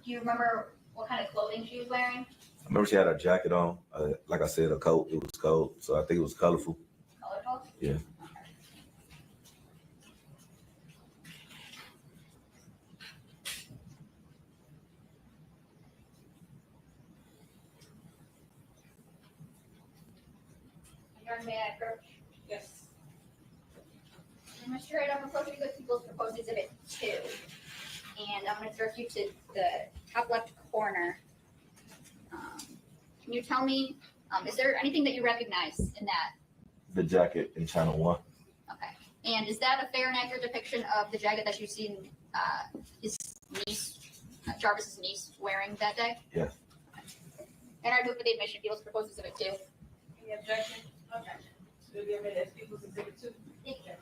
Do you remember what kind of clothing she was wearing? I remember she had a jacket on. Like I said, a coat. It was cold, so I think it was colorful. Colorful? Yeah. May I approach? Yes. Mr. Wright, I'm approaching the People's Proposed Exhibit 2. And I'm going to direct you to the top left corner. Can you tell me, is there anything that you recognize in that? The jacket in Channel 1. Okay. And is that a fair and accurate depiction of the jacket that you've seen his niece, Jarvis's niece, wearing that day? Yes. Okay. And I move for the admission of People's Proposed Exhibit 2. Any objection? Objection. So it'll be admitted as People's Exhibit 2. Thank you.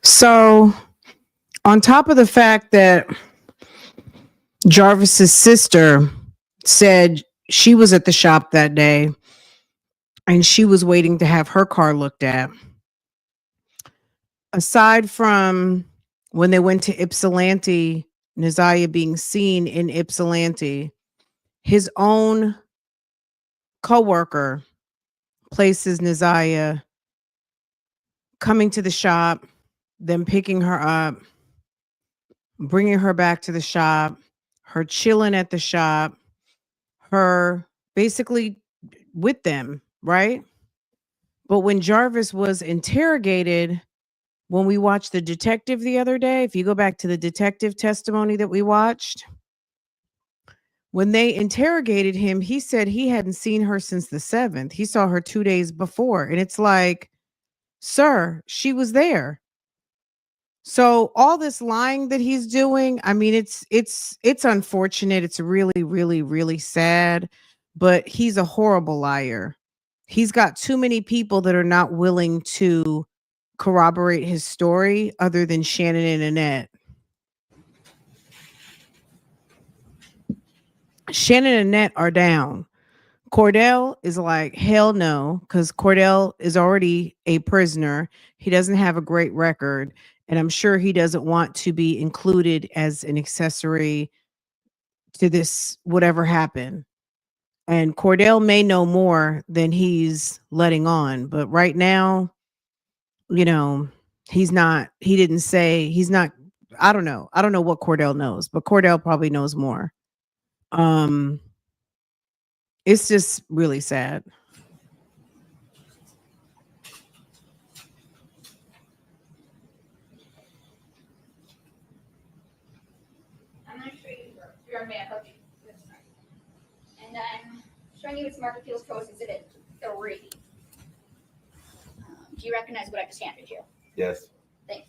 So, on top of the fact that Jarvis's sister said she was at the shop that day and she was waiting to have her car looked at, aside from when they went to Ypsilanti, ZIYAH being seen in Ypsilanti, his own coworker places ZIYAH coming to the shop, then picking her up, bringing her back to the shop, her chilling at the shop, her basically with them, right? But when Jarvis was interrogated, when we watched the detective the other day, if you go back to the detective testimony that we watched, when they interrogated him, he said he hadn't seen her since the 7th. He saw her 2 days before. And it's like, sir, she was there. So all this lying that he's doing, I mean, it's unfortunate. It's really, really, really sad, but he's a horrible liar. He's got too many people that are not willing to corroborate his story other than Shannon and Annette. Shannon and Annette are down. Cordell is like, hell no, because Cordell is already a prisoner. He doesn't have a great record. And I'm sure he doesn't want to be included as an accessory to this, whatever happened. And Cordell may know more than he's letting on. But right now, you know, he didn't say, he's not, I don't know. I don't know what Cordell knows, but Cordell probably knows more. It's just really sad. I'm going to show you your map of and I'm showing you its market People's Proposed Exhibit 3. Do you recognize what I just handed you? Yes. Thanks.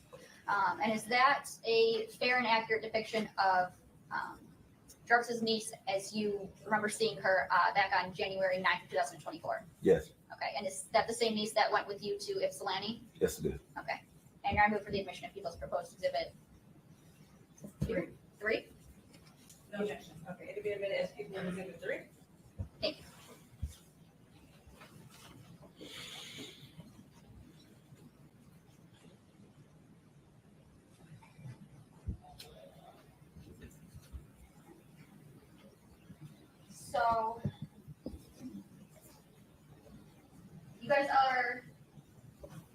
And is that a fair and accurate depiction of Jarvis's niece as you remember seeing her back on January 9th, 2024? Yes. Okay. And is that the same niece that went with you to Ypsilanti? Yes, it is. Okay. And you're moved for the admission of People's Proposed Exhibit 3? No objection. Okay, it'll be admitted as People's Exhibit 3. Thank you. So, you guys are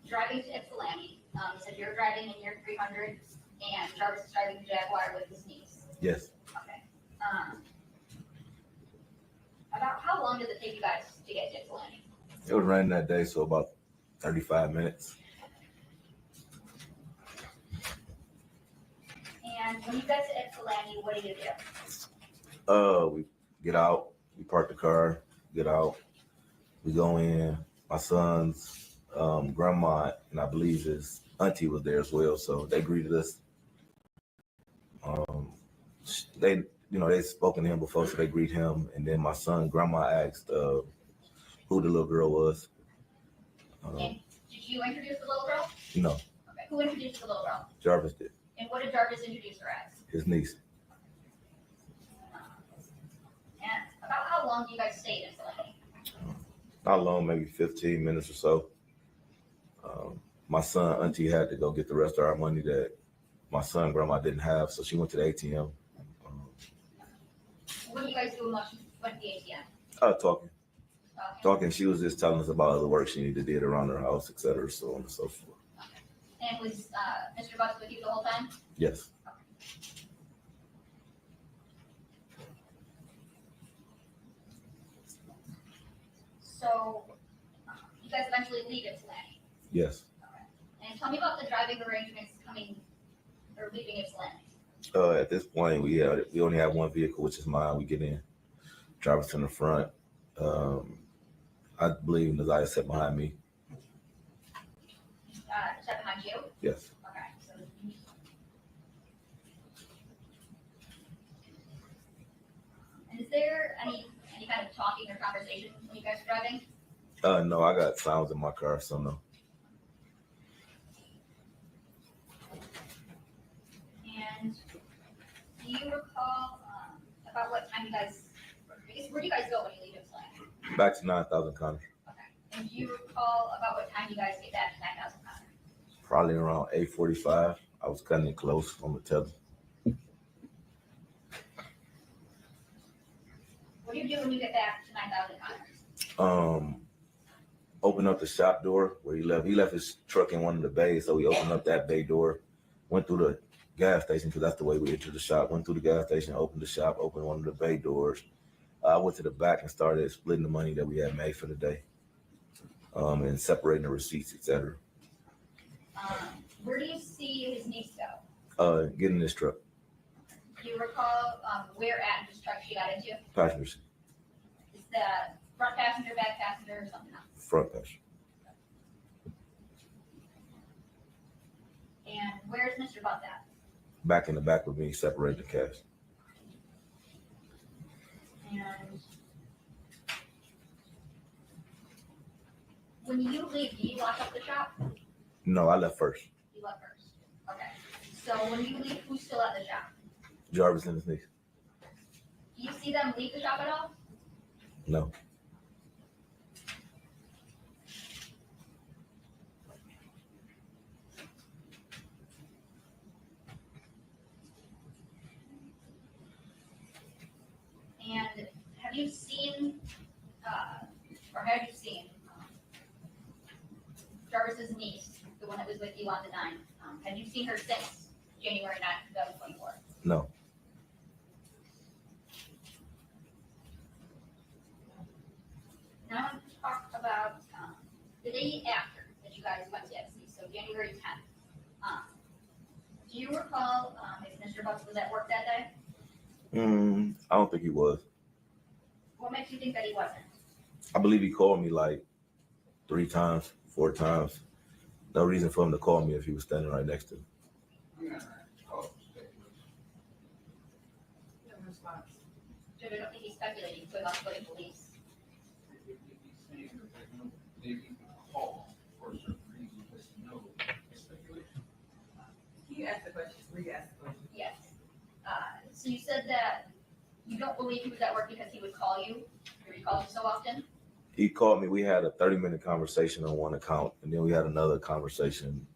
driving to Ypsilanti. So you're driving in your 300, and Jarvis is driving the Jaguar with his niece. Yes. Okay. About how long did it take you guys to get to Ypsilanti? It was raining that day, so about 35 minutes. And when you got to Ypsilanti, what do you do? We get out, we park the car, get out, we go in. My son's grandma and I believe his auntie was there as well, so they greeted us. They, they'd spoken to him before, so they greet him. And then my son, grandma asked who the little girl was. And did you introduce the little girl? No, Okay, who introduced the little girl? Jarvis did. And what did Jarvis introduce her as? His niece. And about how long do you guys stay in Delaney? Not long, maybe 15 minutes or so. My son, auntie had to go get the rest of our money that my son, grandma didn't have, so she went to the ATM. What do you guys do when you went to the ATM? Talking. She was just telling us about other work she needed to do around her house, etc., so on and so forth. And was Mr. Butts with you the whole time? Yes. So you guys eventually leave Ypsilanti. Yes. And tell me about the driving arrangements coming or leaving Ypsilanti. At this point, we only have one vehicle, which is mine. We get in, drive us in the front. I believe Naziah sat behind me. Sat behind you? Yes. Okay. So, and is there any kind of talking or conversation when you guys are driving? No, I got sounds in my car, so no. And do you recall about what time you guys, I guess, where do you guys go when you leave Ypsilanti? Back to 9,000 Connors. Okay. And do you recall about what time you guys get back to 9,000 Connors? Probably around 8:45. I was cutting it close on the tether. What do you do when you get back to 9,000 Connors? Opened up the shop door where he left his truck in one of the bays, so we opened up that bay door, went through the gas station, because that's the way we entered the shop, went through the gas station, opened the shop, opened one of the bay doors. I went to the back and started splitting the money that we had made for the day, and separating the receipts, etc. Where do you see his niece go? Getting this truck, Do you recall where at his truck she got into? passenger seat, Is that front passenger, back passenger, or something else? front passenger. And where's Mr. Butts at? Back in the back with me, separating the cash. And when you leave, do you lock up the shop? No, I left first. You left first. Okay. So when you leave, who's still at the shop? Jarvis and his niece. Do you see them leave the shop at all? No. And have you seen Jarvis's niece, the one that was with you on the 9th? Have you seen her since January 9th, 2024? No. Now I want to talk about the day after that you guys went to FC, so January 10th. Do you recall if Mr. Butts was at work that day? I don't think he was. What makes you think that he wasn't? I believe he called me like 3 times, 4 times. No reason for him to call me if he was standing right next to me. Judge, I don't think he's speculating, so about putting police. Can you ask the question? Re-ask the question. Yes. So you said that you don't believe he was at work because he would call you, or he called you so often? He called me. We had a 30-minute conversation on one account, and then we had another conversation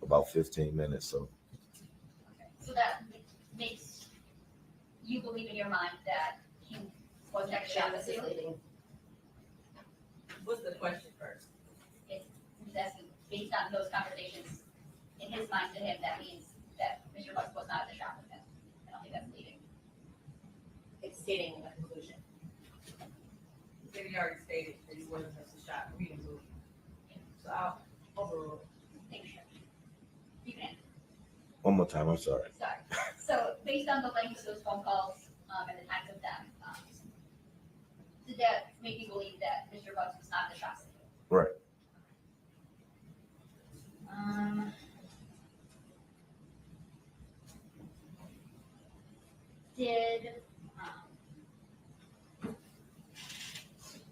about 15 minutes. So Okay. So that makes you believe in your mind that he was at the shop at you? What's the question first? He's asking, based on those conversations, in his mind to him, that means that Mr. Butts was not at the shop with him. I don't think that's leading. It's stating a conclusion. Maybe you already stated that he wasn't at the shop. We didn't move. So I'll overrule. Thank you. You can answer. one more time. I'm sorry. Sorry. So based on the length of those phone calls and the times of them, did that make you believe that Mr. Butts was not at the shop? Right. Did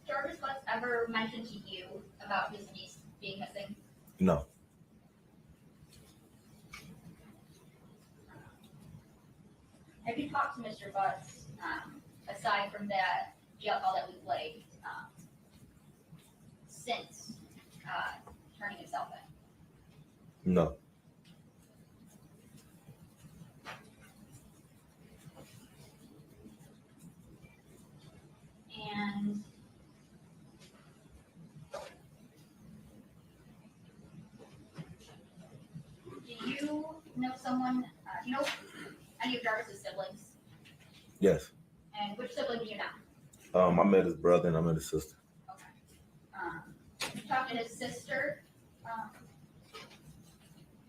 Jarvis Butts ever mentioned to you about his niece being missing? No. Have you talked to Mr. Butts, aside from that jail call that we played, since turning himself in? No. And do you know someone, do you know any of Jarvis's siblings? Yes. And which sibling do you know? I met his brother and I met his sister. You talked to his sister.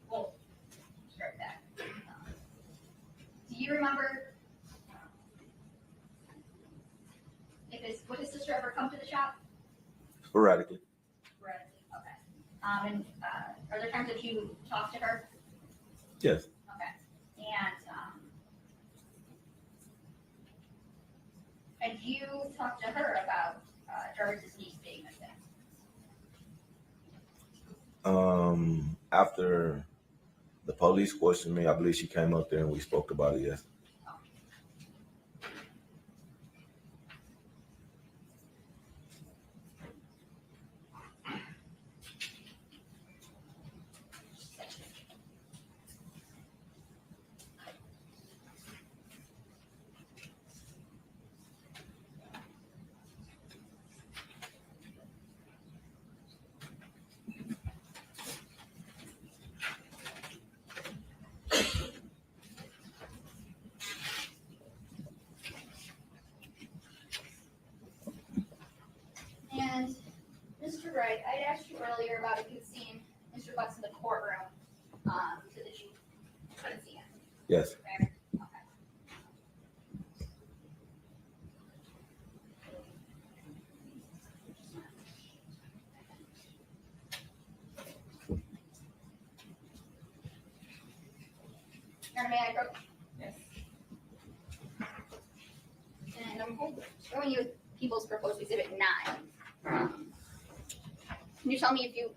Well, start back. Do you remember would his sister ever come to the shop? Sporadically. Sporadically, okay. And are there times that you talk to her? Yes. Okay. And you talked to her about Jarvis's niece being missing? After the police questioned me, I believe she came up there and we spoke about it, yes. And Mr. Wright, I had asked you earlier about if you'd seen Mr. Butts in the courtroom, so that you couldn't see him. Yes. Okay. May I approach? Yes. And I'm showing you People's Proposed Exhibit 9. Can you tell me if you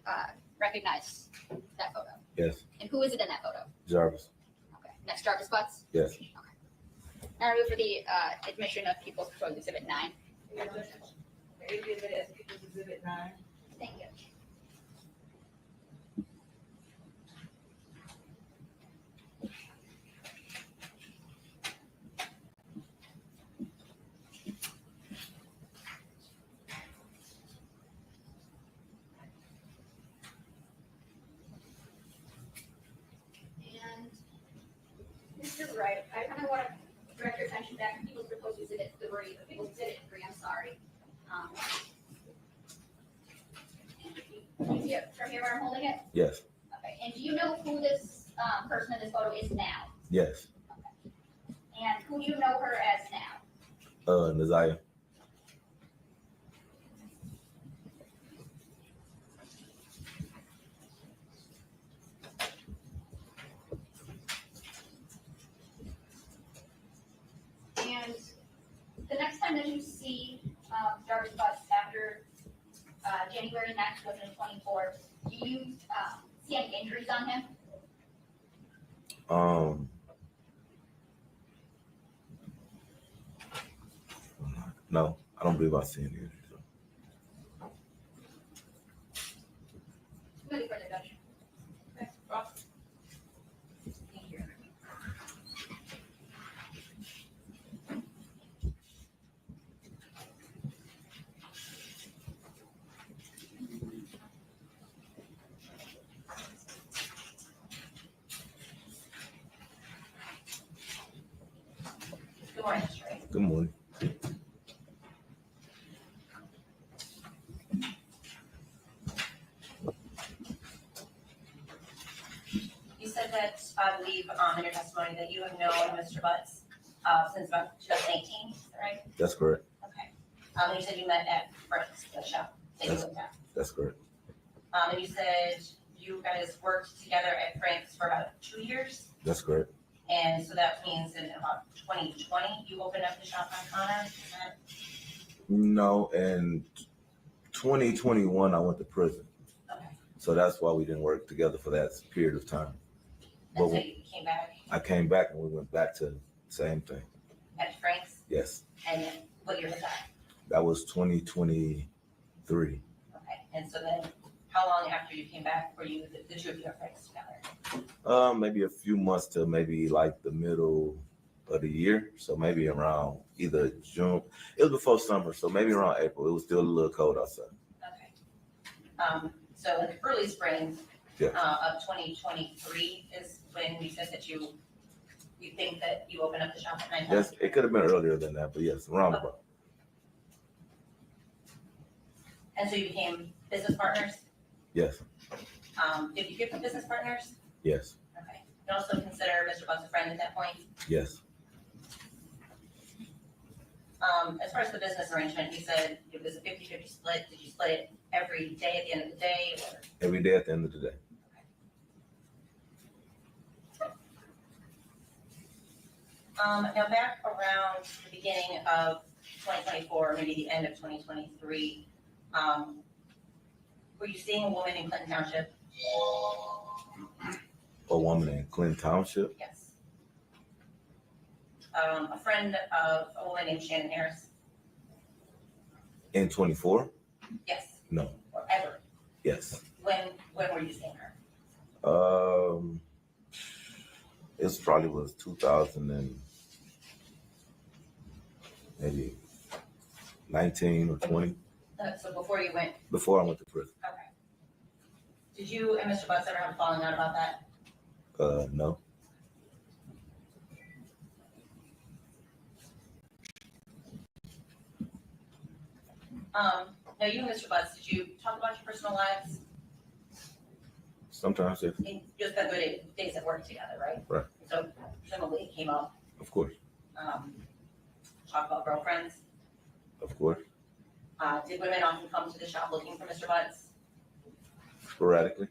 recognize that photo? Yes. And who is it in that photo? Jarvis. Okay. Next, Jarvis Butts? Yes. Okay. Now I move for the admission of People's Proposed Exhibit 9. The exhibit as People's Exhibit 9. Thank you. Mr. Wright, I kind of want to direct your attention back to People's Proposed Exhibit 3, or People's Exhibit 3, I'm sorry. Can you see it from here where I'm holding it? Yes. Okay, and do you know who this person in this photo is now? Yes. Okay. And who do you know her as now? ZIYAH. And the next time that you see Jarvis Butts after January 9th, 2024, do you see any injuries on him? No, I don't believe I've seen it. Really further, Judge. Okay, Ross. Thank you. Good morning, Mr. Wright. Good morning. You said that, I believe, in your testimony that you have known Mr. Butts since about 2018, is that right? That's correct. Okay. And you said you met at Frank's, the shop that you looked at. That's correct. And you said you guys worked together at Frank's for about 2 years? That's correct. And so that means in about 2020, you opened up the shop on Connor? Is that No, in 2021, I went to prison. Okay. So that's why we didn't work together for that period of time. And so But you came back I came back and we went back to the same thing. at Frank's, Yes, and what year was that? that was 2023. Okay, and so then, how long after you came back were you, the two of you at Frank's together? Maybe a few months to maybe like the middle of the year. So maybe around either June. It was before summer, so maybe around April. It was still a little cold outside. Okay. So in the early spring Yeah. of 2023 is when you said that you think that you opened up the shop at 9 o'clock? Yes, it could have been earlier than that, but yes, around about. And so you became business partners? Yes, Did you become business partners? yes, Okay. You also consider Mr. Butts a friend at that point? yes. As far as the business arrangement, you said it was a 50-50 split. Did you split it every day at the end of the day? Or? Every day at the end of the day. Now back around the beginning of 2024, maybe the end of 2023, were you seeing a woman in Clinton Township? A woman in Clinton Township? Yes. A friend of a woman named Shannon Harris? In 24? Yes. No. Or ever? Yes. When were you seeing her? It probably was 2000 and maybe 19 or 20. So before you went? Before I went to prison. Okay. Did you and Mr. Butts ever have a falling out about that? No. Now you and Mr. Butts, did you talk about your personal lives? Sometimes, yes. You spent good days at work together, right? Right. So presumably it came up, Of course. talk about girlfriends. Of course. Did women often come to the shop looking for Mr. Butts? Sporadically.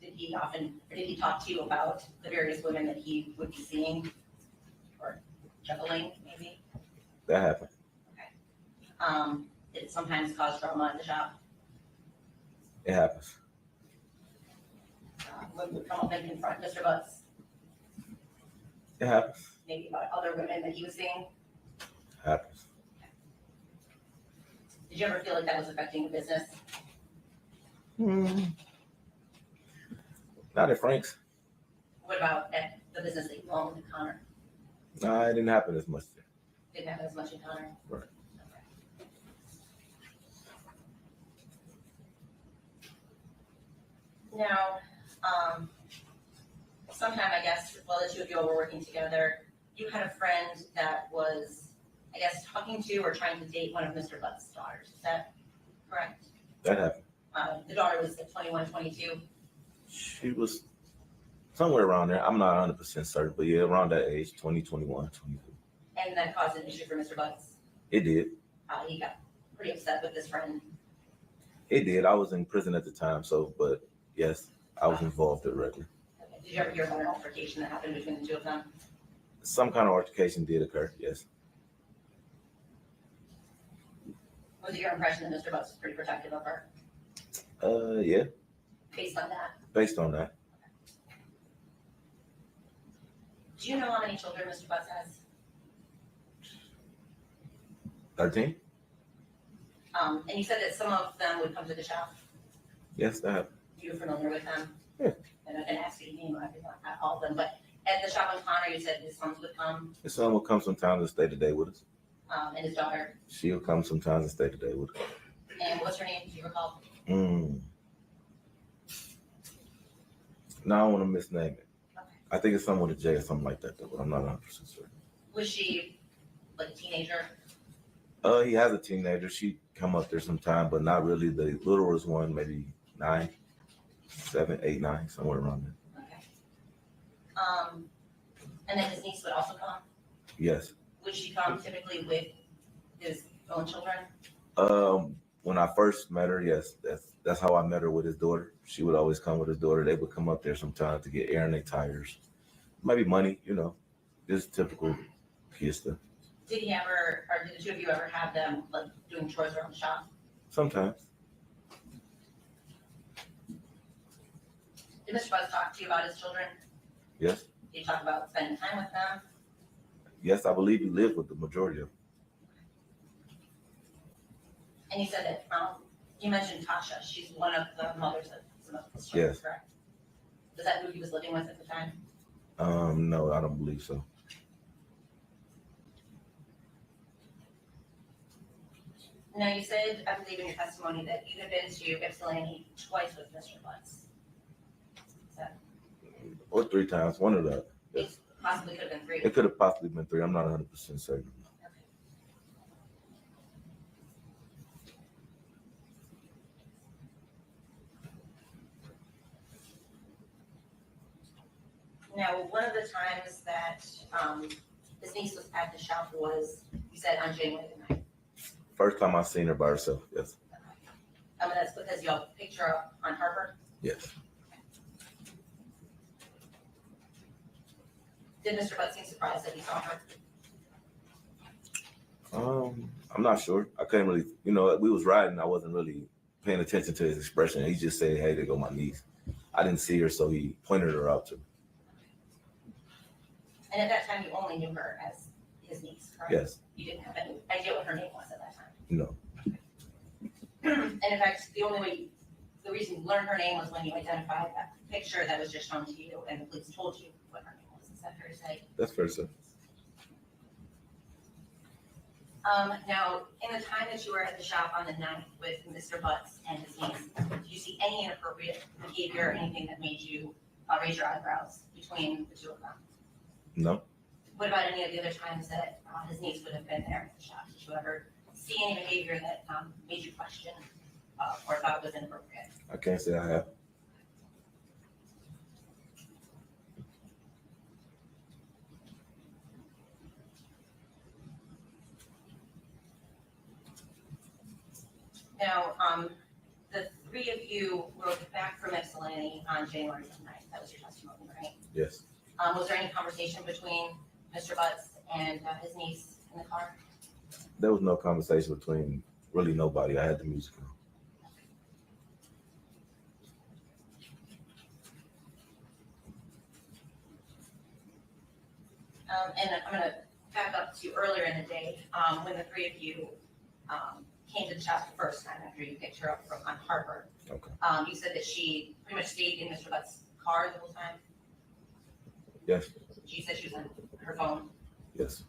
Did he talk to you about the various women that he would be seeing? Or juggling, maybe? That happened. Did it sometimes cause drama at the shop? It happens. Women would come up and confront Mr. Butts, It happens. maybe about other women that he was seeing? Happens. Did you ever feel like that was affecting the business? Not at Frank's. What about at the business that you owned at Connor? No, it didn't happen as much there. Didn't have as much in Connor? Right. Now, sometime, I guess, while the two of you all were working together, you had a friend that was, I guess, talking to or trying to date one of Mr. Butts' daughters. Is that correct? That happened. The daughter was 21, 22. She was somewhere around there. I'm not 100% certain, but yeah, around that age, 20, 21, 22. And that caused an issue for Mr. Butts. It did. He got pretty upset with this friend. It did. I was in prison at the time, so, but yes, I was involved directly. Okay. Did you ever hear about an altercation that happened between the two of them? Some kind of altercation did occur, yes. Was it your impression that Mr. Butts was pretty protective of her Yeah, based on that? based on that. Do you know how many children Mr. Butts has? 13? And you said that some of them would come to the shop. Yes, that happened. You're familiar with them? Yeah. And I can ask you to name everyone, not all of them, but at the shop on Connor, you said his sons would come, His son will come sometimes and stay the day with us. and his daughter. She'll come sometimes and stay the day with us. And what's her name? Do you recall? Now I don't want to misname it. Okay. I think it's someone with a J or something like that, though, but I'm not 100% certain. Was she like a teenager? He has a teenager. She come up there sometime, but not really. The littlest one, maybe 9, 7, 8, 9, somewhere around there. Okay. And then his niece would also come? Yes. Would she come typically with his own children? When I first met her, yes, that's how I met her with his daughter. She would always come with his daughter. They would come up there sometimes to get air in their tires, maybe money, just typical kid stuff. Did he ever, or did the two of you ever have them like doing chores around the shop? Sometimes. Did Mr. Butts talk to you about his children? Yes, Did you talk about spending time with them? yes, I believe he lived with the majority of them. And you said that, you mentioned Tasha, she's one of the mothers of some of his children, Yes. correct? Is that who he was living with at the time? No, I don't believe so. Now, you said, I believe in your testimony, that you had been to Ypsilanti twice with Mr. Butts. Or 3 times, one of the. It possibly could have been 3. It could have possibly been 3. I'm not 100% certain. Now, one of the times that his niece was at the shop was, you said, on January the 9th. First time I seen her by herself, yes. That's because you all picked her up on Harper. Yes. Did Mr. Butts seem surprised that he saw her? I'm not sure. I couldn't really, we was riding. I wasn't really paying attention to his expression. He just said, "Hey, there go my niece." I didn't see her, so he pointed her out to me. And at that time, you only knew her as his niece, correct? Yes. You didn't have any idea what her name was at that time? No. And in fact, the reason you learned her name was when you identified that picture that was just shown to you and the police told you what her name was. Is that fair to say? That's fair, sir. Now, in the time that you were at the shop on the 9th with Mr. Butts and his niece, did you see any inappropriate behavior or anything that made you raise your eyebrows between the two of them? No. What about any of the other times that his niece would have been there at the shop? Did you ever see any behavior that made you question or thought was inappropriate? I can't say I have. Now, the 3 of you rode back from Ypsilanti on January 9th. That was your testimony, right? Yes. Was there any conversation between Mr. Butts and his niece in the car? There was no conversation between really nobody. I had the music on. And I'm going to back up to earlier in the day when the 3 of you came to the shop the first time after you picked her up on Harper. Okay. You said that she pretty much stayed in Mr. Butts' car the whole time. Yes. She said she was on her phone. Yes.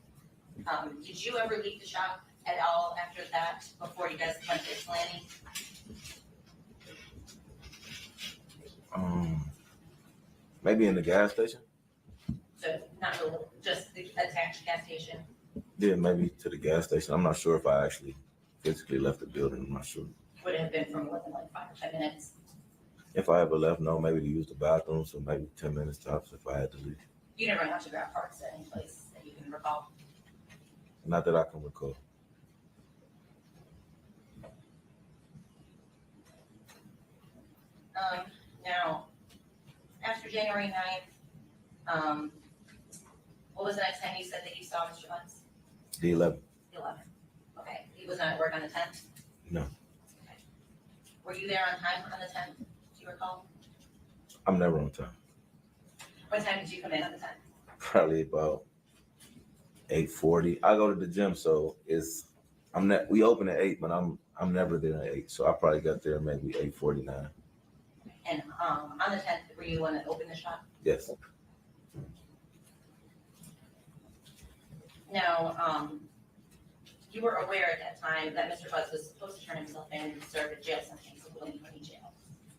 Did you ever leave the shop at all after that before you guys went to Ypsilanti? Maybe in the gas station. So not really, just the attached gas station. Yeah, maybe to the gas station. I'm not sure if I actually physically left the building. I'm not sure. Would it have been for more than like 5 or 10 minutes? If I ever left, no, maybe to use the bathroom, so maybe 10 minutes tops if I had to leave. You never have to grab parts at any place that you can recall? Not that I can recall. Now, after January 9th, what was the next time you said that you saw Mr. Butts? The 11th. The 11th. Okay, he was not at work on the 10th? No. Okay. Were you there on time on the 10th, do you recall? I'm never on time. What time did you come in on the 10th? Probably about 8:40. I go to the gym, so we open at 8, but I'm never there at 8. So I probably got there maybe 8:49. And on the 10th, were you the one that opened the shop? Yes. Now, you were aware at that time that Mr. Butts was supposed to turn himself in and serve a jail sentence in William County Jail.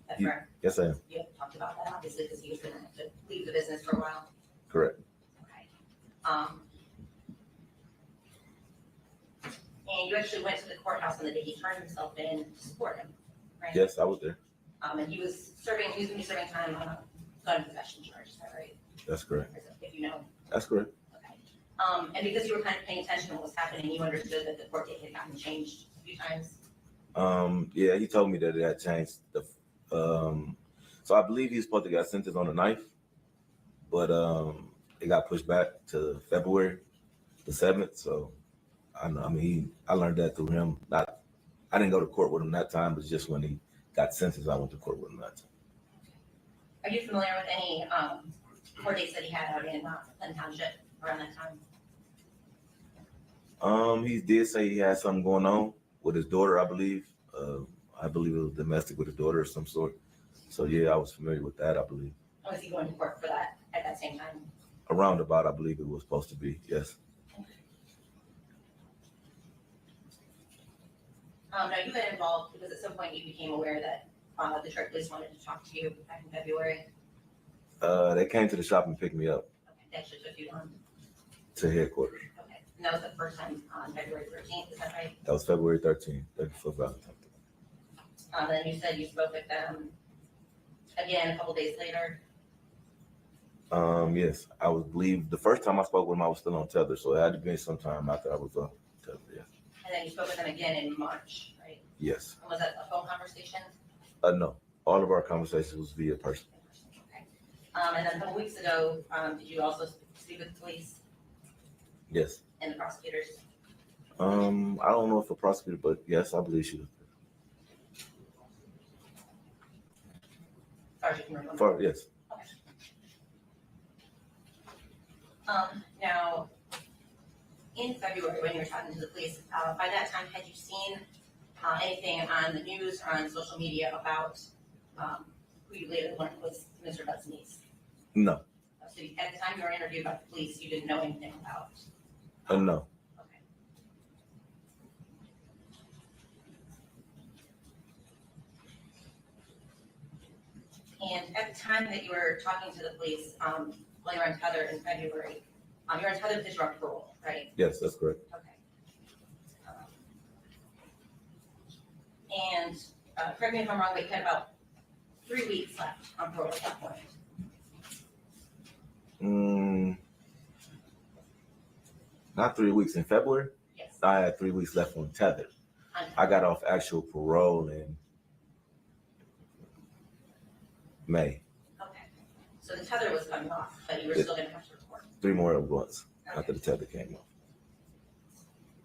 That's correct? Yes, I am. You had talked about that, obviously, because he was going to have to leave the business for a while. Correct. Okay. And you actually went to the courthouse on the day he turned himself in to support him, right? Yes, I was there. And he was going to be serving time on a gun possession charge, is that right? That's correct. If you know. That's correct. Okay. And because you were kind of paying attention to what was happening, you understood that the court date had gotten changed a few times? Yeah, he told me that it had changed. So I believe he's supposed to get sentenced on the 9th, but it got pushed back to February the 7th. So I learned that through him. I didn't go to court with him that time, but just when he got sentenced, I went to court with him that time. Are you familiar with any court dates that he had out in Clinton Township around that time? He did say he had something going on with his daughter, I believe. I believe it was domestic with his daughter of some sort. So yeah, I was familiar with that, I believe. Was he going to court for that at that same time? Around about, I believe it was supposed to be, yes. Now you got involved because at some point you became aware that the Detroit police wanted to talk to you back in February. They came to the shop and picked me up Okay, that should took you on. to headquarters. Okay, and that was the first time on February 13th, is that right? That was February 13th, day before Valentine's Day. Then you said you spoke with them again a couple days later. Yes, I was believe the first time I spoke with him, I was still on tether, so it had to be sometime after I was on tether. Yeah. And then you spoke with them again in March, right? Yes. And was that a phone conversation? No. All of our conversations was via person. Okay. And then a couple weeks ago, did you also speak with the police Yes. and the prosecutors? I don't know if a prosecutor, but yes, I believe she was. As far as you can remember? Yes. Now, in February, when you were talking to the police, by that time, had you seen anything on the news or on social media about who you later learned was Mr. Butts' niece? No. So at the time you were interviewed by the police, you didn't know anything about? No. Okay. And at the time that you were talking to the police, while you were on tether in February, you were on tether because you were on parole, right? Yes, that's correct. Okay. And correct me if I'm wrong, but you had about 3 weeks left on parole at that point. Not 3 weeks in February. Yes. I had 3 weeks left on tether. I got off actual parole in May. Okay. So the tether was coming off, but you were still going to have to report. 3 more months Okay. after the tether came off.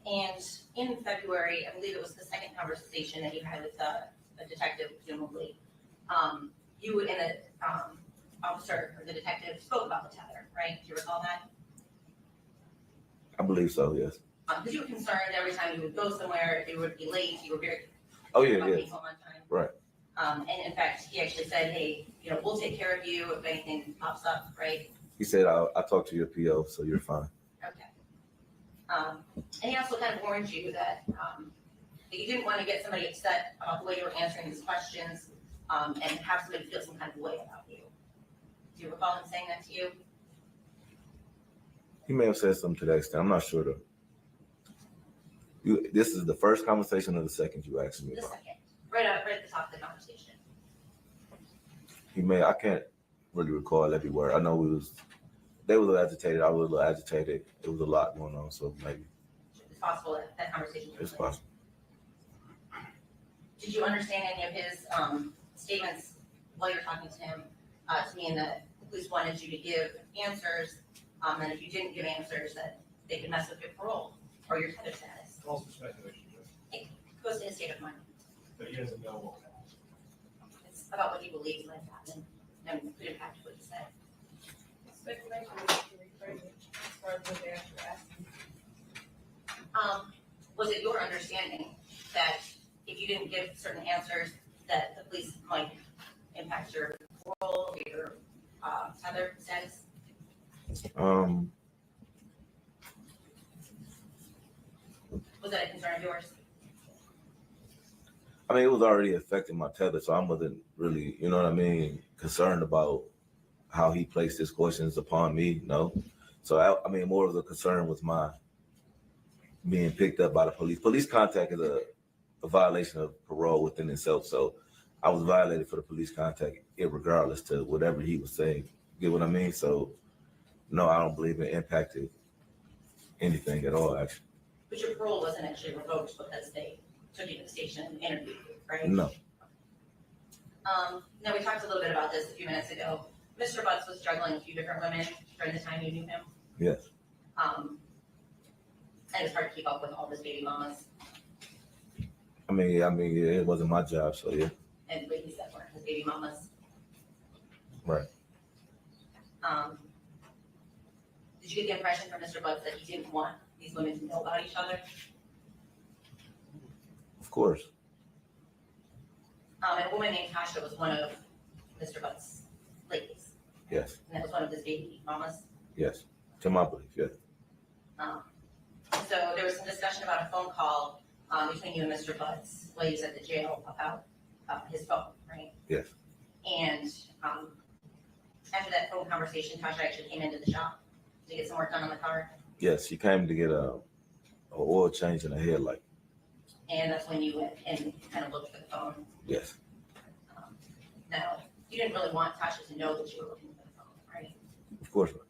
And in February, I believe it was the second conversation that you had with a detective, presumably, you and the officer or the detective spoke about the tether, right? Do you recall that? I believe so, yes. Because you were concerned every time you would go somewhere, if you would be late, you were very Oh, yeah, about yeah. being home on time. Right. And in fact, he actually said, hey, we'll take care of you if anything pops up, right? He said, I talked to your PO, so you're fine. Okay. And he also kind of warned you that you didn't want to get somebody upset about the way you were answering these questions and have somebody feel some kind of way about you. Do you recall him saying that to you? He may have said something to that extent. I'm not sure though. This is the first conversation or the second you asked me The about. second, right at the top of the conversation. I can't really recall every word. I know they were a little agitated. I was a little agitated. It was a lot going on, so maybe. It's possible that conversation. It's possible. Did you understand any of his statements while you're talking to him to mean that the police wanted you to give answers, and if you didn't give answers, that they could mess with your parole or your tether status? Also speculation, It goes to his state of mind. but he doesn't know what happened. It's about what he believes might happen and could impact what he said. Speculation is to rephrase it as far as what they actually asking. Was it your understanding that if you didn't give certain answers, that the police might impact your parole or your tether status? Was that a concern of yours? I mean, it was already affecting my tether, so I wasn't really, you know what I mean, concerned about how he placed his questions upon me, no. So, I mean, more of the concern was my being picked up by the police. Police contact is a violation of parole within itself, so I was violated for the police contact regardless to whatever he was saying. You get what I mean? So, no, I don't believe it impacted anything at all, actually. But your parole wasn't actually revoked because they took you to the station and interviewed you, right? No. Now, we talked a little bit about this a few minutes ago. Mr. Butts was juggling a few different women during the time you knew him. Yes. And it's hard to keep up with all his baby mamas. I mean, yeah, it wasn't my job, so yeah. And ladies that weren't his baby mamas. Right. Did you get the impression from Mr. Butts that he didn't want these women to know about each other? Of course. And a woman named Tasha was one of Mr. Butts' ladies, Yes. and that was one of his baby mamas. Yes. To my belief, yes. So there was some discussion about a phone call between you and Mr. Butts while he was at the jail about his phone, right? Yes. And after that phone conversation, Tasha actually came into the shop to get some work done on the car, Yes. She came to get a oil change in a headlight. and that's when you went and kind of looked for the phone. Yes. Now, you didn't really want Tasha to know that you were looking for the phone, right? Of course not.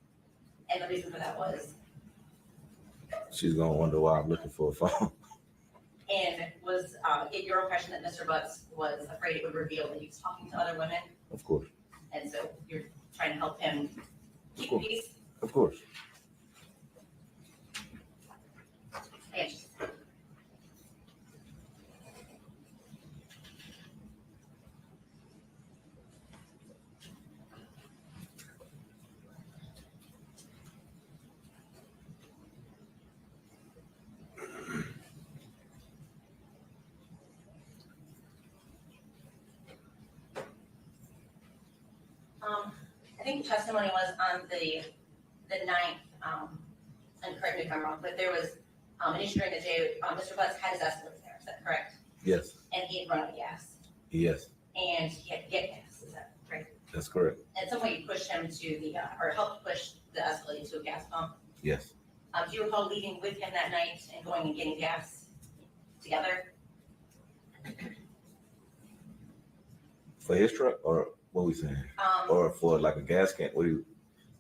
And the reason for that was, She's gonna wonder why I'm looking for a phone. and was it your impression that Mr. Butts was afraid it would reveal that he was talking to other women, Of course. and so you're trying to help him keep course. peace? Of course. Yes. I think the testimony was on the 9th, and correct me if I'm wrong, but there was an issue during the day. Mr. Butts had his escalator there, is that correct? Yes. And he had run out of gas, Yes. and he had to get gas, is that right? That's correct. At some point, you pushed him to the, or helped push the escalator to a gas pump. Yes. Do you recall leaving with him that night and going and getting gas together? For his truck, or what we saying? Or for like a gas can? What do you?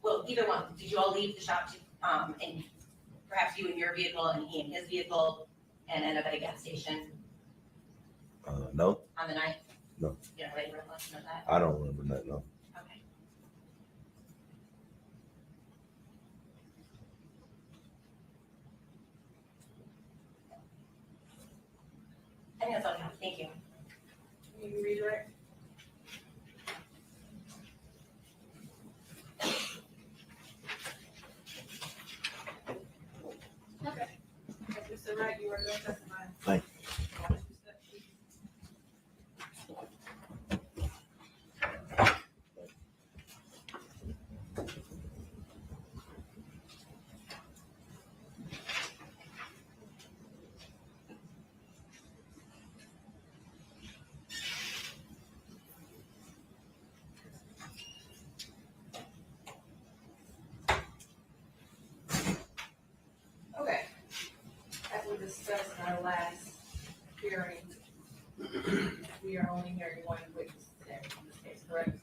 Well, either one. Did you all leave the shop to, and perhaps you in your vehicle and he in his vehicle and end up at a gas station No. on the 9th? No. You don't have any recollection of that? I don't remember that. No. Okay. I think that's all I have. Thank you. Can you redirect? Okay. Mr. Wright, you are going to testify. Thank Okay. As we discussed in our last hearing, we are only hearing one witness today in this case, correct?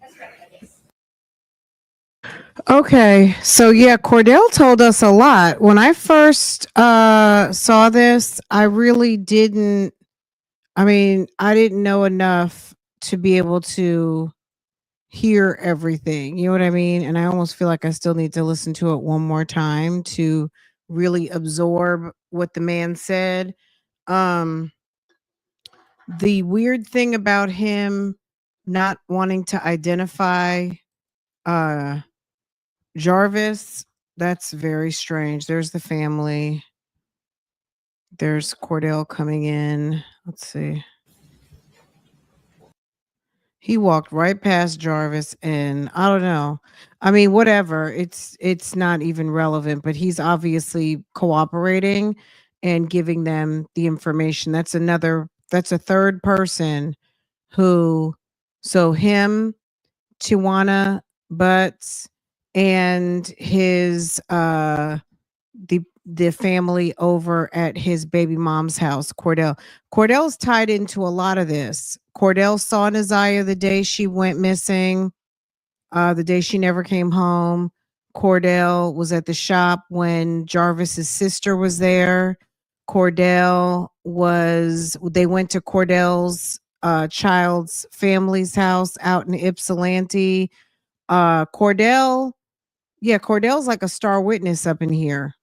That's correct, yes. Okay, so yeah, Cordell told us a lot. When I first saw this, I really didn't. I mean, I didn't know enough to be able to hear everything. You know what I mean? And I almost feel like I still need to listen to it one more time to really absorb what the man said. The weird thing about him not wanting to identify Jarvis, that's very strange. There's the family. There's Cordell coming in. Let's see. He walked right past Jarvis, and I don't know. I mean, whatever. It's not even relevant, but he's obviously cooperating and giving them the information. That's a third person who, so him, Tijuana, Butts, and his the family over at his baby mom's house, Cordell. Cordell's tied into a lot of this. Cordell saw Neziah the day she went missing, the day she never came home. Cordell was at the shop when Jarvis's sister was there. They went to Cordell's child's family's house out in Ypsilanti. Cordell's like a star witness up in here.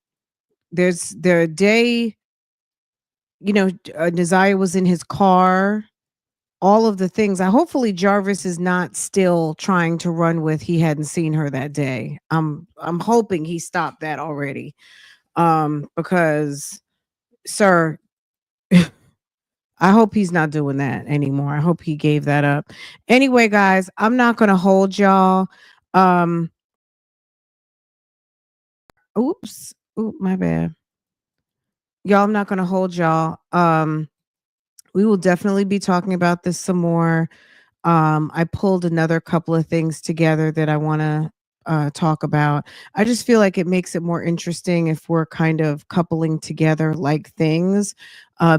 There's the day, Neziah was in his car all of the things. Hopefully Jarvis is not still trying to run with he hadn't seen her that day. I'm hoping he stopped that already. Because sir, I hope he's not doing that anymore. I hope he gave that up. Anyway, guys, I'm not going to hold y'all. Oops. Oop, my bad. Y'all, I'm not going to hold y'all. We will definitely be talking about this some more. I pulled another couple of things together that I want to talk about. I just feel like it makes it more interesting if we're kind of coupling together like things,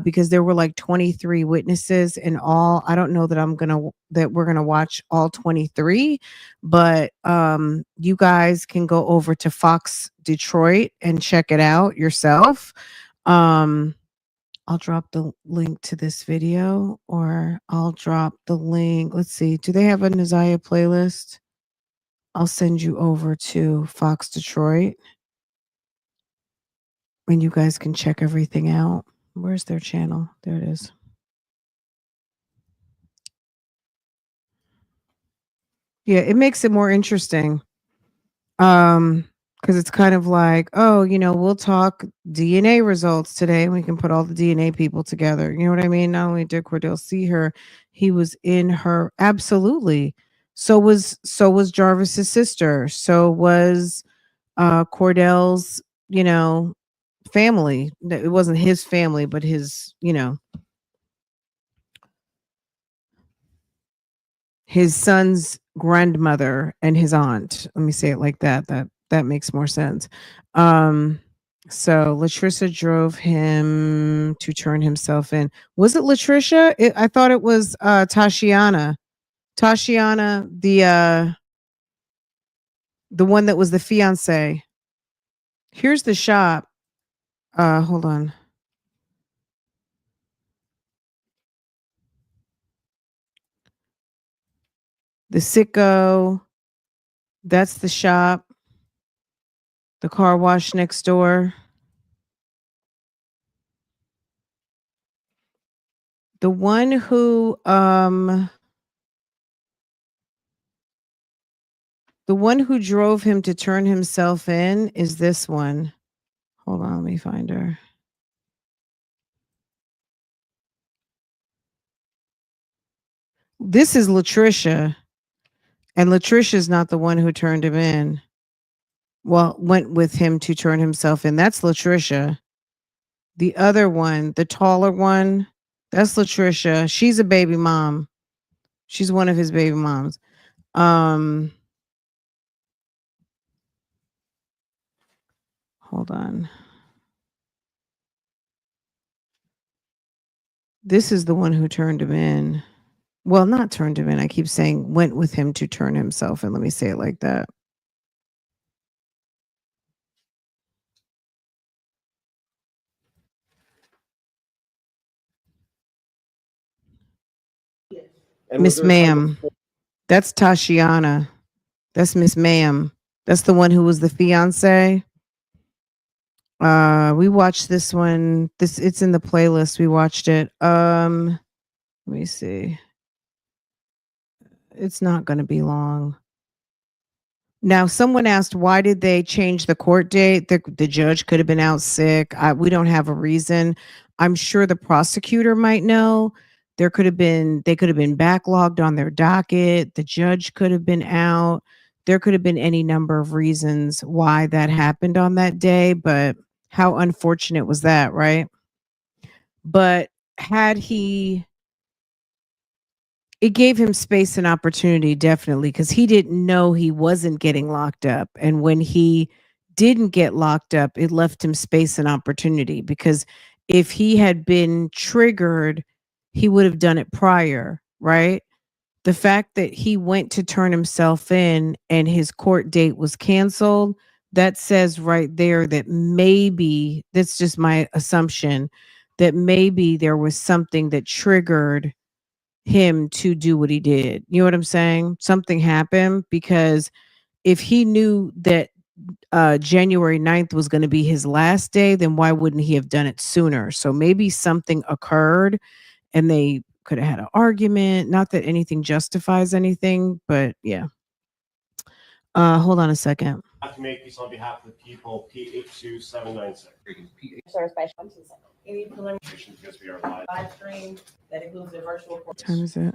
because there were like 23 witnesses in all. I don't know that we're gonna watch all 23, but you guys can go over to Fox Detroit and check it out yourself. Um, I'll drop the link to this video, or I'll drop the link. Let's see. Do they have a ZIYAH playlist? I'll send you over to Fox Detroit and you guys can check everything out. Where's their channel? There it is. Yeah, it makes it more interesting. Because it's kind of like, oh, we'll talk DNA results today. We can put all the DNA people together. You know what I mean? Not only did Cordell see her, he was in her. Absolutely. So was Jarvis's sister. So was Cordell's, family. It wasn't his family, but his, his son's grandmother and his aunt. Let me say it like that. That makes more sense. So Latricia drove him to turn himself in. Was it Latricia? I thought it was Tashiana. Tashiana, the one that was the fiance. Here's the shop. Hold on. The Sicko. That's the shop. The car wash next door. The one who drove him to turn himself in is this one. Hold on, let me find her. This is Latricia. And Latricia's not the one who turned him in. Well, went with him to turn himself in. That's Latricia. The other one, the taller one, that's Latricia. She's a baby mom. She's one of his baby moms. Hold on. This is the one who turned him in. Well, not turned him in. I keep saying went with him to turn himself in. Let me say it like that. Miss Ma'am. That's Tashiana. That's Miss Ma'am. That's the one who was the fiance. We watched this one. It's in the playlist. We watched it. Let me see. It's not going to be long. Now, someone asked, why did they change the court date? The judge could have been out sick. We don't have a reason. I'm sure the prosecutor might know. They could have been backlogged on their docket. The judge could have been out. There could have been any number of reasons why that happened on that day, but how unfortunate was that, right? But it gave him space and opportunity, definitely, because he didn't know he wasn't getting locked up. And when he didn't get locked up, it left him space and opportunity, because if he had been triggered, he would have done it prior, right? The fact that he went to turn himself in and his court date was canceled, that says right there that maybe, that's just my assumption, that maybe there was something that triggered him to do what he did. You know what I'm saying? Something happened, because if he knew that January 9th was going to be his last day, then why wouldn't he have done it sooner? So maybe something occurred and they could have had an argument. Not that anything justifies anything, but yeah. Hold on a second. I have to make these on behalf of the people, P82796. Service by any preliminary Because we are live. live stream that includes the virtual. What time is it?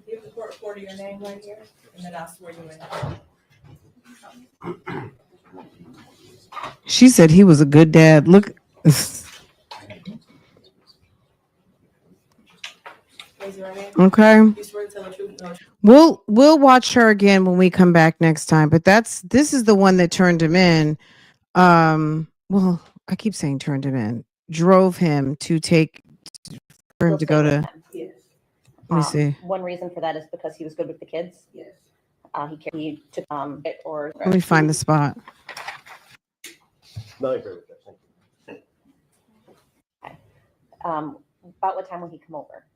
Give the court reporter your name right here, and then I'll swear you in. She said he was a good dad. Look. Raise your right hand. Okay. You swear to tell the truth, no. We'll watch her again when we come back next time. But this is the one that turned him in. Well, I keep saying turned him in. Drove him to for him to go to. Yes. Let me see. One reason for that is because he was good with the kids. Yes. He took it or. Let me find the spot. No, I agree with that. Thank you. About what time will he come over?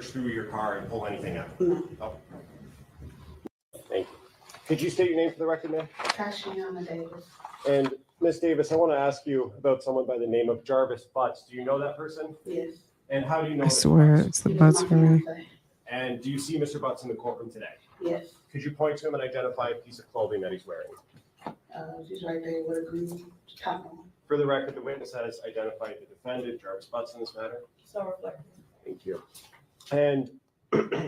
Through your car and pull anything out. Oh. Thank you. Could you state your name for the record, ma'am? Tashiana Davis. And Miss Davis, I want to ask you about someone by the name of Jarvis Butts. Do you know that person? Yes. And how do you know? I Mr. swear Butts? it's the butts for me. And do you see Mr. Butts in the courtroom today? Yes. Could you point to him and identify a piece of clothing that he's wearing? She's right there with a green top on. For the record, the witness has identified the defendant, Jarvis Butts, in this matter. So reflective. Thank you. And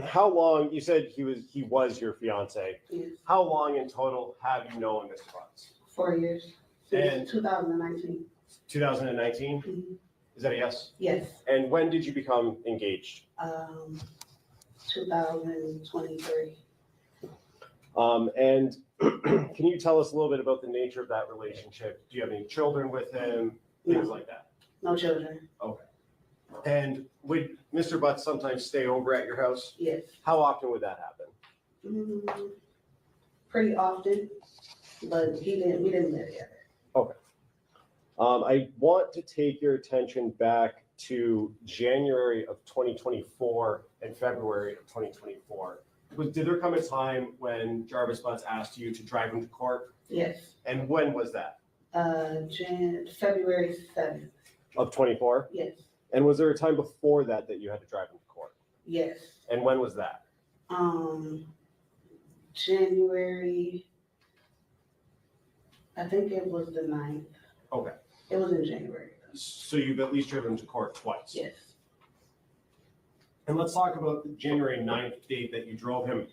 how long, you said he was your fiance. Yes. How long in total have you known Mr. Butts? 4 years. And- Since 2019. 2019? Mhm. Is that a yes? Yes. And when did you become engaged? 2023. And can you tell us a little bit about the nature of that relationship? Do you have any children with him? Things No. like that. No children. Okay. And would Mr. Butts sometimes stay over at your house? Yes. How often would that happen? Pretty often, but we didn't live together. Okay. I want to take your attention back to January of 2024 and February of 2024. Did there come a time when Jarvis Butts asked you to drive him to court? Yes. And when was that? February 7th. Of 24? Yes. And was there a time before that that you had to drive him to court? Yes. And when was that? January, I think it was the 9th. Okay. It was in January. So you've at least driven him to court twice? Yes. And let's talk about the January 9th date that you drove him.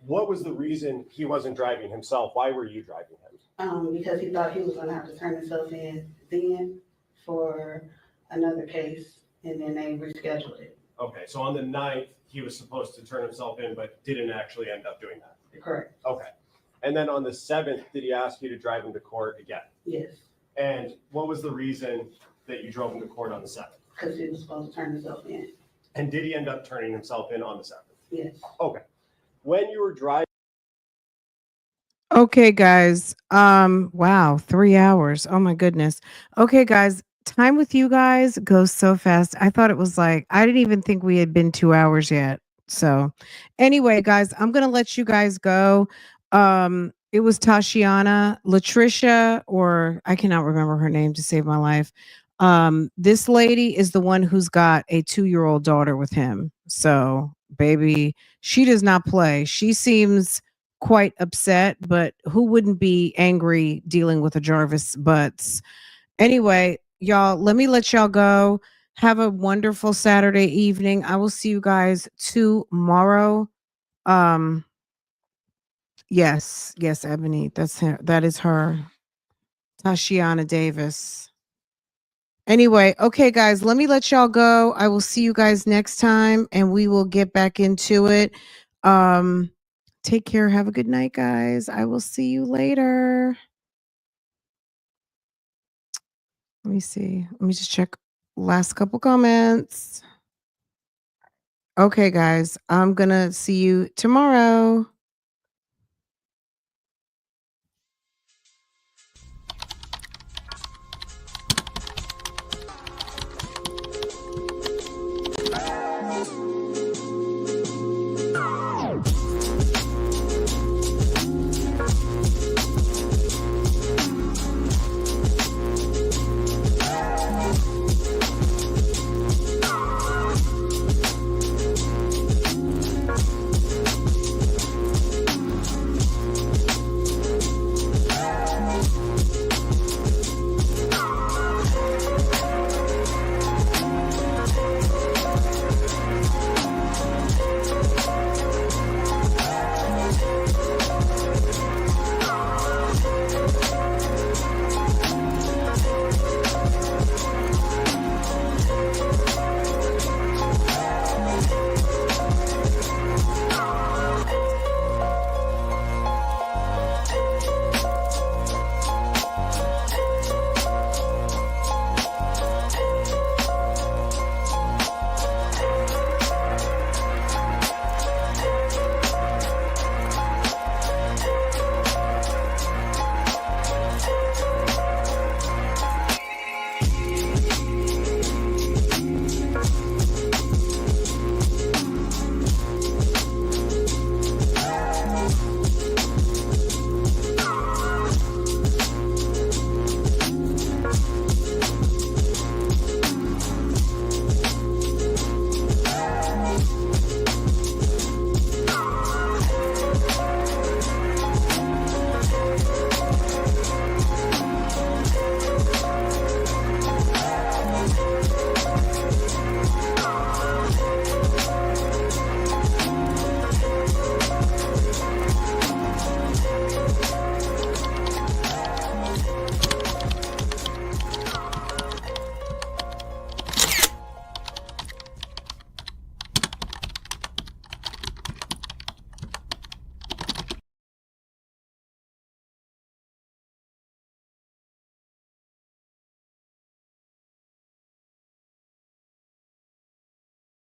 What was the reason he wasn't driving himself? Why were you driving him? Because he thought he was gonna have to turn himself in then for another case, and then they rescheduled it. Okay, so on the 9th, he was supposed to turn himself in, but didn't actually end up doing that. Correct. Okay. And then on the 7th, did he ask you to drive him to court again? Yes, And what was the reason that you drove him to court on the 7th? because he was supposed to turn himself in. And did he end up turning himself in on the 7th? Yes. Okay. When you were driving. Okay, guys. Wow, 3 hours. Oh my goodness. Okay, guys. Time with you guys goes so fast. I thought it was like, I didn't even think we had been 2 hours yet. So anyway, guys, I'm gonna let you guys go. It was Tashiana, Latricia, or I cannot remember her name to save my life. This lady is the one who's got a 2-year-old daughter with him. So, baby, she does not play. She seems quite upset, but who wouldn't be angry dealing with a Jarvis Butts? Anyway, y'all, let me let y'all go. Have a wonderful Saturday evening. I will see you guys tomorrow. Yes, Ebony. That's her. That is her. Tashiana Davis. Anyway, okay, guys, let me let y'all go. I will see you guys next time and we will get back into it. Take care. Have a good night, guys. I will see you later. Let me see. Let me just check last couple comments. Okay, guys, I'm gonna see you tomorrow.